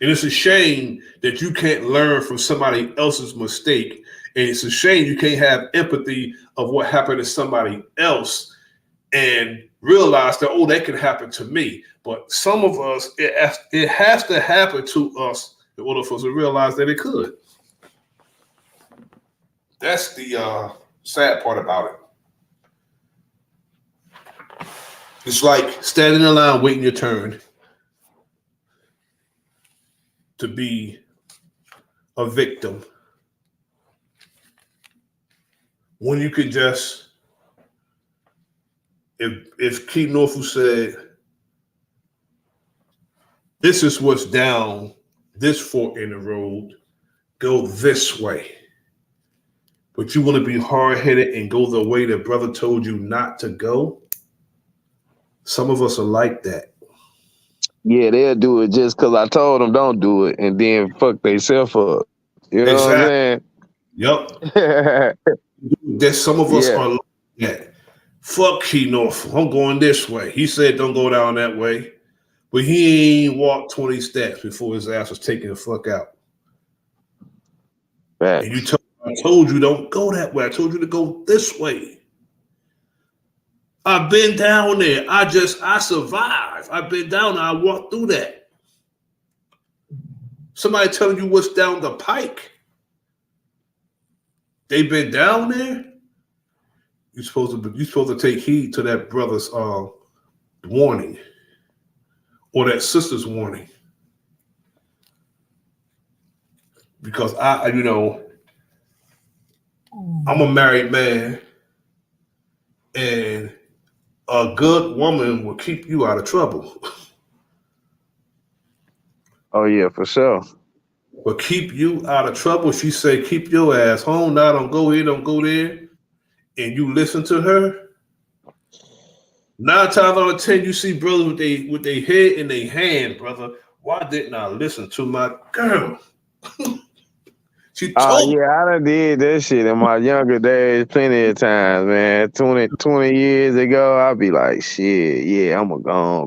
And it's a shame that you can't learn from somebody else's mistake. And it's a shame you can't have empathy of what happened to somebody else and realize that, oh, that can happen to me. But some of us, it has to happen to us in order for us to realize that it could. That's the sad part about it. It's like standing in line waiting your turn to be a victim when you could just, if Keith Norfolk said, this is what's down this fork in the road, go this way. But you want to be hard-headed and go the way that brother told you not to go? Some of us are like that. Yeah, they'll do it just because I told them don't do it, and then fuck themselves up. You know what I'm saying? Yep. There's some of us are like that. Fuck Key Norfolk. I'm going this way. He said don't go down that way. But he ain't walked 20 steps before his ass was taken the fuck out. Right. And I told you don't go that way. I told you to go this way. I've been down there. I survived. I've been down there. I walked through that. Somebody telling you what's down the pike. They been down there. You're supposed to take heed to that brother's warning or that sister's warning. Because I'm a married man, and a good woman will keep you out of trouble. Oh yeah, for sure. But keep you out of trouble. She say, keep your ass home. Now don't go here, don't go there. And you listen to her. 9 times out of 10, you see brothers with their head in their hand, brother. Why didn't I listen to my girl? She told me. Yeah, I done did that shit in my younger days plenty of times, man. 20 years ago, I'd be like, shit, yeah, I'm gonna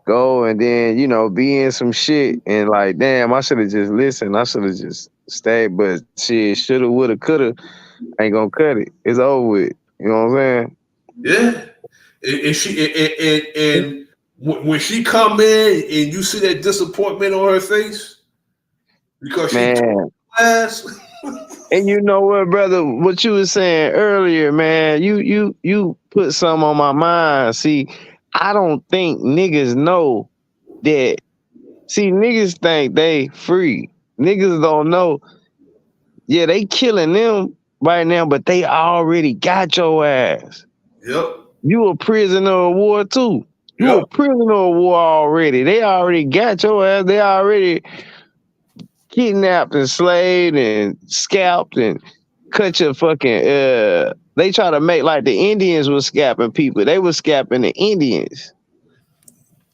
go and then, be in some shit and like, damn, I should have just listened. I should have just stayed, but shit, shoulda, woulda, coulda, ain't gonna cut it. It's over with. You know what I'm saying? Yeah. And when she come in and you see that disappointment on her face because she took class. And you know what, brother? What you was saying earlier, man, you put something on my mind. See, I don't think niggas know that. See, niggas think they free. Niggas don't know. Yeah, they killing them right now, but they already got your ass. Yep. You a prisoner of war too. You a prisoner of war already. They already got your ass. They already kidnapped and slaved and scalped and cut your fucking they try to make like the Indians were scalping people. They were scalping the Indians.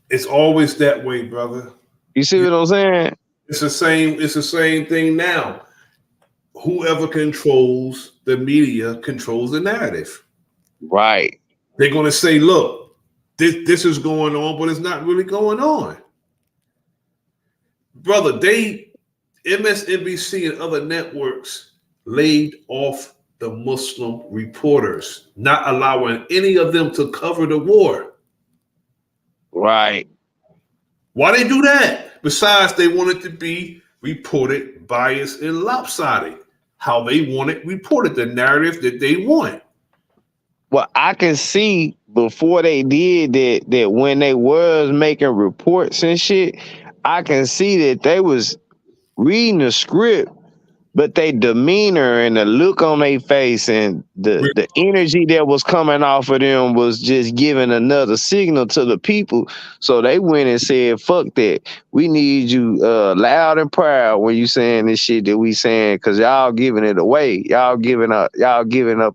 It's always that way, brother. You see what I'm saying? It's the same thing now. Whoever controls the media controls the narrative. Right. They're gonna say, look, this is going on, but it's not really going on. Brother, MSNBC and other networks laid off the Muslim reporters, not allowing any of them to cover the war. Right. Why they do that? Besides, they want it to be reported biased and lopsided. How they want it reported, the narrative that they want. Well, I can see before they did that when they was making reports and shit, I can see that they was reading the script, but they demeanor and the look on their face and the energy that was coming off of them was just giving another signal to the people. So they went and said, fuck that. We need you loud and proud when you saying this shit that we saying, cause y'all giving it away. Y'all giving up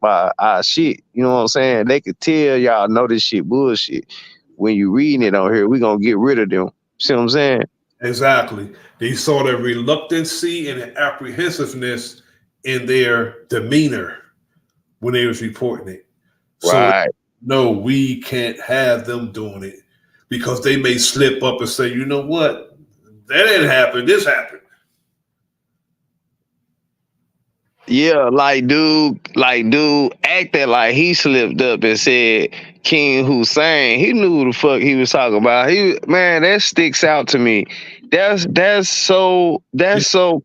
our shit. You know what I'm saying? They could tell y'all know this shit bullshit. When you reading it on here, we gonna get rid of them. See what I'm saying? Exactly. They saw the reluctancy and the apprehensiveness in their demeanor when they was reporting it. So Right. no, we can't have them doing it because they may slip up and say, you know what? That didn't happen. This happened. Yeah, like dude acted like he slipped up and said King Hussein. He knew who the fuck he was talking about. Man, that sticks out to me. That's so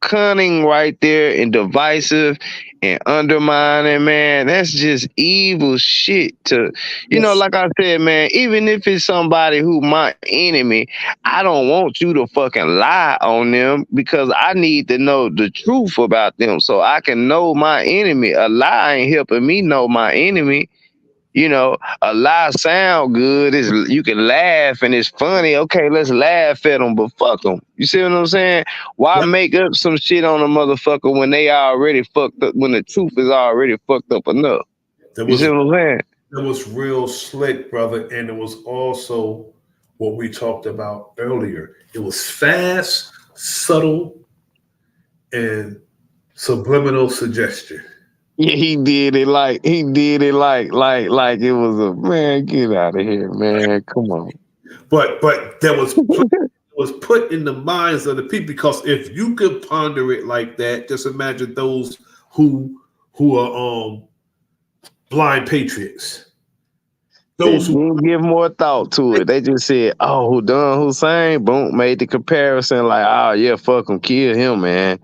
cunning right there and divisive and undermining, man. That's just evil shit to like I said, man, even if it's somebody who my enemy, I don't want you to fucking lie on them because I need to know the truth about them so I can know my enemy. A lie ain't helping me know my enemy. A lie sound good. You can laugh and it's funny. Okay, let's laugh at them, but fuck them. You see what I'm saying? Why make up some shit on a motherfucker when they already fucked up? When the truth is already fucked up enough. You see what I'm saying? It was real slick, brother, and it was also what we talked about earlier. It was fast, subtle, and subliminal suggestion. Yeah, he did it like it was a man. Get out of here, man. Come on. But that was put in the minds of the people because if you could ponder it like that, just imagine those who are blind patriots. Those who didn't give more thought to it. They just said, "Oh, Hussein," boom, made the comparison like, "Oh yeah, fuck him, kill him, man.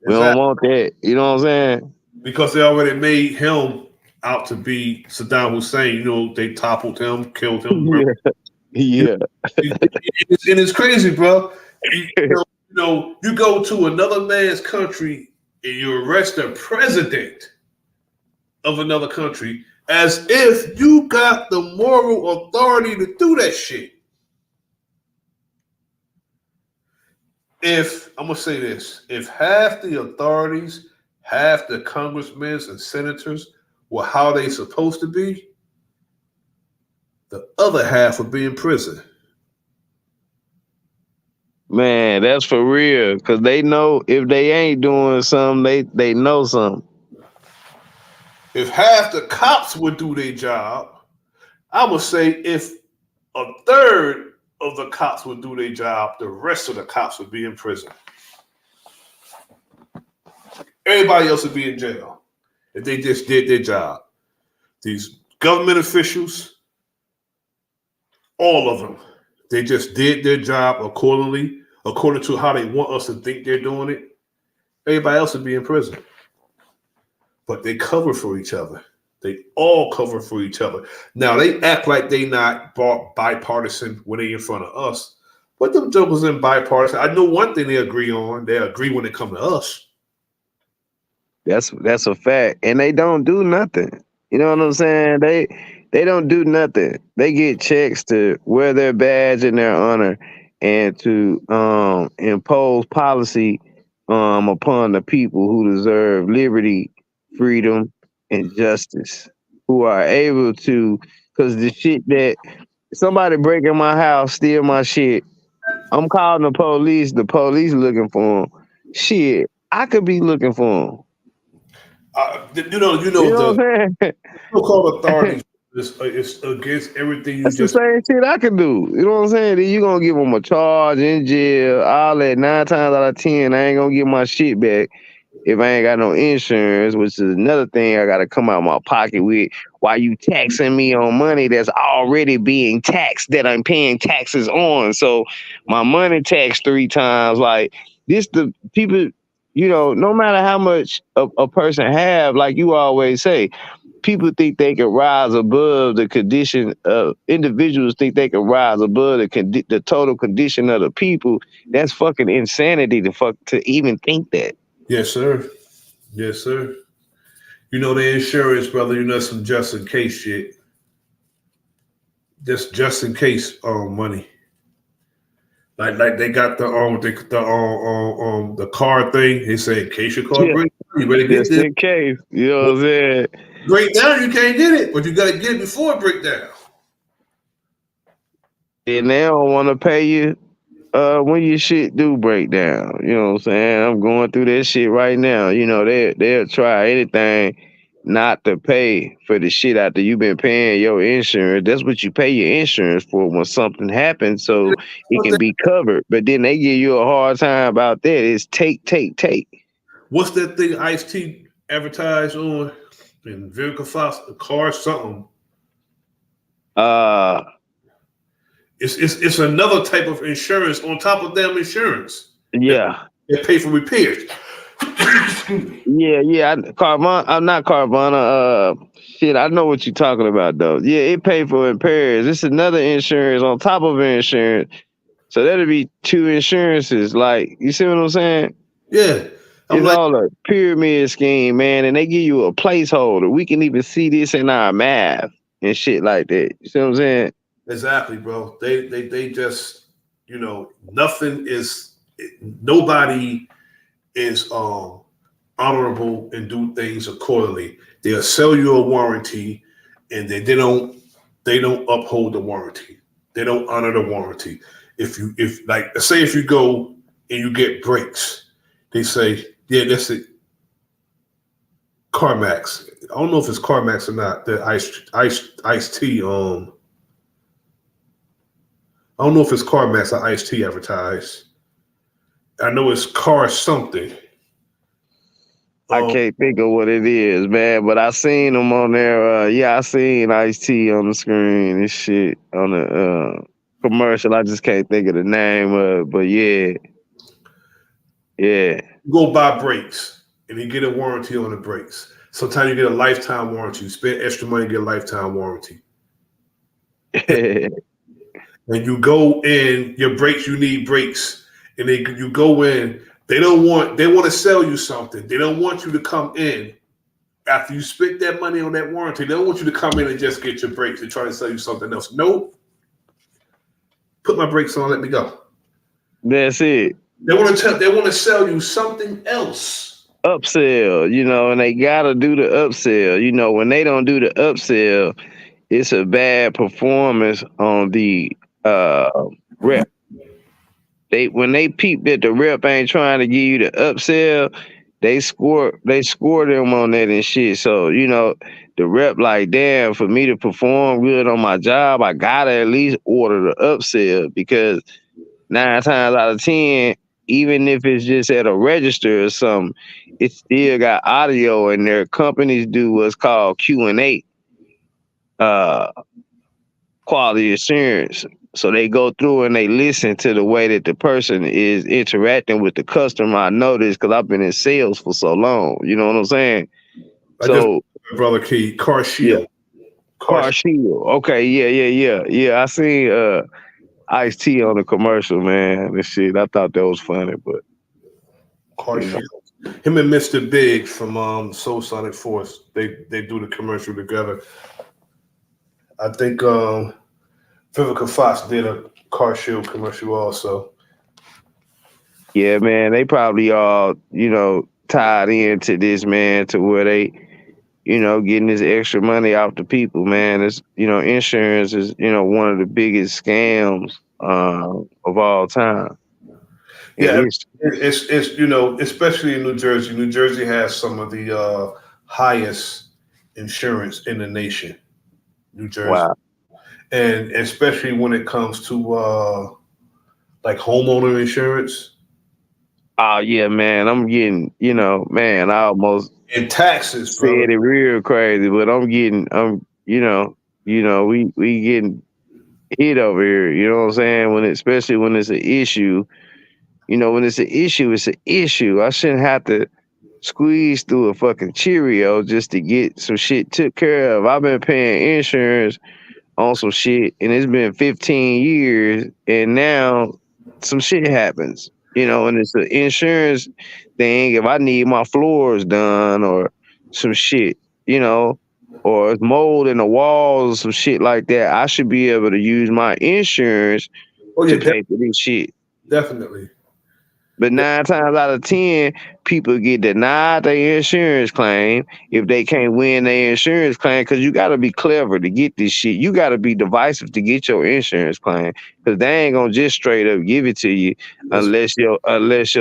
We don't want that." You know what I'm saying? Because they already made him out to be Saddam Hussein. They toppled him, killed him. Yeah. And it's crazy, bro. You go to another man's country and you arrest the president of another country as if you got the moral authority to do that shit. I'm gonna say this, if half the authorities, half the congressmen and senators were how they supposed to be, the other half would be in prison. Man, that's for real. Cause they know if they ain't doing something, they know something. If half the cops would do their job, I would say if a third of the cops would do their job, the rest of the cops would be in prison. Everybody else would be in jail if they just did their job. These government officials, all of them, they just did their job according to how they want us to think they're doing it. Everybody else would be in prison. But they cover for each other. They all cover for each other. Now, they act like they not bipartisan when they in front of us. But them jokers in bipartisan. I know one thing they agree on. They agree when it comes to us. That's a fact. And they don't do nothing. You know what I'm saying? They don't do nothing. They get checks to wear their badge in their honor and to impose policy upon the people who deserve liberty, freedom, and justice, who are able to, because the shit that somebody break in my house, steal my shit, I'm calling the police looking for them. Shit, I could be looking for them. The so-called authorities is against everything you That's just. the same shit I can do. You know what I'm saying? Then you gonna give them a charge in jail, all that. 9 times out of 10, I ain't gonna get my shit back. if I ain't got no insurance, which is another thing I got to come out of my pocket with. Why you taxing me on money that's already being taxed that I'm paying taxes on? So my money taxed 3 times. Like this, the people, you know, no matter how much a person have, like you always say, people think they can rise above the condition of individuals think they can rise above the total condition of the people. That's fucking insanity to even think that. Yes, sir. Yes, sir. You know the insurance, brother. You know some just in case shit. Just in case money. Like they got the car thing. They say in case your car Yeah, breaks, you better get just this. in case. You know what I'm saying? Break down, you can't get it, but you gotta get it before it break down. And they don't want to pay you when your shit do break down. You know what I'm saying? I'm going through that shit right now. You know, they'll try anything not to pay for the shit after you've been paying your insurance. That's what you pay your insurance for when something happens, so it can be covered. But then they give you a hard time about that. It's take. What's that thing Ice-T advertised on in Vivica Fox, a car something? It's another type of insurance on top of damn insurance. Yeah. They pay for repairs. Yeah. Carvana, I'm not Carvana. Shit, I know what you're talking about though. Yeah, it paid for repairs. It's another insurance on top of insurance. So that'll be 2 insurances. Like, you see what I'm saying? Yeah. It's all a pyramid scheme, man, and they give you a placeholder. We can even see this in our math and shit like that. You see what I'm saying? Exactly, bro. They just, you know, nobody is honorable and do things accordingly. They'll sell you a warranty and they don't uphold the warranty. They don't honor the warranty. If say if you go and you get brakes, they say, yeah, that's it. CarMax. I don't know if it's CarMax or not. The Ice-T. I don't know if it's CarMax or Ice-T advertised. I know it's car something. I can't think of what it is, man, but I seen them on there. I seen Ice-T on the screen and shit on the commercial. I just can't think of the name of it, but yeah. You go buy brakes and you get a warranty on the brakes. Sometimes you get a lifetime warranty. You spend extra money to get a lifetime warranty. And you go in, your brakes, you need brakes. And you go in, they want to sell you something. They don't want you to come in after you spent that money on that warranty. They don't want you to come in and just get your brakes. They're trying to sell you something else. Nope. Put my brakes on, let me go. That's it. They want to sell you something else. Upsell, you know, and they gotta do the upsell. You know, when they don't do the upsell, it's a bad performance on the rep. When they peep that the rep ain't trying to give you the upsell, they score them on that and shit. So, you know, the rep like, damn, for me to perform good on my job, I gotta at least order the upsell, because 9 times out of 10, even if it's just at a register or something, it still got audio in there. Companies do what's called Q&A, quality assurance. So they go through and they listen to the way that the person is interacting with the customer. I know this because I've been in sales for so long. You know what I'm saying? Brother Key, Car Shield. Yeah. Car Shield. Okay, yeah. I seen Ice-T on the commercial, man. This shit, I thought that was funny, but Car Shield. Him and Mr. Big from Soul Sonic Force, they do the commercial together. I think Vivica Fox did a Car Shield commercial also. Yeah, man, they probably all, you know, tied into this, man, to where they, you know, getting this extra money off the people, man. It's, you know, insurance is, you know, one of the biggest scams of all time. Yeah, it's you know, especially in New Jersey. New Jersey has some of the highest insurance in the nation. New Jersey. Wow. And especially when it comes to like homeowner insurance. Oh yeah, man. I'm getting, man, I almost And taxes, said brother. it real crazy, but we getting hit over here. You know what I'm saying? Especially when it's an issue. When it's an issue, it's an issue. I shouldn't have to squeeze through a fucking Cheerio just to get some shit took care of. I've been paying insurance on some shit, and it's been 15 years, and now some shit happens. And it's an insurance thing. If I need my floors done or some shit, or it's mold in the walls or some shit like that, I should be able to use my insurance Oh to yeah, pay for this shit. definitely. But 9 times out of 10, people get denied their insurance claim if they can't win their insurance claim, because you got to be clever to get this shit. You got to be divisive to get your insurance claim, because they ain't gonna just straight up give it to you unless your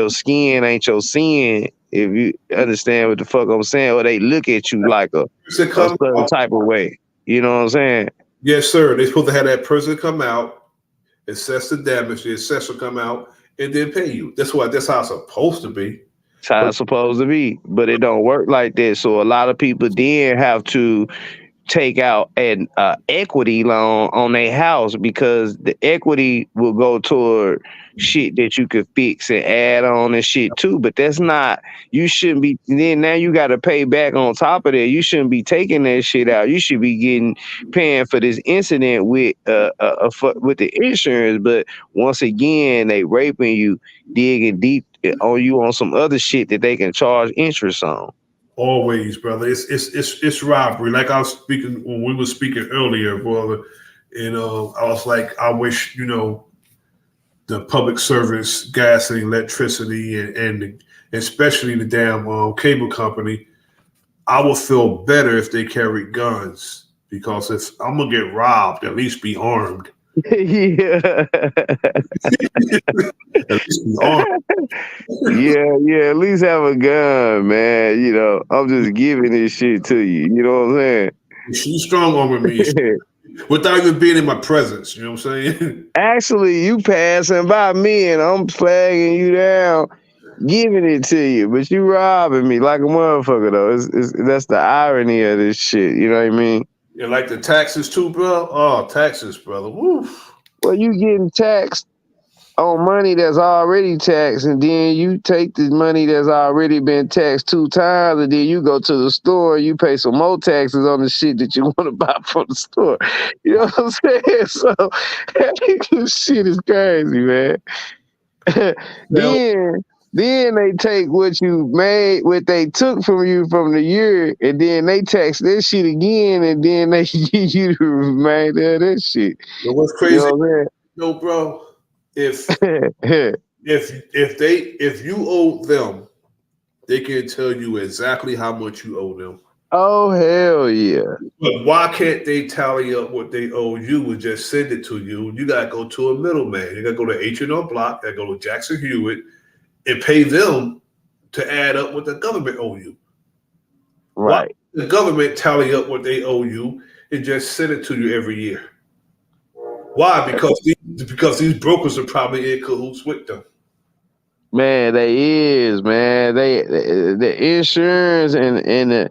skin ain't your sin. If you understand what the fuck I'm saying, or they look at you like a certain type of way. You know what I'm saying? Yes, sir. They're supposed to have that person come out, assess the damage, the assessor come out, and then pay you. That's how it's supposed to be. That's how it's supposed to be, but it don't work like that. So a lot of people then have to take out an equity loan on their house, because the equity will go toward shit that you could fix and add on and shit too. But that's not, you shouldn't be, then now you got to pay back on top of that. You shouldn't be taking that shit out. You should be paying for this incident with the insurance. But once again, they raping you, digging deep on you on some other shit that they can charge interest on. Always, brother. It's robbery. Like I was speaking when we were speaking earlier, brother. And I was like, I wish the public service, gas and electricity, and especially the damn cable company. I would feel better if they carried guns, because if I'm gonna get robbed, at least be armed. Yeah. At least be armed. Yeah, at least have a gun, man. I'm just giving this shit to you. You know what I'm saying? She's strong arming me without even being in my presence. You know what I'm saying? Actually, you passing by me and I'm flagging you down, giving it to you, but you robbing me like a motherfucker though. That's the irony of this shit. You know what I mean? Yeah, like the taxes too, bro. Oh, taxes, brother. Woo. Well, you getting taxed on money that's already taxed, and then you take the money that's already been taxed 2 times, and then you go to the store and you pay some more taxes on the shit that you want to buy from the store. You know what I'm saying? So this shit is crazy, man. Then they take what you made, what they took from you from the year, and then they tax that shit again, and then they give you the remainder of that shit. But what's crazy? You know what I'm saying? No, bro. If you owe them, they can tell you exactly how much you owe them. Oh hell yeah! But why can't they tally up what they owe you and just send it to you? You gotta go to a middleman. You gotta go to H&R Block. You gotta go to Jackson Hewitt and pay them to add up what the government owe you. Right. Why the government tally up what they owe you and just send it to you every year? Why? Because these brokers are probably in cahoots with them. Man, they is, man. The insurance and the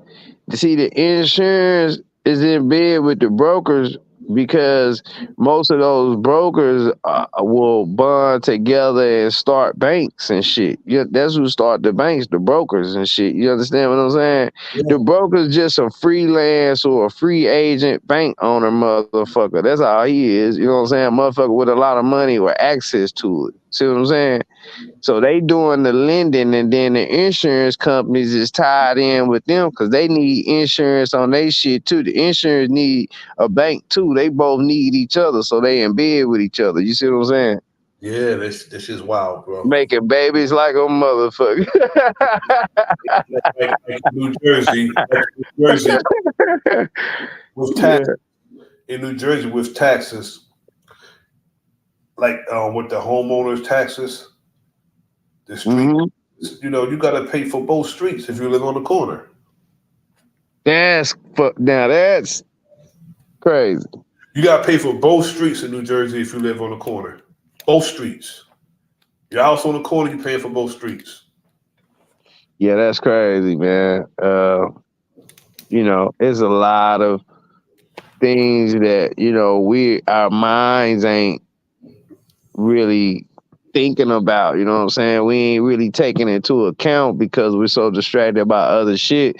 insurance is in bed with the brokers, because most of those brokers will bond together and start banks and shit. Yeah, that's who start the banks, the brokers and shit. You understand what I'm saying? Yeah. The broker's just a freelance or a free agent bank owner motherfucker. That's all he is. You know what I'm saying? Motherfucker with a lot of money or access to it. See what I'm saying? So they doing the lending, and then the insurance companies is tied in with them because they need insurance on their shit too. The insurance need a bank too. They both need each other, so they in bed with each other. You see what I'm saying? Yeah, this is wild, bro. Making babies like a motherfucker. like New Jersey with taxes. In New Jersey with taxes, like with the homeowners taxes. The street, you got to pay for both streets if you live on the corner. That's crazy. You got to pay for both streets in New Jersey if you live on the corner. Both streets. Your house on the corner, you paying for both streets. Yeah, that's crazy, man. You know, it's a lot of things that, you know, our minds ain't really thinking about, you know what I'm saying? We ain't really taking into account because we're so distracted by other shit.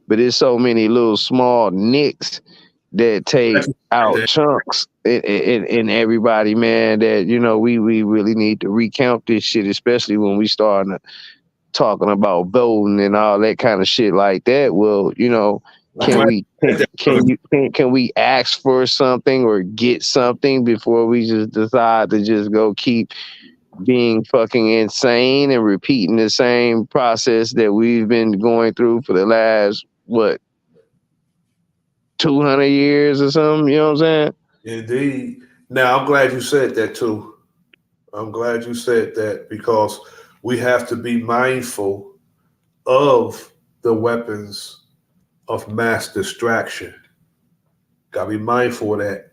But there's so many little small nicks that take out chunks in everybody, man, that, you know, we really need to recount this shit, especially when we start talking about voting and all that kind of shit like that. Well, you know, can we ask for something or get something before we just decide to just go keep being fucking insane and repeating the same process that we've been going through for the last 200 years or something? You know what I'm saying? Indeed. Now, I'm glad you said that too. I'm glad you said that because we have to be mindful of the weapons of mass distraction. Got to be mindful of that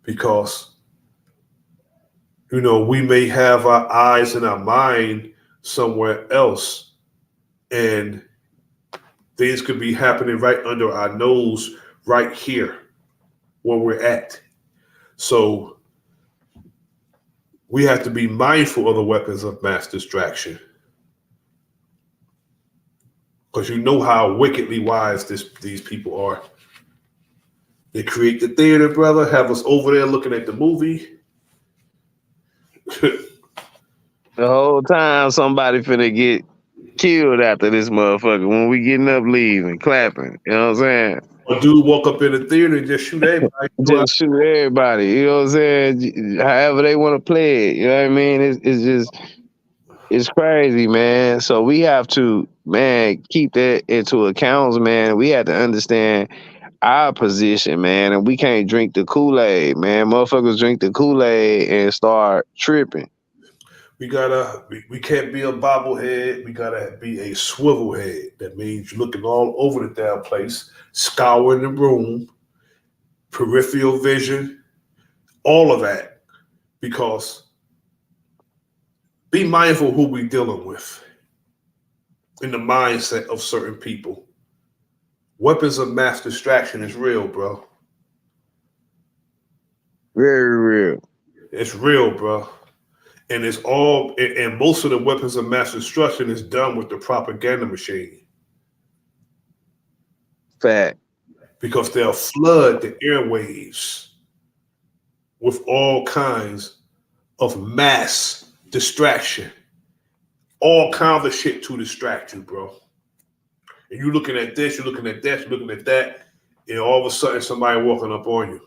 because, you know, we may have our eyes and our mind somewhere else and things could be happening right under our nose right here where we're at. So we have to be mindful of the weapons of mass distraction. Because you know how wickedly wise these people are. They create the theater, brother, have us over there looking at the movie. The whole time somebody finna get killed after this motherfucker when we getting up leaving, clapping. You know what I'm saying? A dude walk up in the theater and just shoot everybody. Just shoot everybody. You know what I'm saying? However they want to play it. You know what I mean? It's just, it's crazy, man. So we have to, man, keep that into account, man. We have to understand our position, man, and we can't drink the Kool-Aid, man. Motherfuckers drink the Kool-Aid and start tripping. We can't be a bobblehead. We gotta be a swivel head. That means you're looking all over the damn place, scouring the room, peripheral vision, all of that. Because be mindful who we dealing with in the mindset of certain people. Weapons of mass distraction is real, bro. Very real. It's real, bro. And it's all, and most of the weapons of mass destruction is done with the propaganda machine. Fact. Because they'll flood the airwaves with all kinds of mass distraction. All kinds of shit to distract you, bro. And you're looking at this, you're looking at that, you're looking at that, and all of a sudden somebody walking up on you.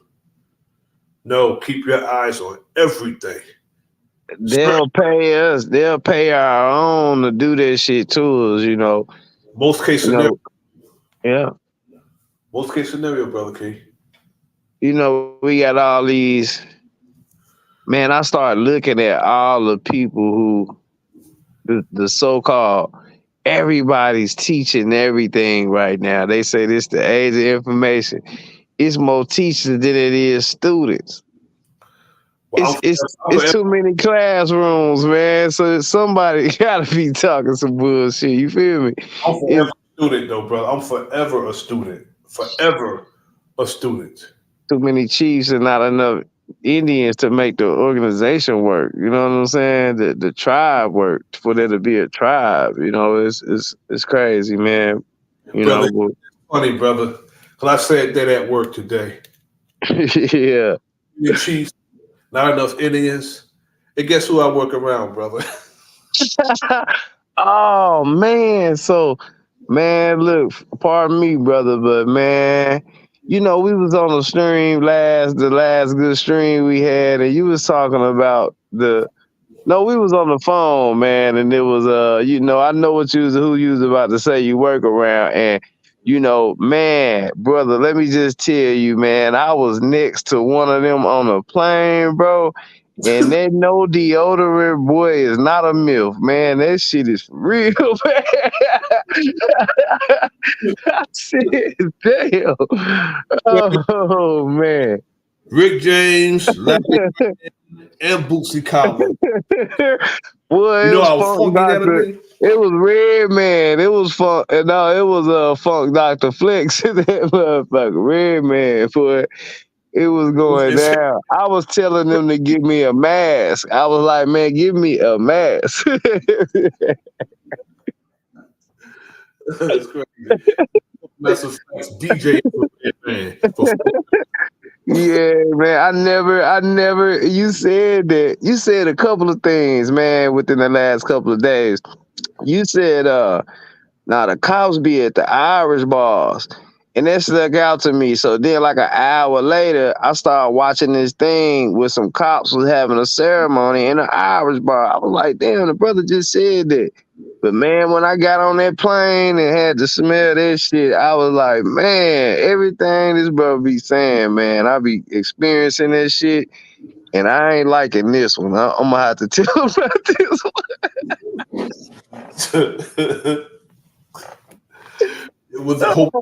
No, keep your eyes on everything. They'll pay us. They'll pay our own to do that shit to us, you know. Most case scenario. Yeah. Most case scenario, Brother King. You know, we got all these. Man, I started looking at all the people who, the so-called, everybody's teaching everything right now. They say this the age of information. It's more teachers than it is students. Well, it's too many classrooms, man. So somebody gotta be talking some bullshit. You feel me? I'm forever a student, though, brother. I'm forever a student. Forever a student. Too many chiefs and not enough Indians to make the organization work. You know what I'm saying? The tribe work for there to be a tribe. You know, it's crazy, man. You brother, know, it's funny, brother. Cause I said that at work today. Yeah. The chiefs. Not enough Indians. And guess who I work around, brother? Oh, man. So, man, look, pardon me, brother, but, man, you know, we was on the stream the last good stream we had, and you was talking about we was on the phone, man, and it was, you know, I know who you was about to say you work around, and, you know, man, brother, let me just tell you, man, I was next to one of them on a plane, bro, and that no deodorant, boy, is not a myth, man. That shit is real bad. I said, damn. Oh, man. Rick James, and Bootsy Collins. Boy, You it know was how Funk funky that'll Doctor. be? It was Red Man. It was Funk. No, it was Funk Doctor Flex. That motherfucker, Red Man. Boy, it was going It's down. I was telling them to give me a mask. I was like, man, give me a mask. That's crazy. That's a DJ for man. Yeah, man. I never. You said that. You said a couple of things, man, within the last couple of days. You said, now the cops be at the Irish bars. And that stuck out to me. So then like an hour later, I started watching this thing where some cops was having a ceremony in an Irish bar. I was like, damn, the brother just said that. But man, when I got on that plane and had to smell that shit, I was like, man, everything this brother be saying, man, I be experiencing that shit. And I ain't liking this one. I'm gonna have to tell about this one. It was a hope.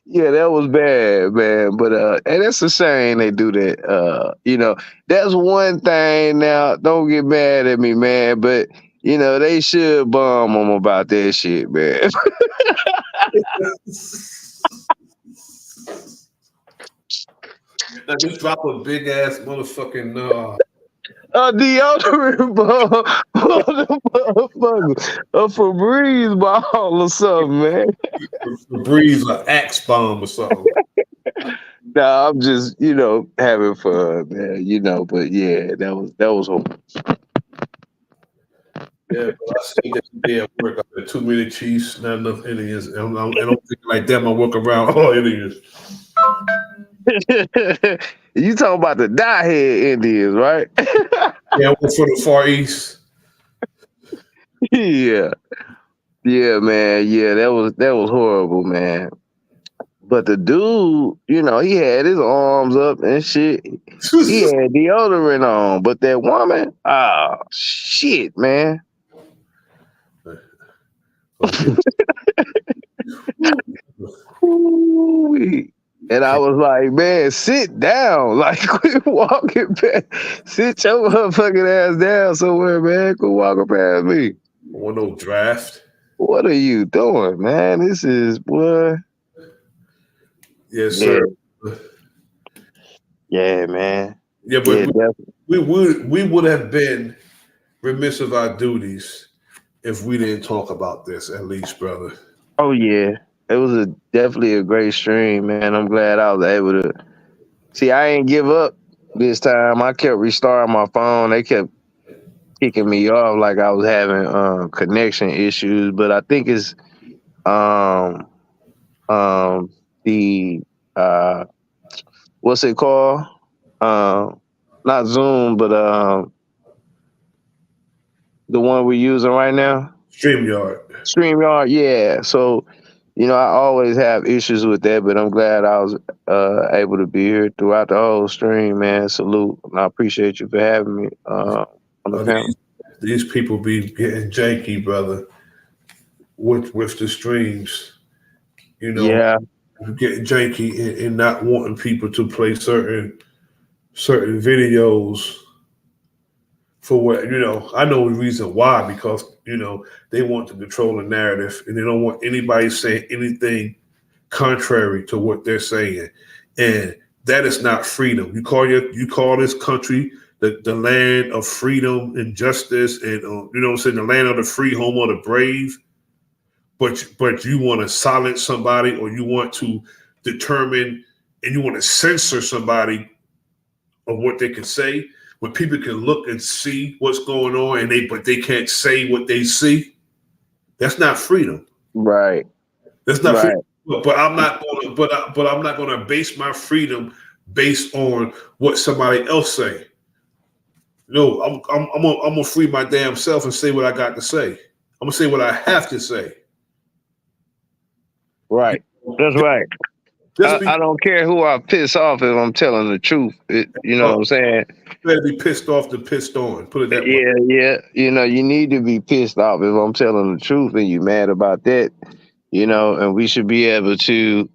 Yeah, that was bad, man. But and that's a shame they do that. You know, that's one thing. Now, don't get mad at me, man. But you know, they should bomb them about that shit, man. Now just drop a big ass motherfucking Deodorant ball, motherfucker, a Febreze ball or something, man. Breeze an axe bomb or something. Nah, I'm just, you know, having fun, man. You know, but yeah, that was horrible. Yeah, but I see that today at work. I had 2 million chiefs, not enough Indians, and I'm thinking like that. I work around all Indians. You talking about the diehead Indians, right? Yeah, I work for the Far East. Yeah, man. Yeah, that was horrible, man. But the dude, you know, he had his arms up and shit. He had deodorant on, but that woman, shit, man. Ooh-wee. And I was like, man, sit down. Like, quit walking back. Sit your motherfucking ass down somewhere, man. Quit walking past me. Want no draft? What are you doing, man? This is, boy. Yes, sir. Yeah, man. Yeah, but Yeah, we would have been remiss of our duties if we didn't talk about this, at least, brother. Oh yeah, it was definitely a great stream, man. I'm glad I was able to. See, I ain't give up this time. I kept restarting my phone. They kept kicking me off like I was having connection issues, but I think it's the what's it called? Not Zoom, but the one we're using right now. StreamYard, yeah. So, you know, I always have issues with that, but I'm glad I was able to be here throughout the whole stream, man. Salute. And I appreciate you for having me on the panel. These people be getting janky, brother, with the streams. You know, yeah, getting janky and not wanting people to play certain videos for what, you know. I know the reason why, because, you know, they want to control the narrative and they don't want anybody saying anything contrary to what they're saying. And that is not freedom. You call this country the land of freedom and justice, and you know what I'm saying, the land of the free, home of the brave. But you want to silence somebody, or you want to determine and you want to censor somebody of what they can say, when people can look and see what's going on and but they can't say what they see. That's not freedom. Right. That's not right. freedom. But I'm not going to. But I'm not going to base my freedom based on what somebody else say. No, I'm gonna free my damn self and say what I got to say. I'm gonna say what I have to say. Right. That's right. I don't care who I piss off if I'm telling the truth. You know what I'm saying? Better be pissed off than pissed on. Put it that way. Yeah. You know, you need to be pissed off if I'm telling the truth and you mad about that. You know, and we should be able to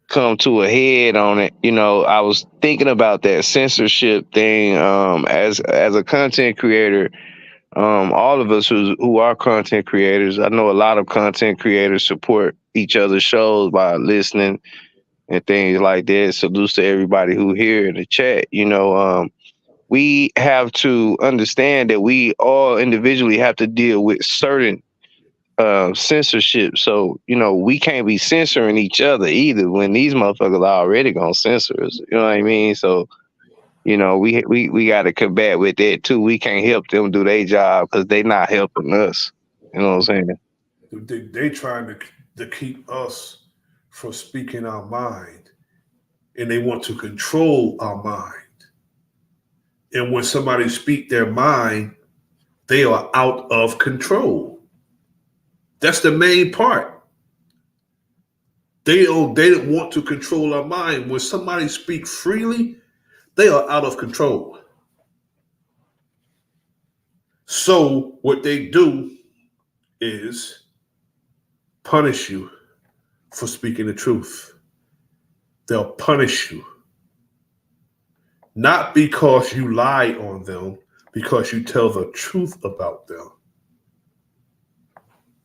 come to a head on it. You know, I was thinking about that censorship thing. As a content creator, all of us who are content creators, I know a lot of content creators support each other's shows by listening and things like that. Salutes to everybody who here in the chat. You know, we have to understand that we all individually have to deal with certain censorship. So, you know, we can't be censoring each other either when these motherfuckers are already gonna censor us. You know what I mean? So, you know, we got to combat with that too. We can't help them do their job because they not helping us. You know what I'm saying? They trying to keep us from speaking our mind, and they want to control our mind. And when somebody speak their mind, they are out of control. That's the main part. They don't want to control our mind. When somebody speak freely, they are out of control. So what they do is punish you for speaking the truth. They'll punish you. Not because you lie on them, because you tell the truth about them.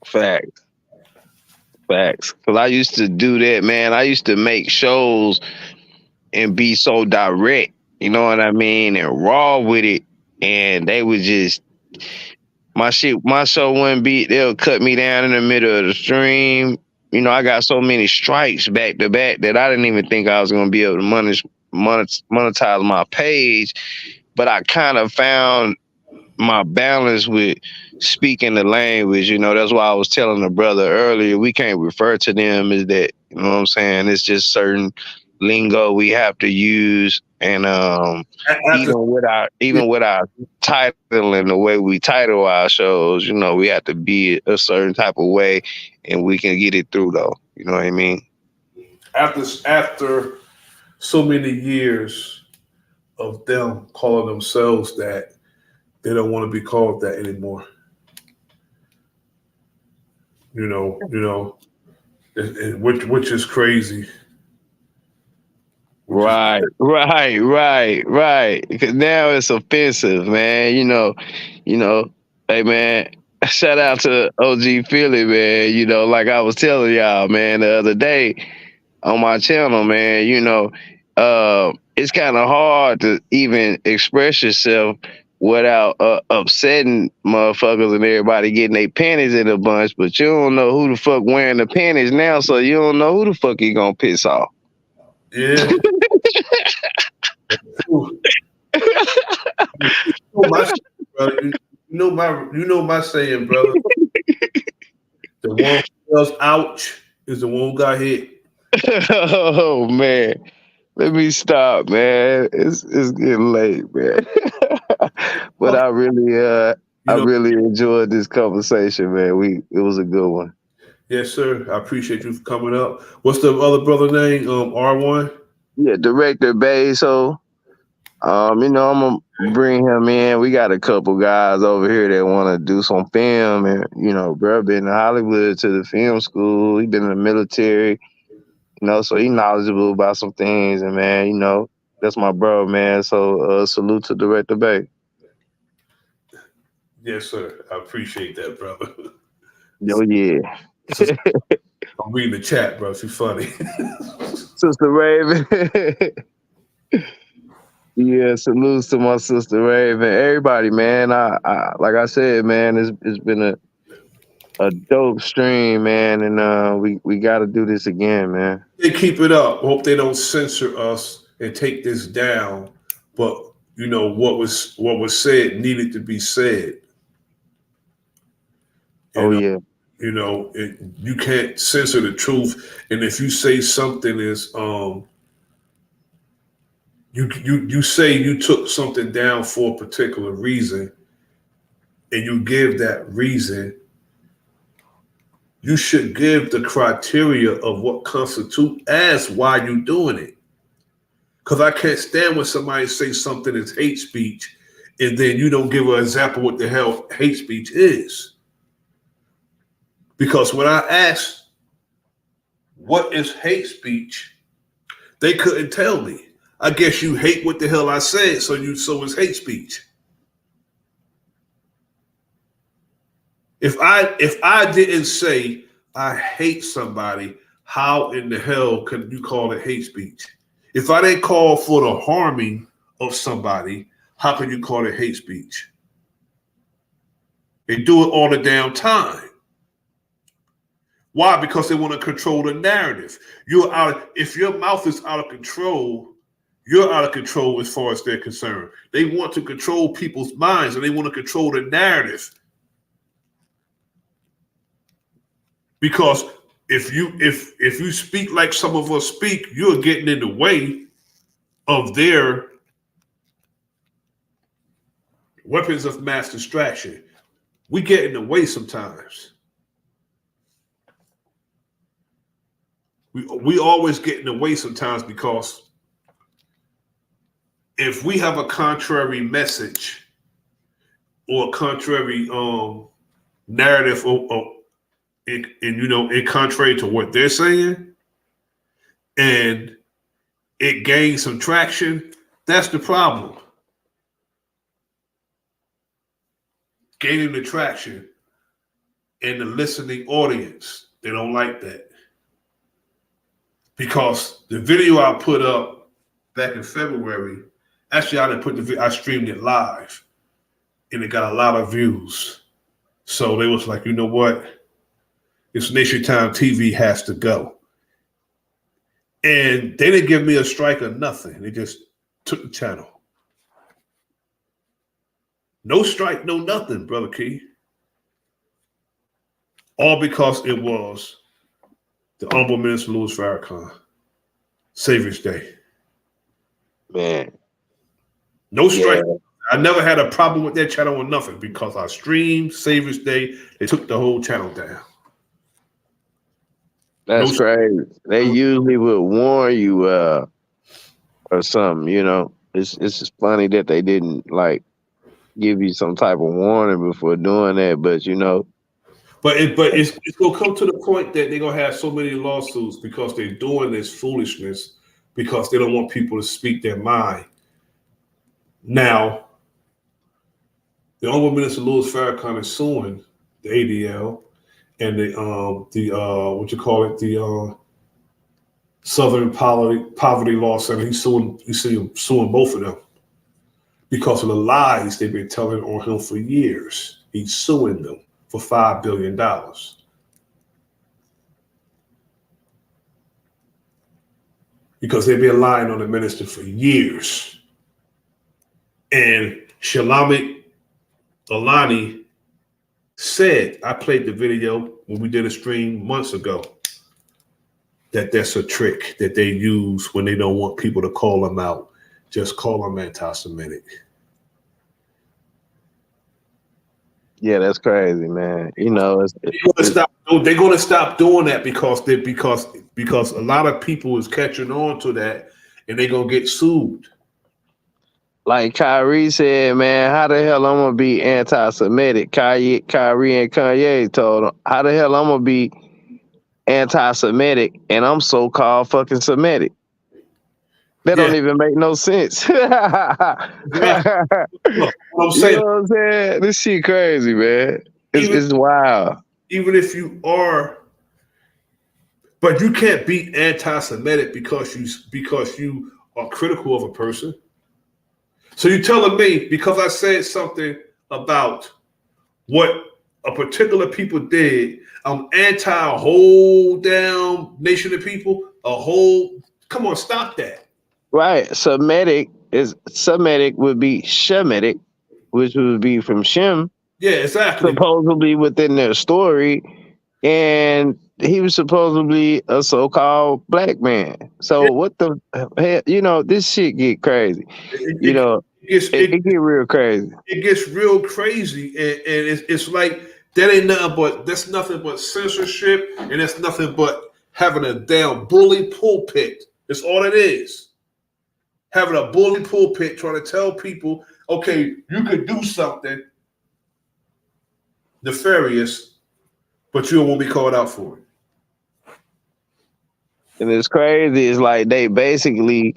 Facts. Because I used to do that, man. I used to make shows and be so direct, you know what I mean, and raw with it. And they would just, my show wouldn't be, they'll cut me down in the middle of the stream. You know, I got so many strikes back to back that I didn't even think I was going to be able to monetize my page. But I kind of found my balance with speaking the language. You know, that's why I was telling the brother earlier, we can't refer to them as that. You know what I'm saying? It's just certain lingo we have to use. And even with our title and the way we title our shows, you know, we have to be a certain type of way, and we can get it through though. You know what I mean? After so many years of them calling themselves that, they don't want to be called that anymore. You know, which is crazy. Right. Because now it's offensive, man. You know, hey man, shout out to OG Philly, man. You know, like I was telling y'all, man, the other day on my channel, man, you know, it's kind of hard to even express yourself without upsetting motherfuckers and everybody getting their panties in a bunch, but you don't know who the fuck wearing the panties now, so you don't know who the fuck you gonna piss off. Yeah. You know my saying, brother. The one who yells ouch is the one who got hit. Oh man. Let me stop, man. It's getting late, man. But I really enjoyed this conversation, man. It was a good one. Yes, sir. I appreciate you for coming up. What's the other brother name? R1? Yeah, Director Bezo. You know, I'm gonna bring him in. We got a couple guys over here that want to do some film, and you know, bro, been in Hollywood to the film school. He been in the military, you know, so he knowledgeable about some things. And man, you know, that's my bro, man. So salute to Director Bay. Yes, sir. I appreciate that, brother. Yo, yeah. I'm reading the chat, bro. She's funny. Sister Raven. Yeah, salutes to my sister Raven. Everybody, man. I like I said, man, it's been a dope stream, man, and we got to do this again, man. They keep it up. Hope they don't censor us and take this down. But you know what was said needed to be said. Yeah. You know, you can't censor the truth, and if you say something is you say you took something down for a particular reason, and you give that reason, you should give the criteria of what constitutes as why you're doing it. Because I can't stand when somebody say something is hate speech, and then you don't give an example what the hell hate speech is. Because when I ask what is hate speech, They couldn't tell me. I guess you hate what the hell I said, so it's hate speech. If I didn't say I hate somebody, how in the hell can you call it hate speech? If I didn't call for the harming of somebody, how can you call it hate speech? They do it all the damn time. Why? Because they want to control the narrative. If your mouth is out of control, you're out of control as far as they're concerned. They want to control people's minds and they want to control the narrative. Because if you speak like some of us speak, you're getting in the way of their weapons of mass distraction. We get in the way sometimes. We always get in the way sometimes because if we have a contrary message or a contrary narrative in contrary to what they're saying, and it gains some traction, that's the problem. Gaining the traction in the listening audience, they don't like that. Because the video I put up back in February, actually I didn't put the video, I streamed it live, and it got a lot of views. So they was like, you know what? This Nation Time TV has to go. And they didn't give me a strike or nothing. They just took the channel. No strike, no nothing, Brother Key. All because it was the Honorable Minister Louis Farrakhan. Savior's Day. Man. No strike. Yeah. I never had a problem with that channel or nothing because I streamed Savior's Day. They took the whole channel down. That's crazy. They usually would warn you or something, you know. It's just funny that they didn't like give you some type of warning before doing that, but you know. But it's gonna come to the point that they're gonna have so many lawsuits because they're doing this foolishness because they don't want people to speak their mind. Now, the Honorable Minister Louis Farrakhan is suing the ADL and the Southern Poverty Law Center. He's suing both of them because of the lies they've been telling on him for years. He's suing them for $5 billion. Because they've been lying on the minister for years. And Shalami Alani said, I played the video when we did a stream months ago, that's a trick that they use when they don't want people to call them out. Just call them anti-Semitic. Yeah, that's crazy, man. You know, they're gonna stop doing that because a lot of people is catching on to that and they're gonna get sued. Like Kyrie said, man, how the hell I'm gonna be anti-Semitic? Kyrie and Kanye told him, how the hell I'm gonna be anti-Semitic and I'm so-called fucking Semitic? That don't even make no sense. Look, I'm saying, you know what I'm saying? This shit crazy, man. It's wild. Even if you are, but you can't be anti-Semitic because you are critical of a person. So you're telling me because I said something about what a particular people did, I'm anti a whole damn nation of people, come on, stop that. Right. Semitic would be Shemitic, which would be from Shem. Yeah, exactly. Supposedly within their story. And he was supposedly a so-called black man. So what the hell, you know, this shit get crazy. It get real crazy. It gets real crazy. And it's like that's nothing but censorship, and that's nothing but having a damn bully pulpit. That's all it is. Having a bully pulpit trying to tell people, okay, you could do something nefarious, but you won't be called out for it. And it's crazy. It's like they basically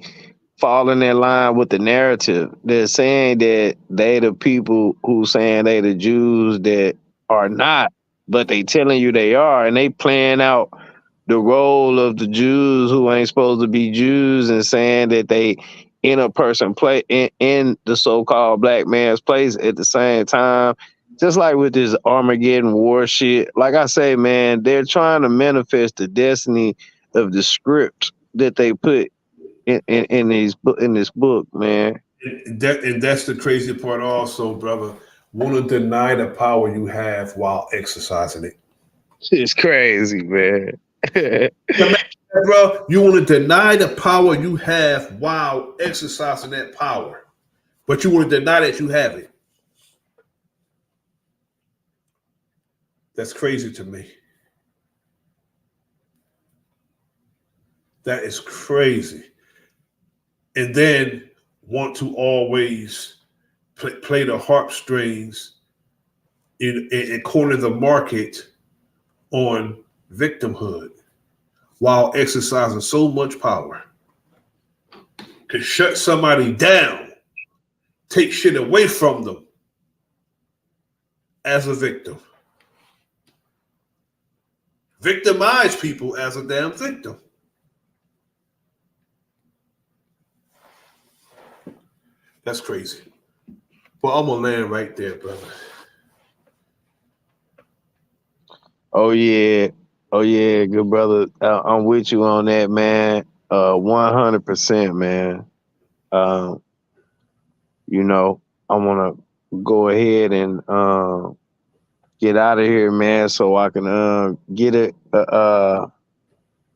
falling in line with the narrative. They're saying that they the people who saying they the Jews that are not, but they telling you they are, and they playing out the role of the Jews who ain't supposed to be Jews and saying that they in a person play in the so-called black man's place at the same time. Just like with this Armageddon war shit, like I say, man, they're trying to manifest the destiny of the script that they put in this book, man. And that's the crazy part, also, brother. Want to deny the power you have while exercising it. It's crazy, man. Bro, you want to deny the power you have while exercising that power, but you want to deny that you have it. That's crazy to me. That is crazy. And then want to always play the harp strings and corner the market on victimhood while exercising so much power. Could shut somebody down, take shit away from them as a victim. Victimize people as a damn victim. That's crazy. Well, I'm gonna land right there, brother. Oh yeah, good brother. I'm with you on that, man. 100%, man. You know, I want to go ahead and get out of here, man, so I can get it.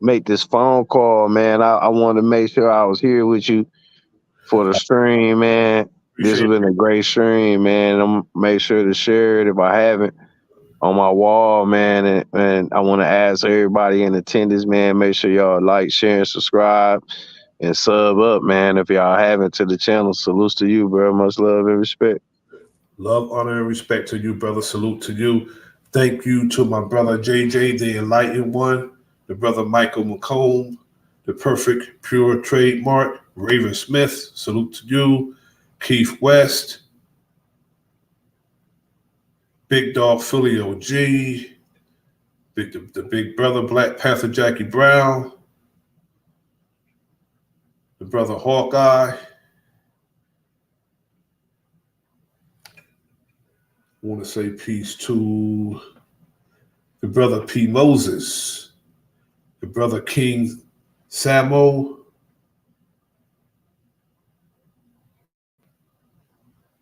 Make this phone call, man. I want to make sure I was here with you for the stream, man. This has been a great stream, man. I'm make sure to share it if I haven't on my wall, man. And I want to ask everybody in attendance, man, make sure y'all like, share, and subscribe and sub up, man. If y'all haven't to the channel, salutes to you, bro. Much love and respect. Love, honor, and respect to you, brother. Salute to you. Thank you to my brother JJ, the Enlightened One, the brother Michael McComb, the Perfect Pure Trademark, Raven Smith. Salute to you. Keith West, Big Dog Philly OG, the big brother Black Panther Jackie Brown, the brother Hawkeye. I want to say peace to the brother P. Moses, the brother King Samo,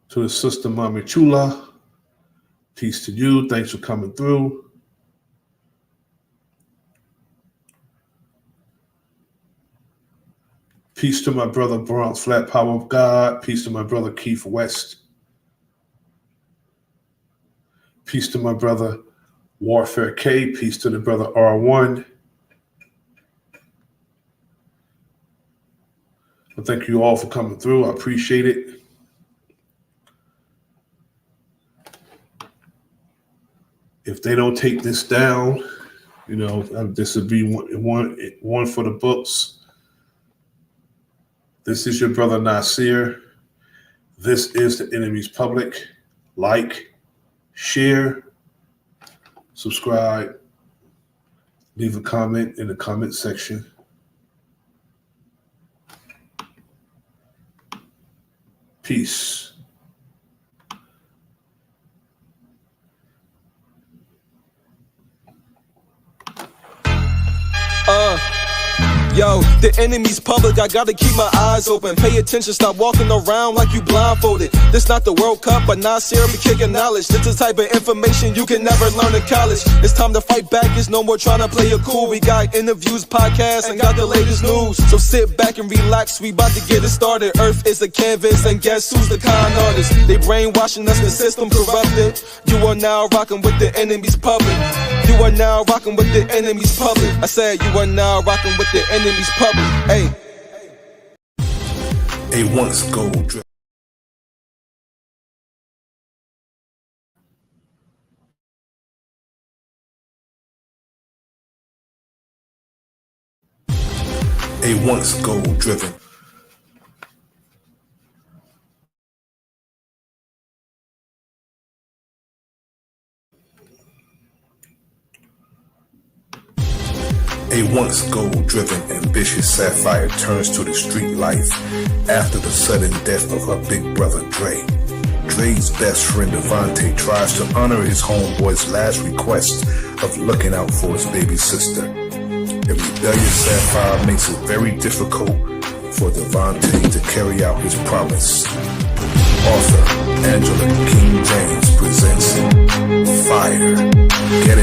to the sister Mami Chula. Peace to you. Thanks for coming through. Peace to my brother Bronx Flat Power of God. Peace to my brother Keith West. Peace to my brother Warfare K. Peace to the brother R1. Well, thank you all for coming through. I appreciate it. If they don't take this down, you know, this would be one for the books. This is your brother Nasir. This is the Enemy's Public. Like, share, subscribe, leave a comment in the comment section. Peace. Yo, the enemy's public, I gotta keep my eyes open. Pay attention, stop walking around like you blindfolded. This not the World Cup, but Nasir be kicking knowledge. This the type of information you can never learn in college. It's time to fight back, it's no more trying to play it cool. We got interviews, podcasts, and got the latest news. So sit back and relax, we about to get it started. Earth is a canvas, and guess who's the con artist? They brainwashing us, the system corrupted. You are now rocking with the enemy's public. You are now rocking with the enemy's public. I said you are now rocking with the enemy's public. Hey. A once gold A once goal-driven, ambitious Sapphire turns to the street life after the sudden death of her big brother Dre. Dre's best friend Devontae tries to honor his homeboy's last request of looking out for his baby sister. A rebellious Sapphire makes it very difficult for Devontae to carry out his promise. Author Angela King James presents Fire. Get